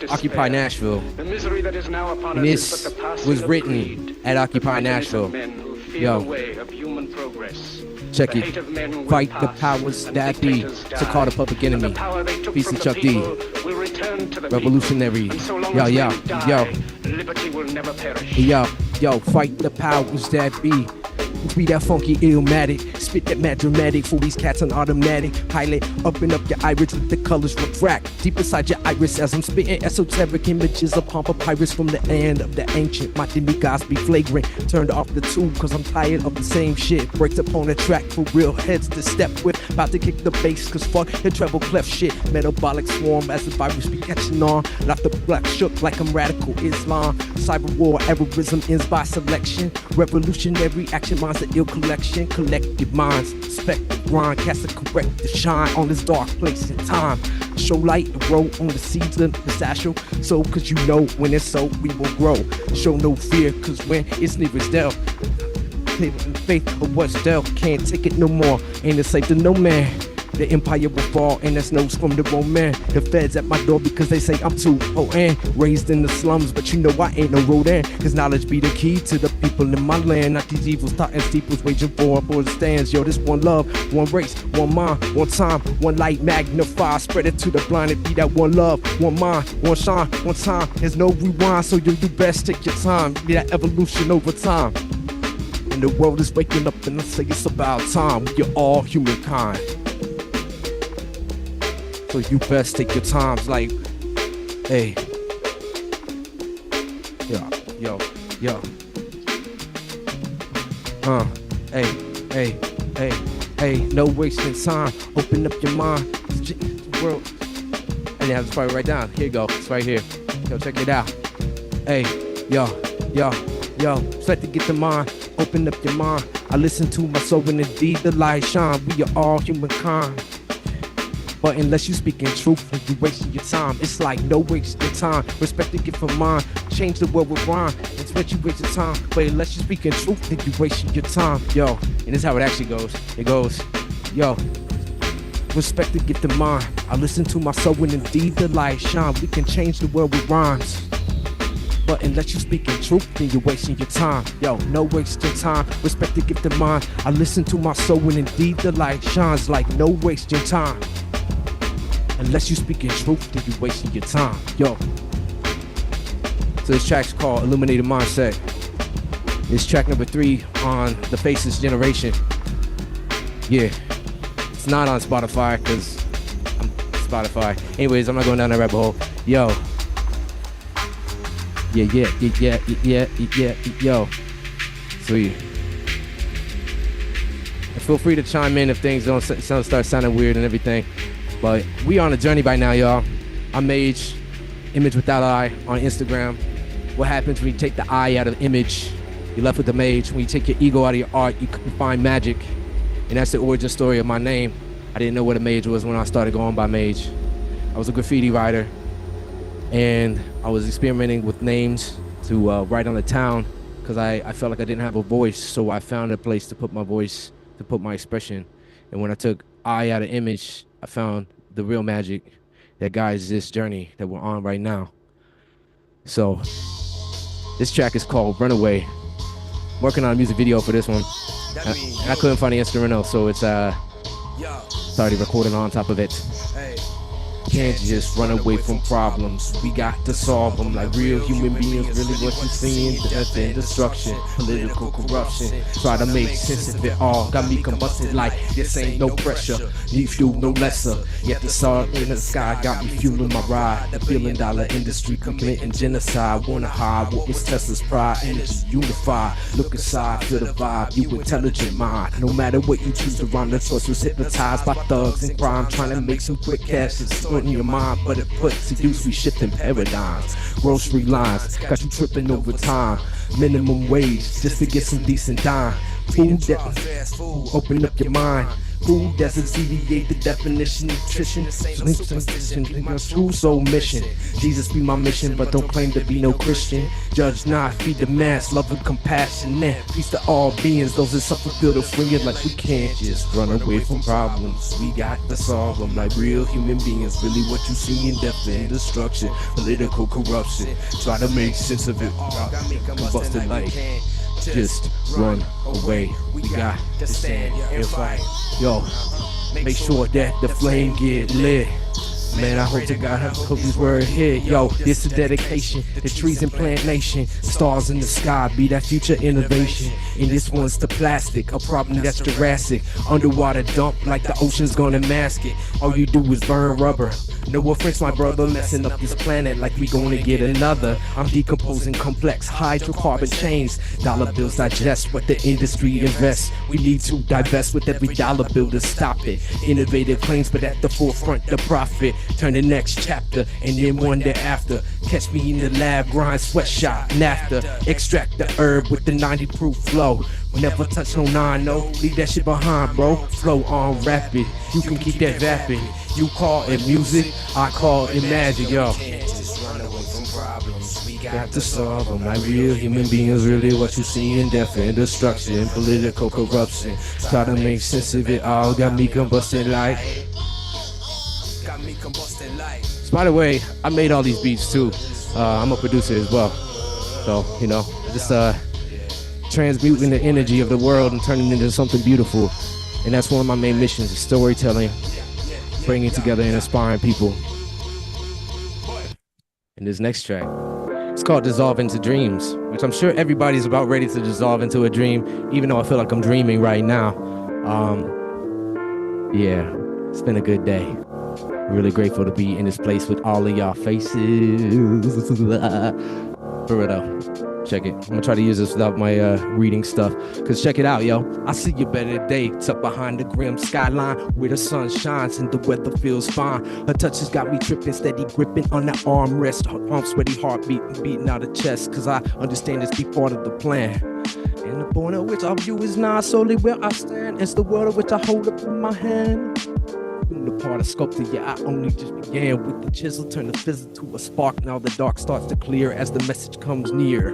Occupy Nashville. The misery that is now upon And us this is but the passing was of written greed. at Occupy Nashville. Men who fear Yo. the way of human progress. Check The it. hate of men will Fight the pass, powers and that be dictators to die. call the public And enemy. the power they took Peace from and the Chuck D. people will return to the Revolutionary. people. And so long Yo, as yo, men die, yo. liberty will never perish. Yo, fight the powers that be. Be that funky illmatic, spit that mad dramatic for these cats on automatic. Pilot, open up your iris with the colors refract deep inside your iris as I'm spitting esoteric images upon papyrus from the end of the ancient. My demigods be flagrant, turned off the tube cause I'm tired of the same shit. Breaks upon the track for real heads to step with. About to kick the bass cause fuck the treble clef shit. Metabolic swarm as the virus be catching on. Not the black shook like I'm radical Islam. Cyber war, errorism ends by selection. Revolutionary action minds the ill collection. Collective minds, respect the grind. Cast a corrective shine on this dark place in time. Show light and grow on the seeds of the satchel. So cause you know when it's so we will grow. Show no fear cause when it's near dealt. Faith of what's dealt can't take it no more. Ain't it safe to no man. The empire will fall and that's news from the wrong man. The feds at my door because they say I'm too potent. Raised in the slums but you know I ain't no rodent. Cause knowledge be the key to the people in my land. Not these evils, thought and steeples waging for the stands. Yo, this one love, one race, one mind, one time, one light magnify. Spread it to the blind and be that one love, one mind, one shine, one time. There's no rewind so you do best take your time. Be that evolution over time. And the world is waking up and I say it's about time. We're all humankind. So you best take your times like, hey, yo, hey, no wasting time, open up your mind, the world, and have this part right down, here you go, it's right here, yo, check it out, hey, yo, start to get the mind, open up your mind, I listen to my soul and indeed the light shine, we are all humankind. But unless you speak in truth, you wasting your time. It's like no wasting time. Respect the gift of mine. Change the world with rhyme. It's what you waste your time. But unless you speak in truth, then you wasting your time. Yo, and this is how it actually goes. It goes, yo, respect the gift of mine. I listen to my soul and indeed the light shine. We can change the world with rhymes. But unless you speak in truth, then you're wasting your time. Yo, no wasting time. Respect the gift of mine. I listen to my soul and indeed the light shines. Like no wasting time. Unless you speak in truth, then you're wasting your time. Yo, So this track's called Illuminated Mindset. It's track number 3 on the Faces Generation. Yeah, it's not on Spotify because I'm Spotify. Anyways, I'm not going down that rabbit hole. Yo. Yeah. Yo. Sweet. And feel free to chime in if things don't start sounding weird and everything. But we on a journey by now, y'all. I'm Mage, Image Without Eye on Instagram. What happens when you take the eye out of the image? You're left with the mage. When you take your ego out of your art, you can find magic. And that's the origin story of my name. I didn't know what a mage was when I started going by Mage. I was a graffiti writer, and I was experimenting with names to write on the town because I felt like I didn't have a voice. So I found a place to put my voice, to put my expression. And when I took eye out of image, I found the real magic that guides this journey that we're on right now. So this track is called Runaway. I'm working on a music video for this one. And I couldn't find the instrumental, so it's already recorded on top of it. Can't just run away from problems. We got to solve them like real human beings. Really what you seeing? Death and destruction, political corruption. Try to make sense of it all. Got me combusted like this ain't no pressure. Need fuel no lesser. Yet the sun in the sky got me fueling my ride. The billion-dollar industry committing genocide. Wanna hide what was Tesla's pride. Energy unified. Look inside, feel the vibe. You intelligent mind. No matter what you choose to run, the source was hypnotized by thugs and crime. Trying to make some quick cash. In your mind, but it puts to use, we shifting paradigms. Grocery lines got you tripping over time. Minimum wage just to get some decent dime. Food that fast food, open up your mind. Food doesn't deviate the definition. Nutrition, my true soul mission. Jesus be my mission, but don't claim to be no Christian. Judge not, feed the mass, love and compassion. Peace to all beings, those that suffer feel to free it. Like we can't just run away from problems. We got to solve them like real human beings. Really what you see in death and destruction. Political corruption, try to make sense of it. Combusted like just run away. We got to stand and fight. Yo, make sure that the flame get lit. Man, I hope to God, I hope these words hit. Yo, this is dedication, the trees and plant nation. Stars in the sky, be that future innovation. And this one's the plastic, a problem that's Jurassic. Underwater dump like the ocean's gonna mask it. All you do is burn rubber. No offense, my brother, messing up this planet like we gonna get another. I'm decomposing complex hydrocarbon chains. Dollar bills digest what the industry invests. We need to divest with every dollar bill to stop it. Innovative claims, but at the forefront, the profit. Turn the next chapter and then one thereafter. Catch me in the lab, grind, sweatshop, naphtha. Extract the herb with the 90 proof flow. Never touch no 9-0, leave that shit behind, bro. Flow on rapid, you can keep that vapid. You call it music, I call it magic, yo. Got to solve them like real human beings. Really what you see in death and destruction. Political corruption, try to make sense of it all. Got me combusted like. So by the way, I made all these beats too. I'm a producer as well. So, you know, just transmuting the energy of the world and turning it into something beautiful. And that's one of my main missions, is storytelling, bringing together and inspiring people. And this next track, it's called Dissolve Into Dreams, which I'm sure everybody's about ready to dissolve into a dream, even though I feel like I'm dreaming right now. Yeah, it's been a good day. Really grateful to be in this place with all of y'all faces. For real though. Check it. I'm gonna try to use this without my reading stuff. Cause check it out, yo. I see you better today. Tucked behind the grim skyline where the sun shines and the weather feels fine. Her touch has got me tripping, steady gripping on that armrest. Her sweaty heartbeat beating out the chest. Cause I understand this be part of the plan. And the point of which I view is not solely where I stand. It's the world of which I hold up in my hand. The part of sculpture, yeah, I only just began with the chisel, turn the fizzle to a spark. Now the dark starts to clear as the message comes near.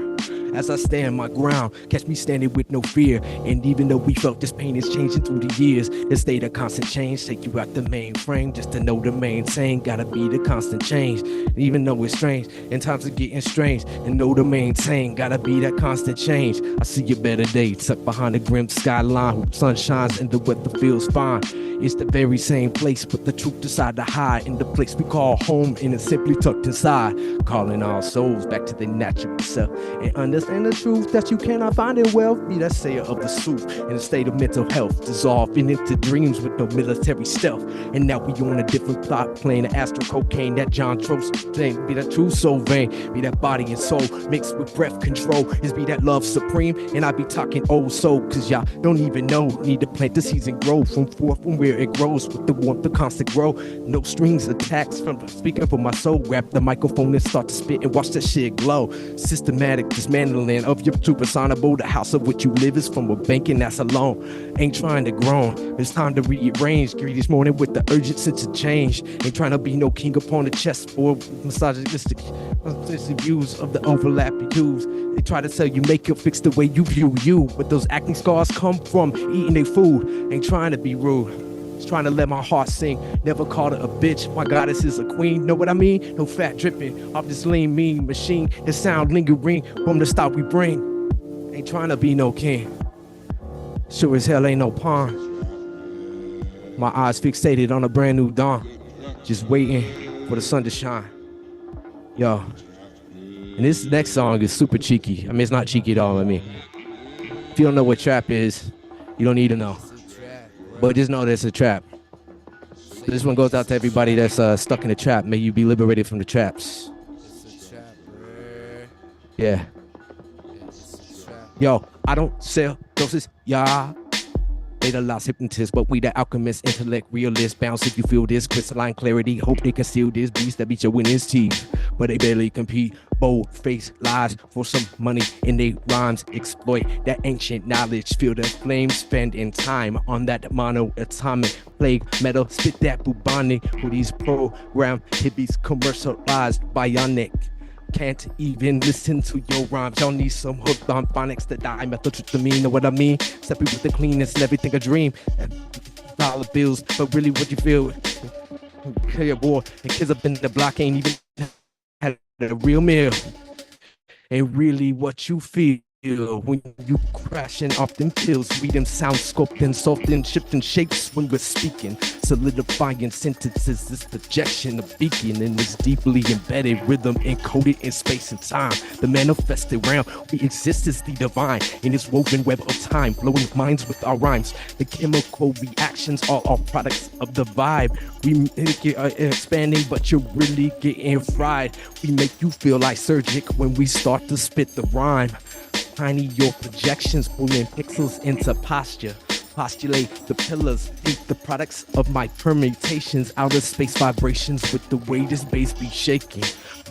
as I stand my ground. Catch me standing with no fear. And even though we felt this pain is changing through the years, the state of constant change. Take you out the mainframe just to know the maintain. Gotta be the constant change. Even though it's strange and times are getting strange, and know to maintain. Gotta be that constant change. I see a better day tucked behind the grim skyline. Where sun shines and the weather feels fine. It's the very same place, but the truth decide to hide in the place we call home, and it's simply tucked inside. Calling all souls back to their natural self and understand the truth that you cannot find in wealth. Be that sayer of the sooth in a state of mental health, dissolving into dreams with no military stealth. And now we on a different plot, playing the astral cocaine that John Trost thing. Be that true soul vein, be that body and soul mixed with breath control. Is be that love supreme, and I be talking old soul, cause y'all don't even know. Need to plant the seeds and grow from forth from where it grows with the warmth, the constant grow. No strings attached from speaking for my soul. Grab the microphone and start to spit and watch that shit glow. Systematic dismantling of your true personable. The house of which you live is from a bank, and that's alone. Ain't trying to groan. It's time to rearrange. Greet this morning with the urgent sense of change. Ain't trying to be no king upon the chessboard. Misogynistic views of the overlap you use. They try to tell you make it fix the way you view you, but those acne scars come from eating their food. Ain't trying to be rude. Just trying to let my heart sing. Never called her a bitch. My goddess is a queen. Know what I mean? No fat dripping off this lean mean machine. The sound lingering from the start we bring. Ain't trying to be no king. Sure as hell ain't no pawn. My eyes fixated on a brand new dawn. Just waiting for the sun to shine. Yo. And this next song is super cheeky. I mean, it's not cheeky at all. I mean, if you don't know what trap is, you don't need to know. But just know that it's a trap. So this one goes out to everybody that's stuck in a trap. May you be liberated from the traps. Yeah. Yo, I don't sell doses, yeah. They the lost hypnotist, but we the alchemist, intellect, realist. Bounce if you feel this, crystalline clarity. Hope they can steal this beast that beat your winner's teeth. But they barely compete. Bold face lies for some money in they rhymes. Exploit that ancient knowledge. Feel the flames, spending time on that monoatomic plague metal. Spit that bubonic for these program hippies commercialized bionic. Can't even listen to your rhymes. Y'all need some hooked on phonics to die. Methamphetamine, know what I mean? Separate with the cleanest and everything a dream. Dollar bills, but really what you feel. Okay, boy, and kids up in the block ain't even had a real meal. And really what you feel when you crashing off them pills. Read them sound sculpting, soften, shifting shapes when we're speaking. Solidifying sentences, this projection of beacon in this deeply embedded rhythm encoded in space and time. The manifested realm, we exist as the divine in this woven web of time, blowing minds with our rhymes. The chemical reactions are all products of the vibe. We make it expanding, but you're really getting fried. We make you feel lysergic when we start to spit the rhyme. Tiny your projections, pulling pixels into posture. Postulate the pillars, think the products of my permutations. Outer space vibrations with the way this bass be shaking.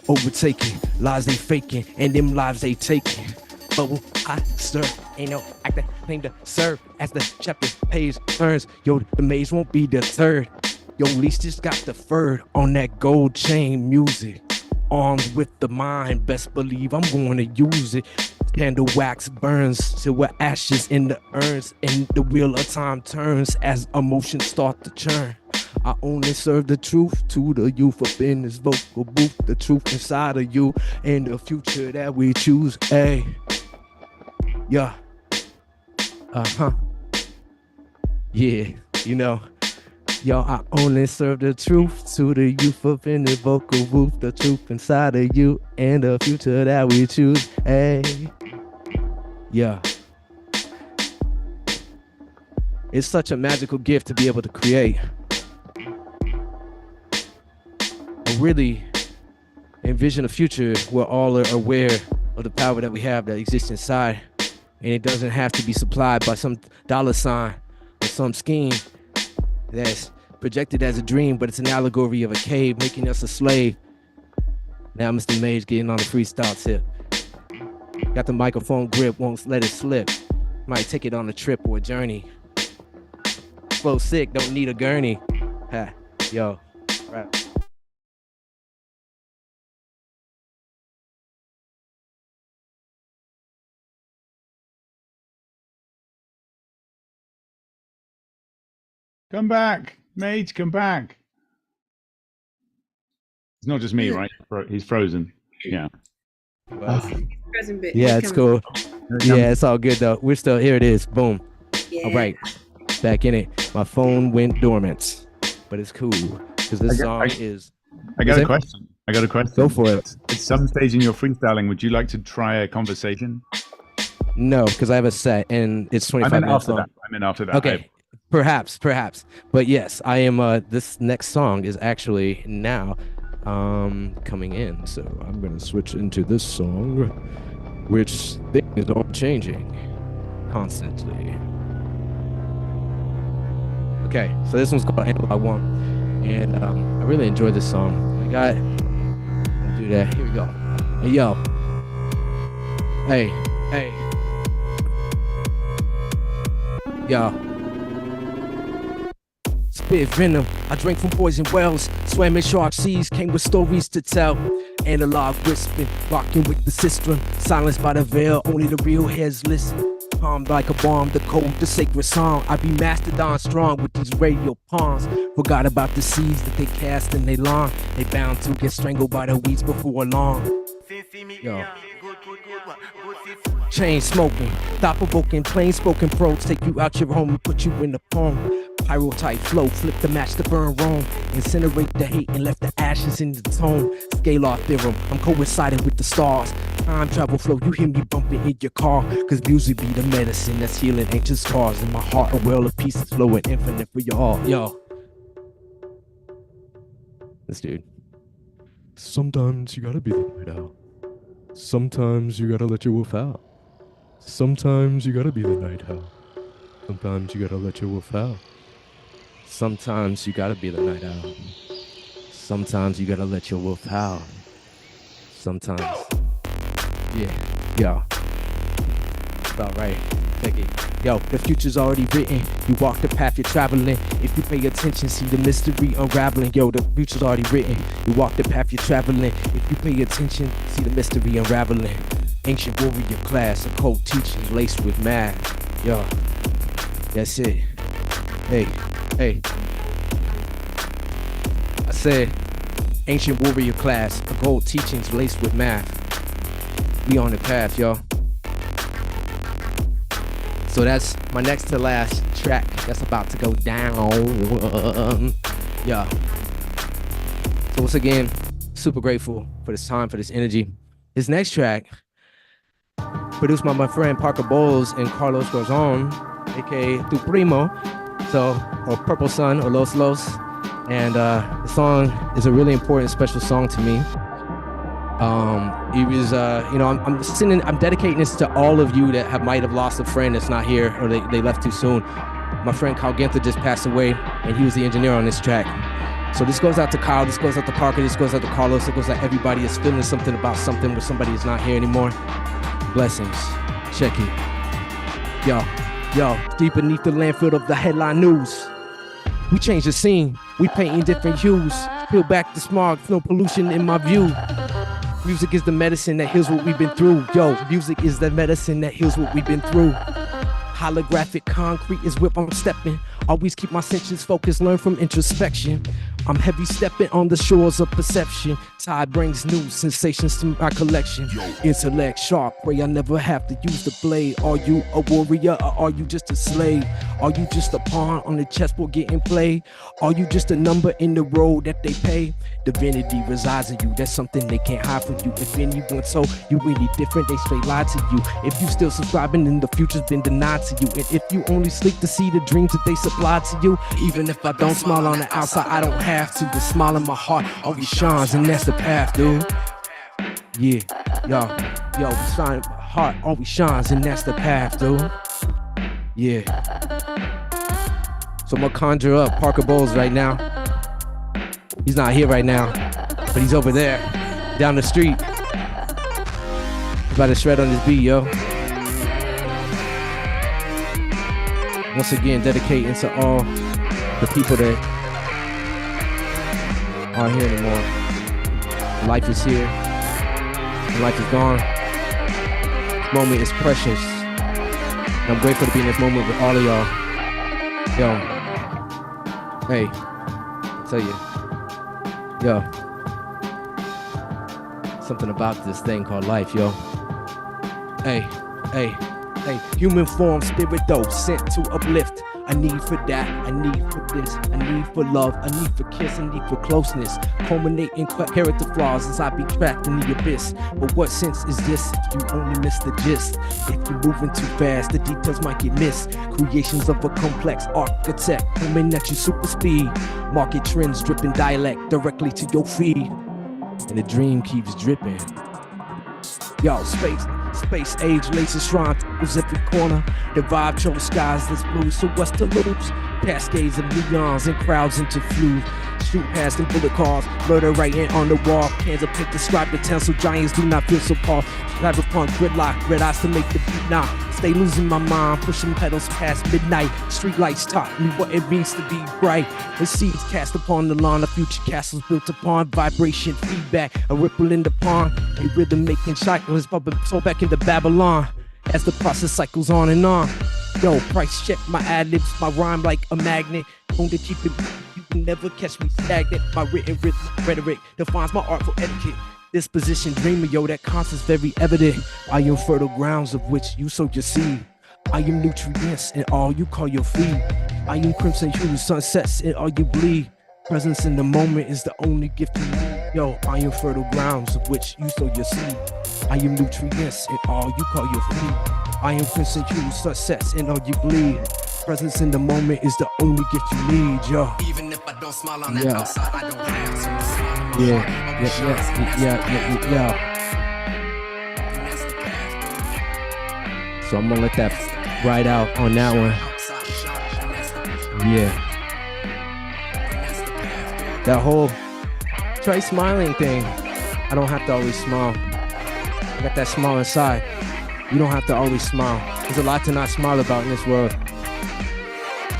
Overtaking, lies they faking, and them lives they taking. But I stir, ain't no actor claim to serve. As the chapter page turns, yo, the maze won't be deterred. Yo, least just got deferred on that gold chain music. Armed with the mind, best believe I'm going to use it. Candle wax burns till we're ashes in the urns, and the wheel of time turns as emotions start to churn. I only serve the truth to the youth up in this vocal booth, the truth inside of you and the future that we choose. Hey, yeah, yeah, you know. Yo, I only serve the truth to the youth up in the vocal booth, the truth inside of you and the future that we choose. Hey, yeah. It's such a magical gift to be able to create. I really envision a future where all are aware of the power that we have that exists inside, and it doesn't have to be supplied by some dollar sign or some scheme that's projected as a dream, but it's an allegory of a cave making us a slave. Now Mr. Mage getting on the freestyle tip. Got the microphone grip, won't let it slip. Might take it on a trip or a journey. Flow sick, don't need a gurney. Ha, yo, rap. Come back. Mage, come back. It's not just me, right? He's frozen. Yeah. Yeah, it's cool. Yeah, it's all good though. We're still here. It is. Boom. Yeah. All right, back in it. My phone went dormant, but it's cool because this song is. I got a question. Go for it. At some stage in your freestyling, would you like to try a conversation? No, because I have a set and it's 25 minutes long. I'm in after that. Okay, perhaps. But yes, I am. This next song is actually now coming in, so I'm gonna switch into this song, which things are changing constantly. Okay, so this one's called Analog One, and I really enjoy this song. I'll do that. Here we go. Hey yo. Hey. Yo. Spit venom, I drank from poison wells. Swam in shark seas, came with stories to tell. Analog whispering, rocking with the system. Silenced by the veil, only the real heads listen. Palmed like a bomb, the code, the sacred song. I be mastodon strong with these radio pawns. Forgot about the seeds that they cast in they lawn. They bound to get strangled by the weeds before long. Yo. Chain smoking, thought provoking, plain spoken pros take you out your home and put you in the poem. Pyro type flow, flip the match to burn wrong. Incinerate the hate and left the ashes in the tone. Scalar theorem, I'm coinciding with the stars. Time travel flow, you hear me bumping in your car. Cause music be the medicine that's healing ancient scars. In my heart, a well of peace is flowing infinite for your heart. Yo. This dude. Sometimes you gotta be the night owl. Sometimes you gotta let your wolf out. Sometimes you gotta be the night owl. Sometimes you gotta let your wolf out. Sometimes you gotta be the night owl. Sometimes you gotta let your wolf howl. Sometimes. Yeah, yo. About right. Take it. Yo, the future's already written. You walk the path you're traveling. If you pay attention, see the mystery unraveling. Yo, the future's already written. You walk the path you're traveling. If you pay attention, see the mystery unraveling. Ancient warrior class, occult teachings laced with math. Yo, that's it. Hey. I said, ancient warrior class, occult teachings laced with math. We on the path, yo. So that's my next to last track that's about to go down. Yeah. So once again, super grateful for this time, for this energy. This next track, produced by my friend Parker Bowles and Carlos Garzon, aka Tu Primo, or Purple Sun, or Los Los. And the song is a really important, special song to me. It was, I'm dedicating this to all of you that might have lost a friend that's not here, or they left too soon. My friend Kyle Ginther just passed away, and he was the engineer on this track. So this goes out to Kyle, this goes out to Parker, this goes out to Carlos, it goes out to everybody that's feeling something about something where somebody is not here anymore. Blessings. Check it. Yo, deep beneath the landfill of the headline news. We change the scene, we paint in different hues. Peel back the smog, no pollution in my view. Music is the medicine that heals what we've been through. Yo, music is the medicine that heals what we've been through. Holographic concrete is whip I'm stepping. Always keep my senses focused, learn from introspection. I'm heavy stepping on the shores of perception. Tide brings new sensations to my collection. Intellect sharp, pray I never have to use the blade. Are you a warrior or are you just a slave? Are you just a pawn on the chessboard getting played? Are you just a number in the road that they pay? Divinity resides in you, that's something they can't hide from you. If anyone told you really different, they straight lie to you. If you still subscribing, then the future's been denied to you. And if you only sleep to see the dreams that they supply to you, even if I don't smile on the outside, I don't have to. The smile in my heart always shines, and that's the path, dude. Yeah, yo, the sign of my heart always shines, and that's the path, dude. Yeah. So I'm gonna conjure up Parker Bowles right now. He's not here right now, but he's over there, down the street. He's about to shred on this beat, yo. Once again, dedicating to all the people that aren't here anymore. Life is here, and life is gone. This moment is precious, and I'm grateful to be in this moment with all of y'all. Yo, Hey, tell you, yo, something about this thing called life, yo. Hey, hey, hey, human form, spirit though, sent to uplift. I need for that, I need for this, I need for love, I need for kiss, I need for closeness. Culminating character flaws as I be trapped in the abyss. But what sense is this if you only miss the gist? If you're moving too fast, the details might get missed. Creations of a complex architect, coming at you super speed. Market trends dripping dialect directly to your feed. And the dream keeps dripping. Yo, space age laces shrine was every corner. The vibe chose skies that's blue, so what's to lose? Cascades of neons and crowds interfuse. Shoot past in bullet cars, murder writing on the wall. Cans of paint describe the town so giants do not feel so tall. Cyberpunk gridlock, red eyes to make the beat now. Stay losing my mind, pushing pedals past midnight. Street lights taught me what it means to be bright. The seeds cast upon the lawn, a future castles built upon vibration, feedback, a ripple in the pond. A rhythm making cycles, so back into Babylon. As the process cycles on and on. Yo, price check my ad-libs, my rhyme like a magnet. Going to keep it, you can never catch me stagnant. My written rhetoric defines my artful etiquette. Disposition dreamer, yo, that concept's very evident. I am fertile grounds of which you sow your seed. I am nutrients in all you call your feed. I am crimson hue, sunsets in all you bleed. Presence in the moment is the only gift you need. Yo, I am fertile grounds of which you sow your seed. I am nutrients in all you call your feed. I am crimson hue, sunsets in all you bleed. Presence in the moment is the only gift you need, yo. Even if I don't smile on that outside, I don't have some. Yeah. So I'm gonna let that ride out on that one. Yeah. That whole try smiling thing. I don't have to always smile. I got that smile inside. You don't have to always smile. There's a lot to not smile about in this world.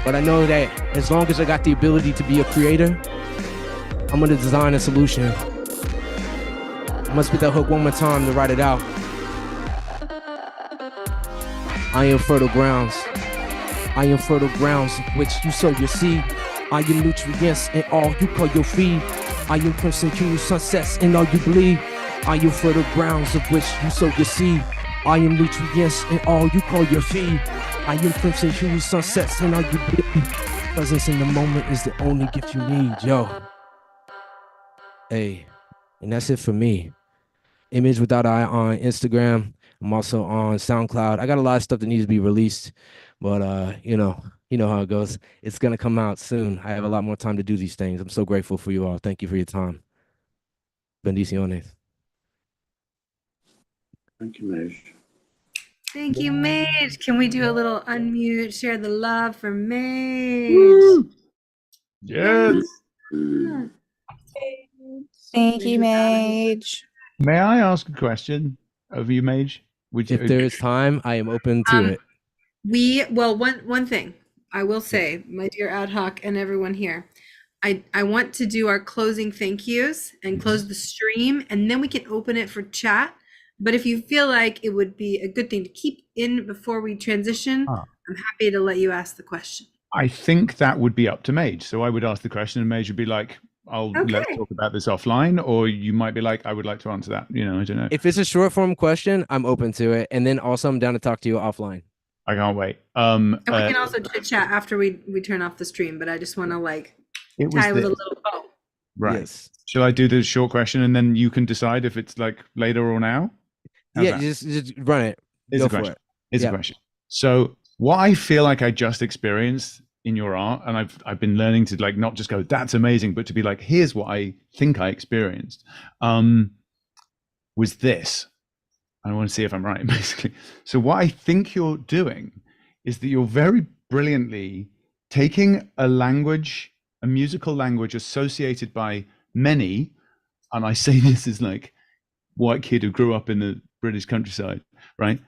But I know that as long as I got the ability to be a creator, I'm gonna design a solution. I must spit that hook one more time to write it out. I am fertile grounds. I am fertile grounds of which you sow your seed. I am nutrients in all you call your feed. I am crimson hue, sunsets in all you bleed. I am fertile grounds of which you sow your seed. I am nutrients in all you call your feed. I am crimson hue, sunsets in all you bleed. Presence in the moment is the only gift you need, yo. Hey, and that's it for me. Image Without Eye on Instagram. I'm also on SoundCloud. I got a lot of stuff that needs to be released, but you know how it goes. It's gonna come out soon. I have a lot more time to do these things. I'm so grateful for you all. Thank you for your time. Bendiciones. Thank you, Maj. Thank you, Mage. Can we do a little unmute, share the love for Mage? Yes. Thank you, Mage. May I ask a question of you, Mage? If there's time, I am open to it. One thing I will say, my dear ad hoc and everyone here, I want to do our closing thank yous and close the stream, and then we can open it for chat. But if you feel like it would be a good thing to keep in before we transition, I'm happy to let you ask the question. I think that would be up to Mage. So I would ask the question and Mage would be like, let's talk about this offline, or you might be like, I would like to answer that. I don't know. If it's a short form question, I'm open to it. And then also I'm down to talk to you offline. I can't wait. And we can also chit chat after we turn off the stream, but I just want to tie with a little bow. Right. Yes. Shall I do the short question and then you can decide if it's like later or now? How's just run it. Go for it. It's a question. So what I feel like I just experienced in your art, and I've been learning to not just go, that's amazing, but to be like, here's what I think I experienced, was this. I want to see if I'm right, basically. So what I think you're doing is that you're very brilliantly taking a language, a musical language associated by many, and I say this as white kid who grew up in the British countryside, right?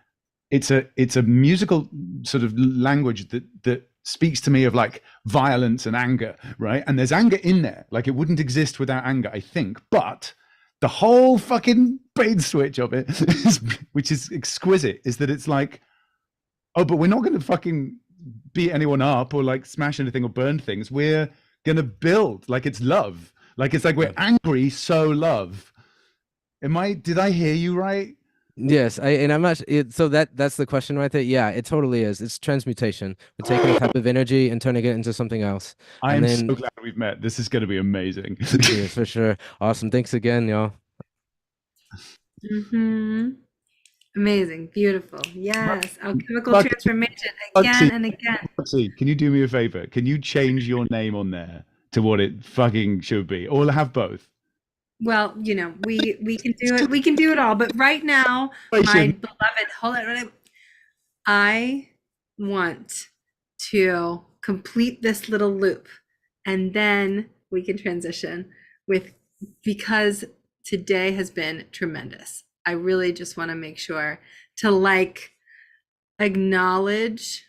It's a musical sort of language that speaks to me of violence and anger, right? And there's anger in there. It wouldn't exist without anger, I think. But the whole fucking bait switch of it, which is exquisite, is that it's but we're not going to fucking beat anyone up or smash anything or burn things. We're gonna build. Like it's love. Like it's like we're angry, so love. Did I hear you right? Yes, I'm not. So that's the question right there. Yeah, it totally is. It's transmutation. We're taking a type of energy and turning it into something else. I And am then, so glad we've met. This is going to be amazing. yes, for sure. Awesome. Thanks again, y'all. Amazing, beautiful. Yes, alchemical Roxy, transformation again and again. Roxy, can you do me a favor? Can you change your name on there to what it fucking should be, or have both? Well, we can do it. We can do it all. But right now, my beloved, hold on. I want to complete this little loop, and then we can transition because today has been tremendous. I really just want to make sure to acknowledge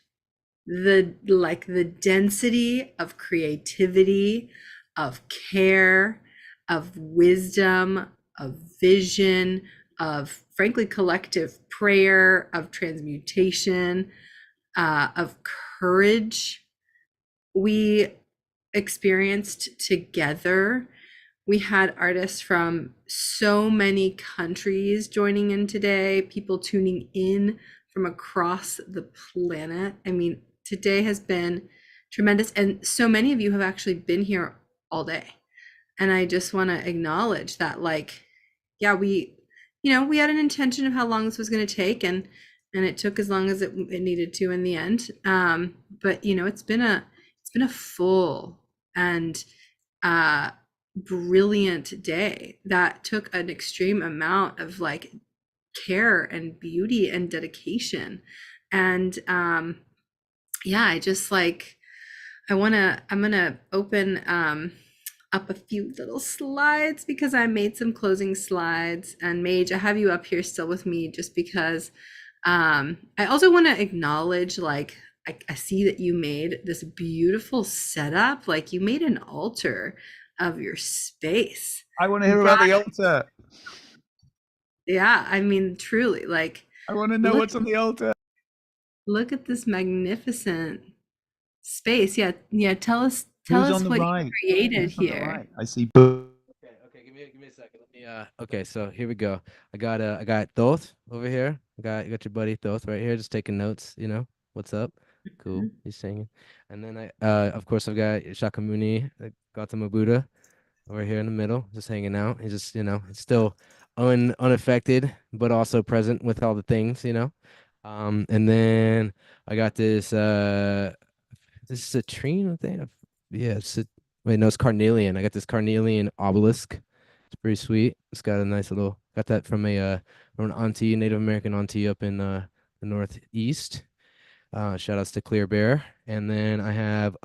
the density of creativity, of care, of wisdom, of vision, of frankly collective prayer, of transmutation, of courage we experienced together. We had artists from so many countries joining in today, people tuning in from across the planet. I mean, today has been tremendous. And so many of you have actually been here all day. And I just want to acknowledge that, we had an intention of how long this was going to take, and it took as long as it needed to in the end. But it's been a full and brilliant day that took an extreme amount of care and beauty and dedication. And I'm gonna open up a few little slides because I made some closing slides. And Mage, I have you up here still with me just because I also want to acknowledge, I see that you made this beautiful setup. Like, you made an altar of your space. I want to hear about the altar. Yeah, I mean, truly, I want to know what's on the altar. Look at this magnificent space. Yeah. Tell us what you created here. I see. Okay, give me a second. Okay, so here we go. I got Thoth over here. You got your buddy Thoth right here, just taking notes. What's up? Cool. He's singing. And then of course, I've got Shakyamuni, Gautama Buddha, over here in the middle, just hanging out. He's just, it's still unaffected, but also present with all the things. And then I got this. This is a citrine thing. Yeah, wait, no, it's carnelian. I got this carnelian obelisk. It's pretty sweet. It's got a nice little. Got that from an auntie, Native American auntie up in the Northeast. Shout outs to Clear Bear. And then I have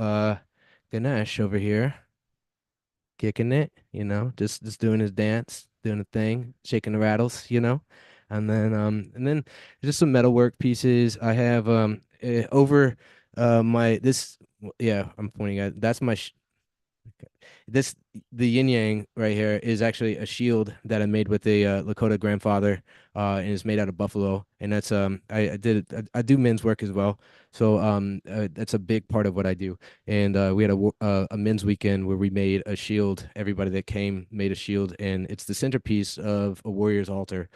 Ganesh over here, kicking it. Just doing his dance, doing a thing, shaking the rattles. And then just some metalwork pieces. I have over I'm pointing at that's my the yin yang right here is actually a shield that I made with a Lakota grandfather, and it's made out of buffalo. And that's I do men's work as well, so that's a big part of what I do. And we had a men's weekend where we made a shield. Everybody that came made a shield, and it's the centerpiece of a warrior's altar.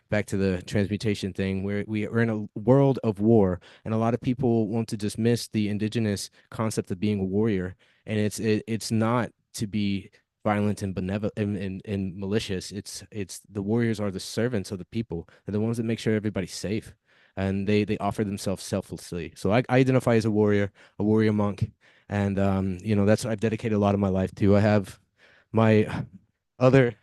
Back to the transmutation thing, where we're in a world of war, and a lot of people want to dismiss the indigenous concept of being a warrior, and it's not to be violent and benevolent and malicious. It's the warriors are the servants of the people. They're the ones that make sure everybody's safe, and they offer themselves selflessly. So I identify as a warrior monk, and that's what I've dedicated a lot of my life to. I have my other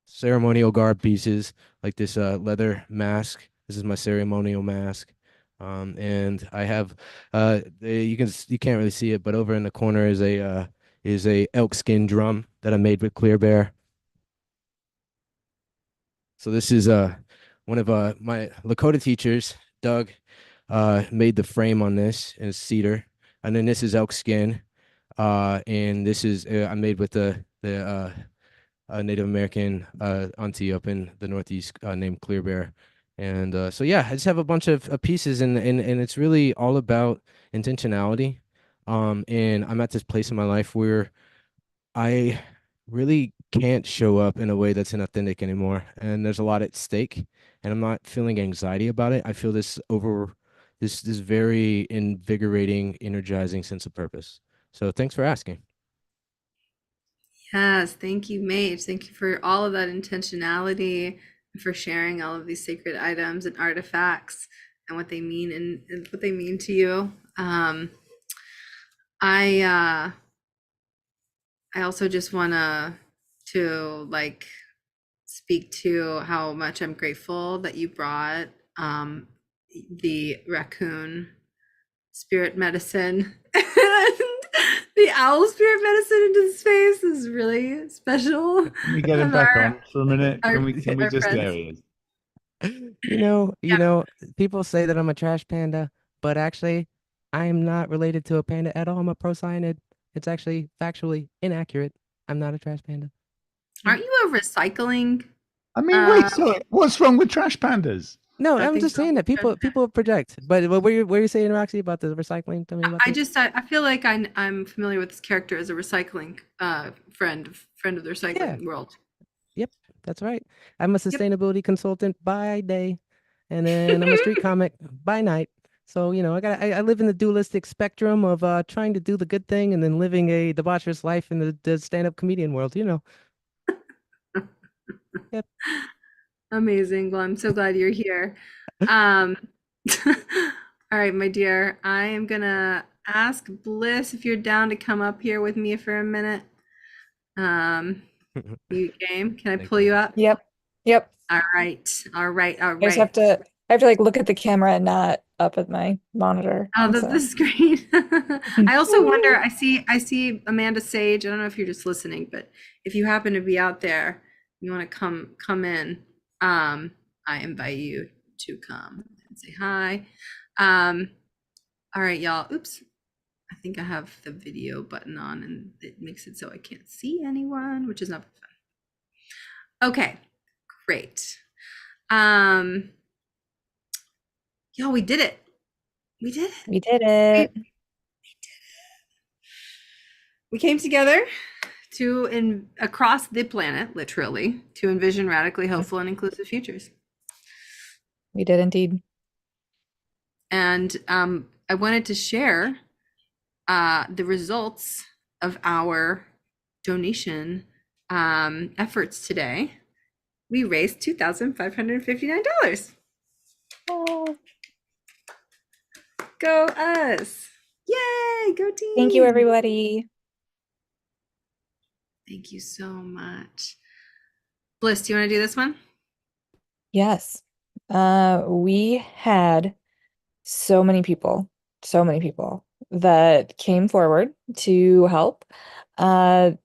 ceremonial garb pieces, like this leather mask. This is my ceremonial mask. And I have you can't really see it, but over in the corner is a elk skin drum that I made with Clear Bear. So this is one of my Lakota teachers, Doug, made the frame on this, and it's cedar. And then this is elk skin, and this is I made with the Native American auntie up in the Northeast named Clear Bear. And so yeah, I just have a bunch of pieces, and it's really all about intentionality. And I'm at this place in my life where I really can't show up in a way that's inauthentic anymore. And there's a lot at stake, and I'm not feeling anxiety about it. I feel this very invigorating, energizing sense of purpose. So thanks for asking. Yes, thank you, Mage. Thank you for all of that intentionality and for sharing all of these sacred items and artifacts and what they mean and what they mean to you. I also just wanna to like speak to how much I'm grateful that you brought the raccoon spirit medicine and the owl spirit medicine into the space is really special. Can we get him of back our, on for a minute? our, Can we our just, there friends. he is. People say that I'm a trash panda, but actually, I am not related to a panda at all. I'm a procyanid. It's actually factually inaccurate. I'm not a trash panda. Aren't you a recycling? I mean, wait, sorry, what's wrong with trash pandas? No, I'm Nothing's just wrong saying that with trash people project. But what were you saying, Roxy, about the recycling? Tell me about this. I feel like I'm familiar with this character as a recycling friend of the recycling world. Yep, that's right. I'm a sustainability consultant by day, and then I'm a street comic by night. So I live in the dualistic spectrum of trying to do the good thing and then living a debaucherous life in the stand-up comedian world. Yep. Amazing. Well, I'm so glad you're here. All right, my dear, I am gonna ask Bliss if you're down to come up here with me for a minute. You game? Can I pull you up? Yep. Yep. All right. I just have to like look at the camera and not up at my monitor. Oh, That's this is great. I also wonder, I see Amanda Sage. I don't know if you're just listening, but if you happen to be out there, you want to come in, I invite you to come and say hi. All right, y'all. Oops. I think I have the video button on and it makes it so I can't see anyone, which is not fun. Okay, great. Y'all, we did it. We did it. We did it. We came together across the planet, literally, to envision radically hopeful and inclusive futures. We did indeed. And I wanted to share the results of our donation efforts today. We raised $2,559. Oh. Go us. Yay, go team. Thank you, everybody. Thank you so much. Bliss, do you want to do this one? Yes. We had so many people that came forward to help. And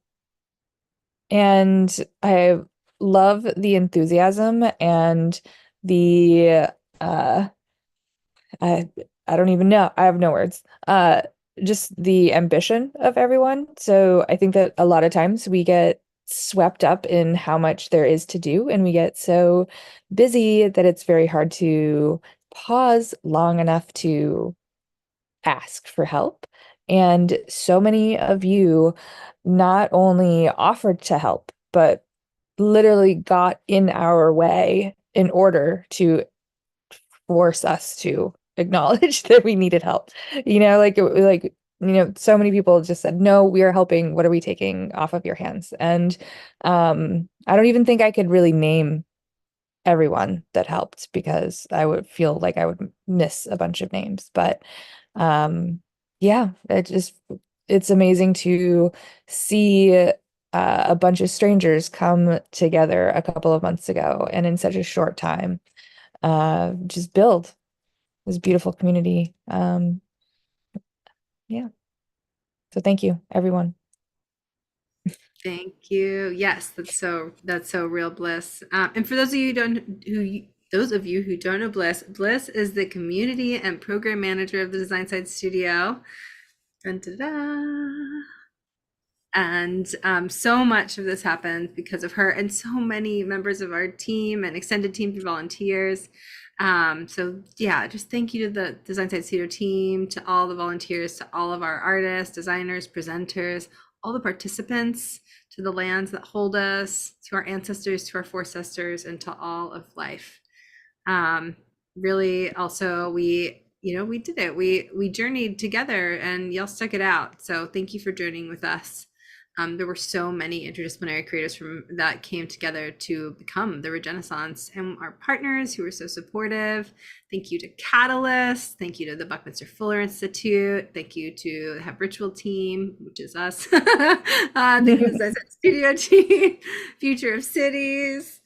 I love the enthusiasm and the I don't even know. I have no words. Just the ambition of everyone. So I think that a lot of times we get swept up in how much there is to do, and we get so busy that it's very hard to pause long enough to ask for help. And so many of you not only offered to help, but literally got in our way in order to force us to acknowledge that we needed help. So many people just said, no, we are helping. What are we taking off of your hands? And I don't even think I could really name everyone that helped because I would feel like I would miss a bunch of names. But yeah, it's amazing to see a bunch of strangers come together a couple of months ago and in such a short time just build this beautiful community. Yeah. So thank you, everyone. Thank you. Yes, that's so real, Bliss. And for those of you who don't know Bliss, Bliss is the community and program manager of the Design Side Studio. Dun, da, da. And so much of this happened because of her and so many members of our team and extended team for volunteers. So yeah, just thank you to the Design Site Studio team, to all the volunteers, to all of our artists, designers, presenters, all the participants, to the lands that hold us, to our ancestors, to our forecasters, and to all of life. Really, also, we did it. We journeyed together, and y'all stuck it out. So thank you for journeying with us. There were so many interdisciplinary creators from that came together to become the Regenaissance, and our partners who were so supportive. Thank you to Catalyst. Thank you to the Buckminster Fuller Institute. Thank you to the Have Ritual team, which is us. Thank you to the Design Studio team, Future of Cities,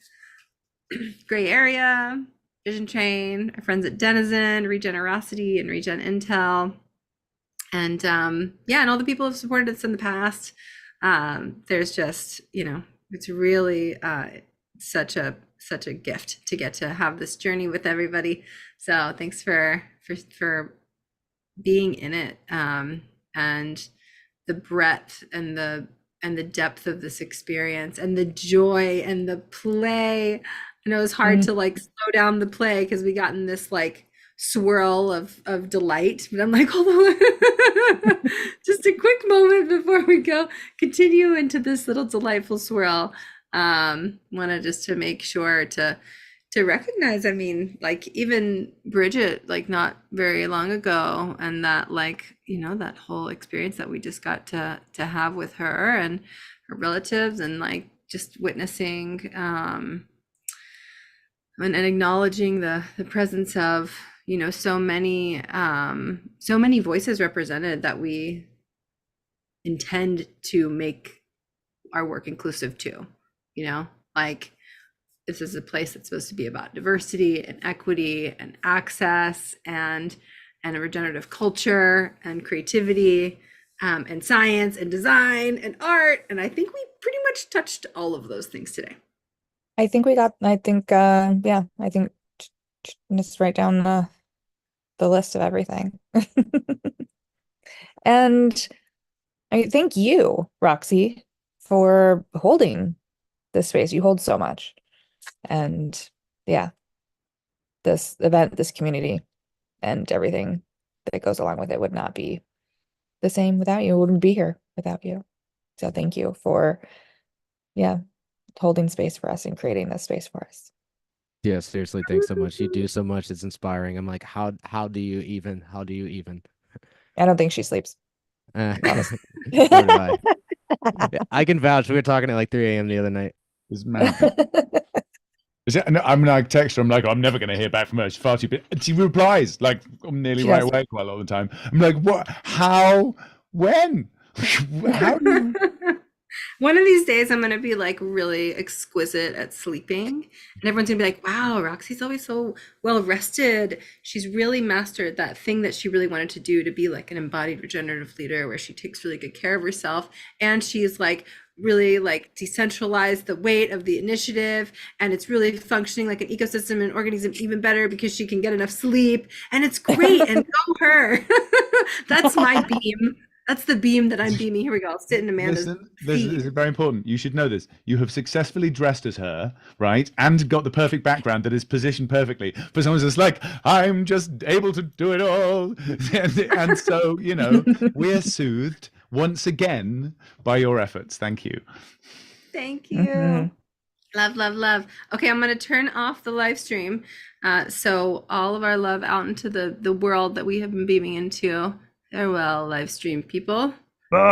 Gray Area, Vision Train, our friends at Denizen, Regenerosity, and Regen Intel, and and all the people who have supported us in the past. There's just, it's really such a gift to get to have this journey with everybody. So thanks for being in it, and the breadth and the depth of this experience, and the joy and the play. I know it's hard to like slow down the play because we got in this like swirl of delight, but I'm like, hold on, just a quick moment before we continue into this little delightful swirl. Wanted just to make sure to recognize, I mean, like even Bridget, like not very long ago, and that like, that whole experience that we just got to have with her and her relatives, and like just witnessing and acknowledging the presence of so many voices represented that we intend to make our work inclusive to. Like this is a place that's supposed to be about diversity and equity and access and a regenerative culture and creativity, and science and design and art, and I think we pretty much touched all of those things today. I think just write down the list of everything. And I thank you, Roxy, for holding this space. You hold so much. And yeah, this event, this community, and everything that goes along with it would not be the same without you. It wouldn't be here without you. So thank you for, holding space for us and creating this space for us. Yeah, seriously, thanks so much. You do so much. It's inspiring. I'm like, how do you even? I don't think she sleeps. So do I. Yeah, I can vouch. We were talking at like 3 a.m. the other night. It's mad. I'm like text her. I'm like, I'm never going to hear back from her. She's far too busy. She replies like nearly right away quite a lot of the time. I'm like, what? How? When? How do you... One of these days, I'm going to be like really exquisite at sleeping, and everyone's going to be like, wow, Roxy's always so well rested. She's really mastered that thing that she really wanted to do, to be like an embodied regenerative leader where she takes really good care of herself. And she's like really like decentralized the weight of the initiative, and it's really functioning like an ecosystem and organism even better because she can get enough sleep, and it's great. And go her. That's my beam. That's the beam that I'm beaming. Here we go. I'll sit in Amanda's Listen, this is very important. You should know this. You have successfully dressed as her, right? And got the perfect background that is positioned perfectly for someone who's like, I'm just able to do it all. And so, we're soothed once again by your efforts. Thank you. Thank you. Love, love, love. Okay, I'm going to turn off the live stream. So all of our love out into the world that we have been beaming into. Farewell, live stream people.